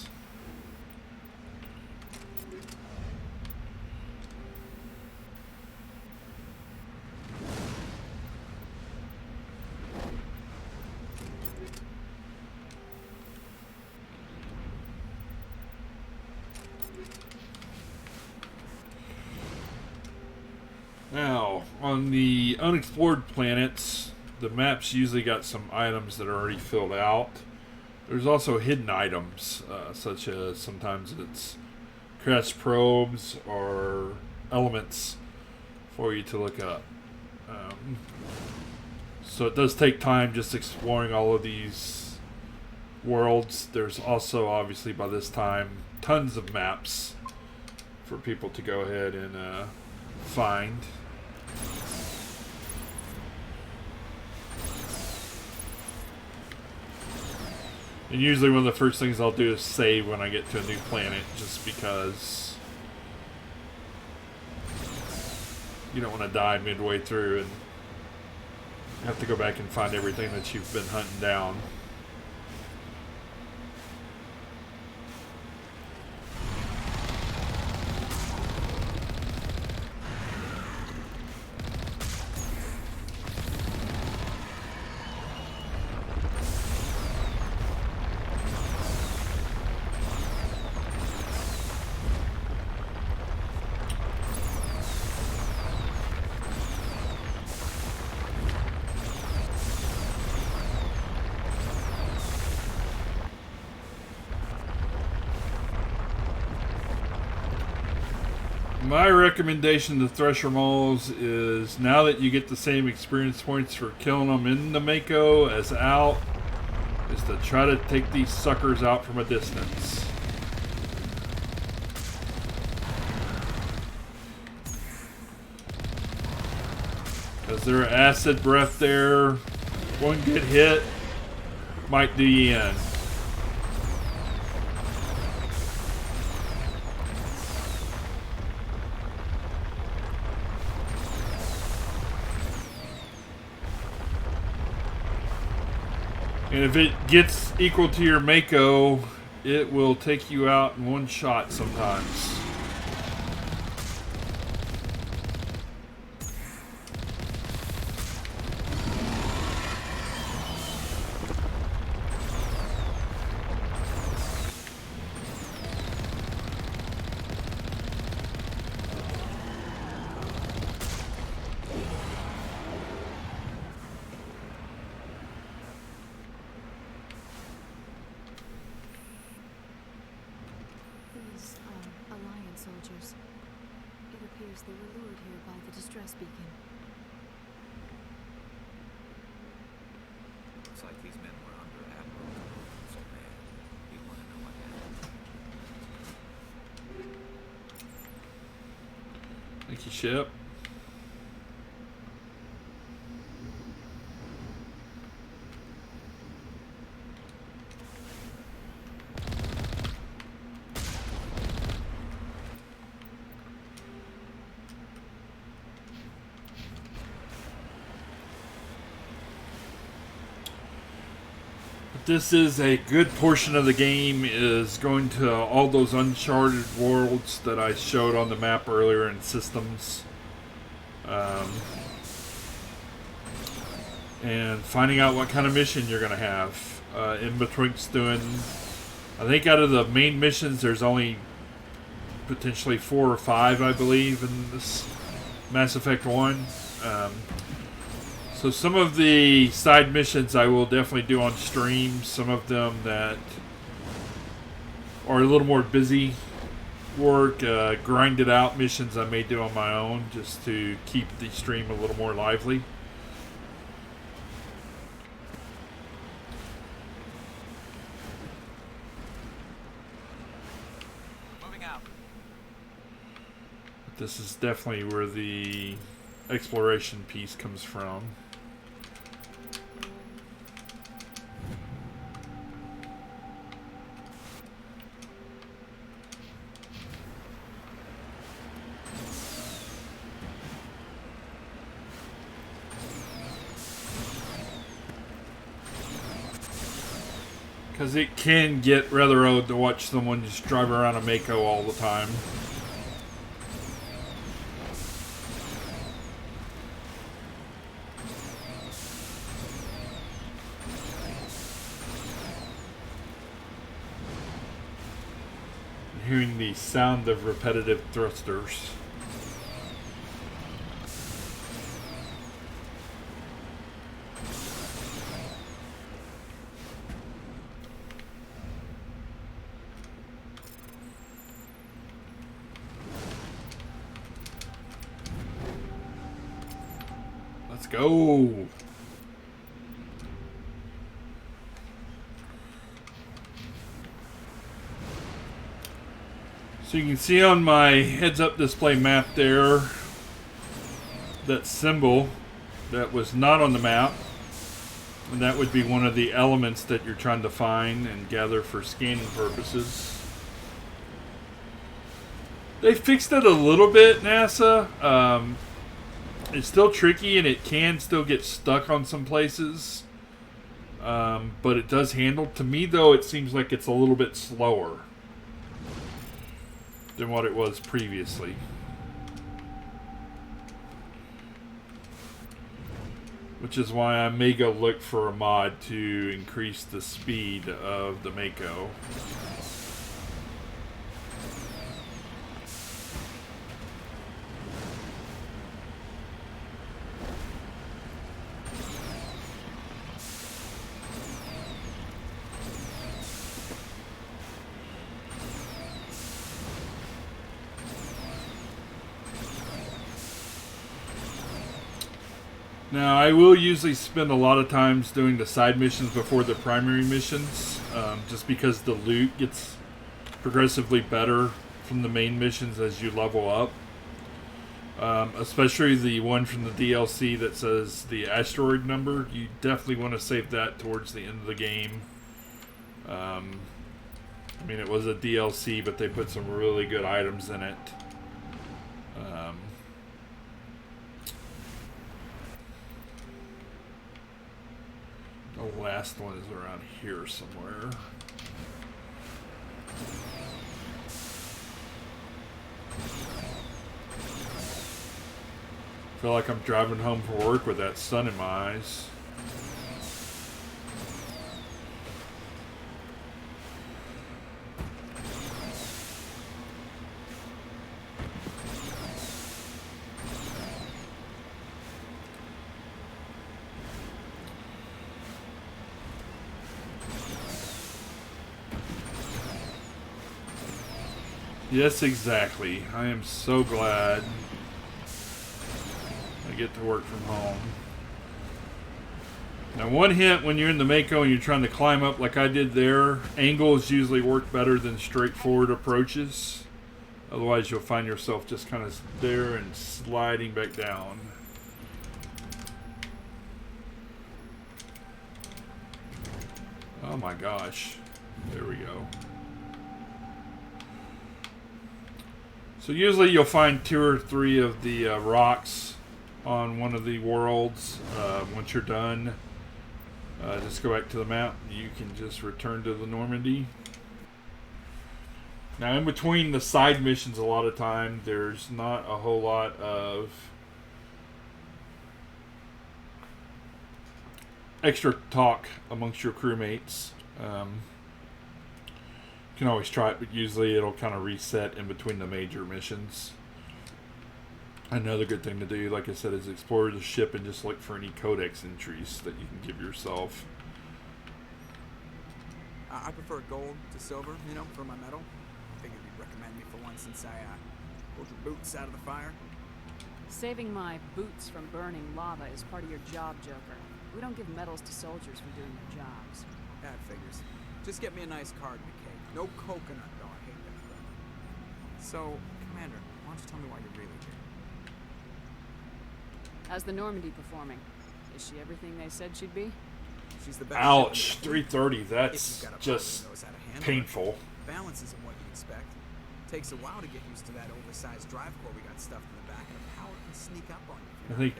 Now, on the unexplored planets, the maps usually got some items that are already filled out. There's also hidden items, such as sometimes it's crashed probes or elements for you to look up. So it does take time just exploring all of these worlds. There's also, obviously, by this time, tons of maps for people to go ahead and find. And usually one of the first things I'll do is save when I get to a new planet, just because you don't want to die midway through and have to go back and find everything that you've been hunting down. My recommendation to Thresher Moles is, now that you get the same experience points for killing them in the Mako as out, is to try to take these suckers out from a distance. Because their acid breath there, one good hit might do you in. And if it gets equal to your Mako, it will take you out in one shot sometimes. They were lured here by the distress beacon. Looks like these men were under Admiral control, so man, you want to know what happened. Thank you, Shep. This is a good portion of the game is going to all those uncharted worlds that I showed on the map earlier in systems. And finding out what kind of mission you're going to have. In betwixt doing, I think out of the main missions there's only potentially 4 or 5, I believe, in this Mass Effect 1. So some of the side missions I will definitely do on stream. Some of them that are a little more busy work, grinded out missions I may do on my own just to keep the stream a little more lively. Moving out. This is definitely where the exploration piece comes from. Because it can get rather old to watch someone just drive around a Mako all the time. Hearing the sound of repetitive thrusters. Let's go. So you can see on my heads-up display map there, that symbol that was not on the map, and that would be one of the elements that you're trying to find and gather for scanning purposes. They fixed it a little bit, NASA. It's still tricky and it can still get stuck on some places, but it does handle. To me though, it seems like it's a little bit slower than what it was previously. Which is why I may go look for a mod to increase the speed of the Mako. Now, I will usually spend a lot of times doing the side missions before the primary missions, just because the loot gets progressively better from the main missions as you level up. Especially the one from the DLC that says the asteroid number. You definitely want to save that towards the end of the game. I mean, it was a DLC, but they put some really good items in it. The last one is around here somewhere. I feel like I'm driving home from work with that sun in my eyes. Yes, exactly. I am so glad I get to work from home. Now, one hint when you're in the Mako and you're trying to climb up like I did there, angles usually work better than straightforward approaches. Otherwise, you'll find yourself just kind of there and sliding back down. Oh my gosh. There we go. So usually you'll find 2 or 3 of the rocks on one of the worlds. Once you're done, just go back to the map. You can just return to the Normandy. Now in between the side missions, a lot of time, there's not a whole lot of extra talk amongst your crewmates. You can always try it, but usually it'll kind of reset in between the major missions. Another good thing to do, like I said, is explore the ship and just look for any codex entries that you can give yourself. I prefer gold to silver, you know, for my medal. I figured you'd recommend me for one since I pulled your boots out of the fire. Saving my boots from burning lava is part of your job, Joker. We don't give medals to soldiers for doing their jobs. That figures. Just get me a nice card and a cake. No coconut, though. I hate that crap. So, Commander, why don't you tell me why you're really here? How's the Normandy performing? Is she everything they said she'd be? She's the best. Ouch, 330. That's just painful. Balance isn't what you expect. Takes a while to get used to that oversized drive core we got stuffed in the back, and the power can sneak up on you. I think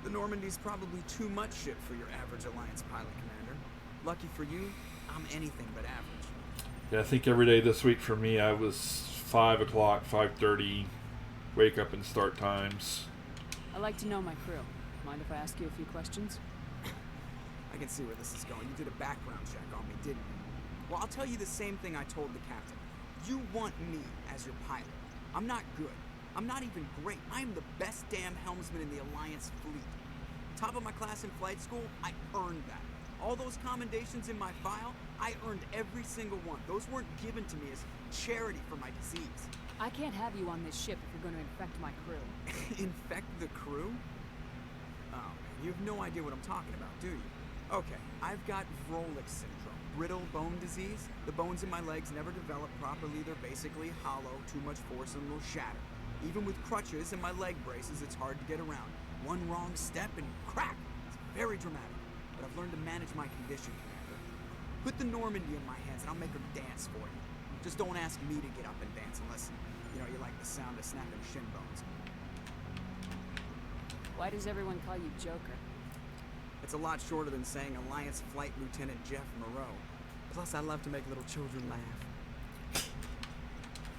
the Normandy's probably too much shit for your average Alliance pilot, Commander. Lucky for you, I'm anything but average. Yeah, I think every day this week for me, I was 5 o'clock, 5:30, wake up and start times. I like to know my crew. Mind if I ask you a few questions? I can see where this is going. You did a background check on me, didn't you? Well, I'll tell you the same thing I told the captain. You want me as your pilot. I'm not good. I'm not even great. I'm the best damn helmsman in the Alliance fleet. Top of my class in flight school, I earned that. All those commendations in my file, I earned every single one. Those weren't given to me as charity for my disease. I can't have you on this ship if you're going to infect my crew. Infect the crew? Oh, man, you have no idea what I'm talking about, do you? Okay, I've got Vrolich syndrome, brittle bone disease. The bones in my legs never develop properly. They're basically hollow, too much force and they'll shatter. Even with crutches and my leg braces, it's hard to get around. One wrong step and crack! It's very dramatic, but I've learned to manage my condition, Commander. Put the Normandy in my hands and I'll make her dance for you. Just don't ask me to get up and dance unless, you know, you like the sound of snapping shin bones. Why does everyone call you Joker? It's a lot shorter than saying Alliance Flight Lieutenant Jeff Moreau. Plus, I love to make little children laugh.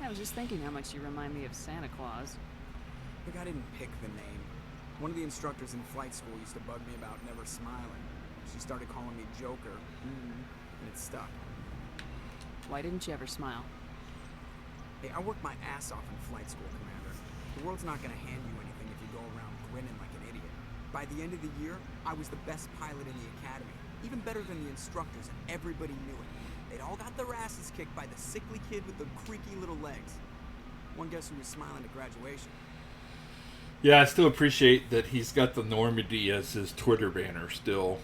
I was just thinking how much you remind me of Santa Claus. Look, I didn't pick the name. One of the instructors in flight school used to bug me about never smiling. She started calling me Joker, and it stuck. Why didn't you ever smile? Hey, I worked my ass off in flight school, Commander. The world's not gonna hand you anything if you go around grinning like an idiot. By the end of the year, I was the best pilot in the academy. Even better than the instructors, and everybody knew it. They'd all got their asses kicked by the sickly kid with the creaky little legs. One guess who was smiling at graduation? Yeah, I still appreciate that he's got the Normandy as his Twitter banner still.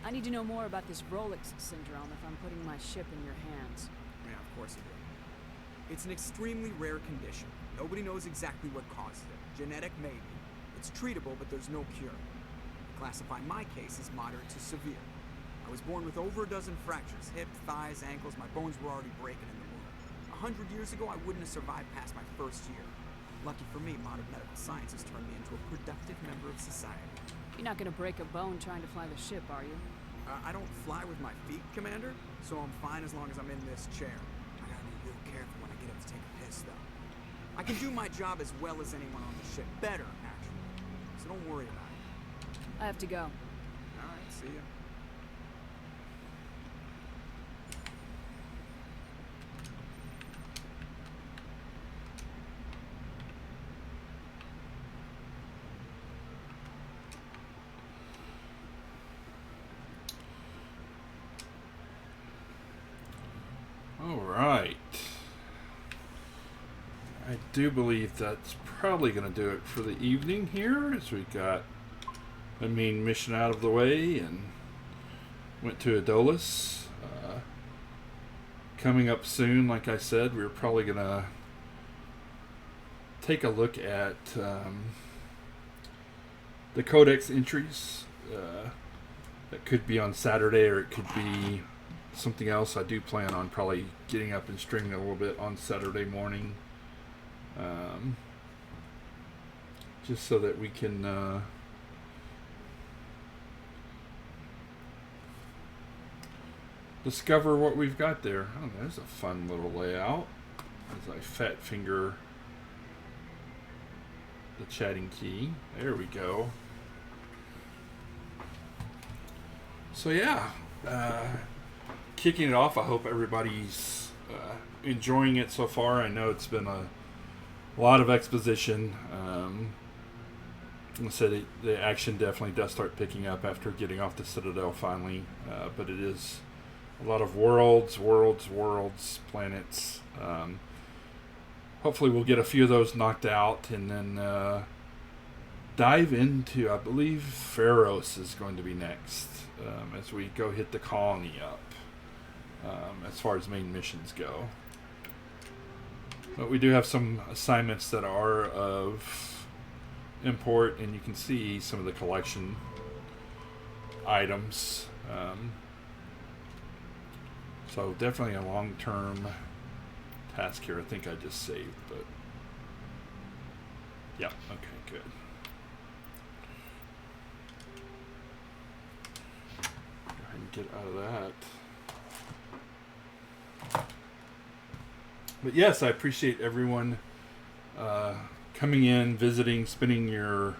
I need to know more about this Vrolich syndrome if I'm putting my ship in your hands. Yeah, of course you do. It's an extremely rare condition. Nobody knows exactly what causes it. Genetic, maybe. It's treatable, but there's no cure. I classify my case as moderate to severe. I was born with over a dozen fractures. Hips, thighs, ankles. My bones were already breaking in the womb. 100 years ago, I wouldn't have survived past my first year. Lucky for me, modern medical science has turned me into a productive member of society. You're not gonna break a bone trying to fly the ship, are you? I don't fly with my feet, Commander, so I'm fine as long as I'm in this chair. I gotta be real careful when I get up to take a piss, though. I can do my job as well as anyone on the ship. Better, actually. So don't worry about it. I have to go. Alright, see ya. All right. I do believe that's probably going to do it for the evening here, as we got the main mission out of the way and went to Adolis. Coming up soon, like I said, we're probably going to take a look at the Codex entries. That could be on Saturday, or it could be something else. I do plan on probably getting up and streaming a little bit on Saturday morning, just so that we can discover what we've got there. Oh, there's a fun little layout as I fat finger the chatting key. There we go. So yeah, kicking it off, I hope everybody's enjoying it so far. I know it's been a lot of exposition. I said the action definitely does start picking up after getting off the Citadel finally, but it is a lot of worlds, planets. Hopefully we'll get a few of those knocked out and then dive into, I believe Pharos is going to be next, as we go hit the colony up, as far as main missions go. But we do have some assignments that are of import, and you can see some of the collection items. So definitely a long-term task here. I think I just saved, but yeah, okay, good. Go get out of that. But yes, I appreciate everyone coming in, visiting, spending your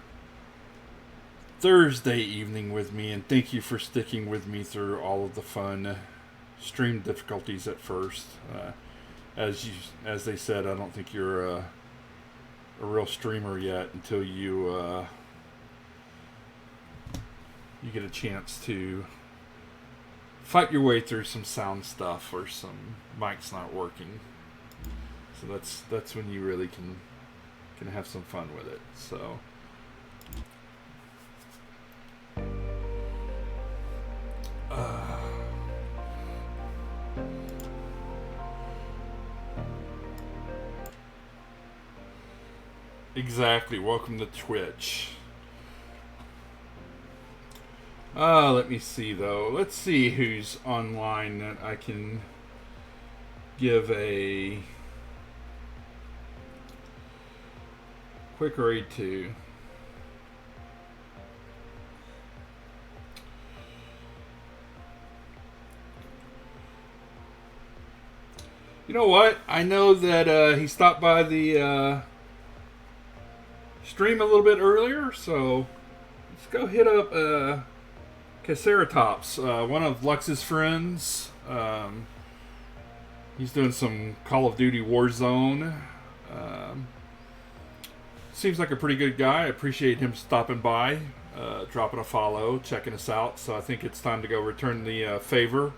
Thursday evening with me, and thank you for sticking with me through all of the fun stream difficulties at first. As they said, I don't think you're a real streamer yet until you get a chance to fight your way through some sound stuff or some mics not working. So that's when you really can have some fun with it. So exactly. Welcome to Twitch. Let me see though. Let's see who's online that I can give a quick read to. You know what? I know that he stopped by the stream a little bit earlier, so let's go hit up Caceratops, one of Lux's friends. He's doing some Call of Duty Warzone. Seems like a pretty good guy. I appreciate him stopping by, dropping a follow, checking us out. So I think it's time to go return the favor,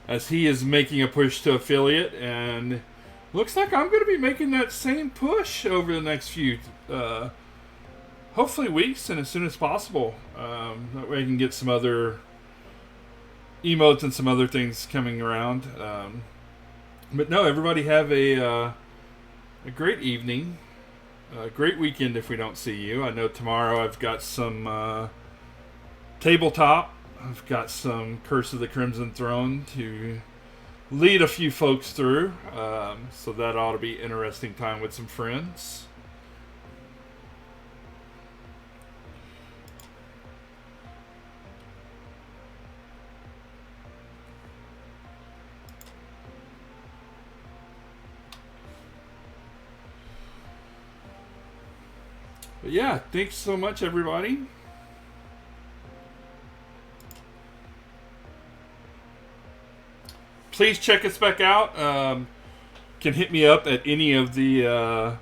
as he is making a push to affiliate, and looks like I'm going to be making that same push over the next few, hopefully weeks, and as soon as possible. That way I can get some other emotes and some other things coming around. But no, everybody have a great evening, a great weekend if we don't see you. I know tomorrow I've got some tabletop. I've got some Curse of the Crimson Throne to lead a few folks through, so that ought to be an interesting time with some friends. But yeah, thanks so much, everybody. Please check us back out. Can hit me up at any of the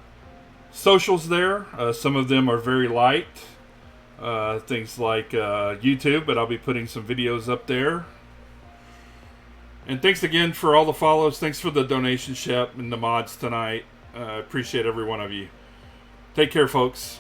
socials there. Some of them are very light. Things like YouTube, but I'll be putting some videos up there. And thanks again for all the follows. Thanks for the donation, Shep, and the mods tonight. Appreciate every one of you. Take care, folks.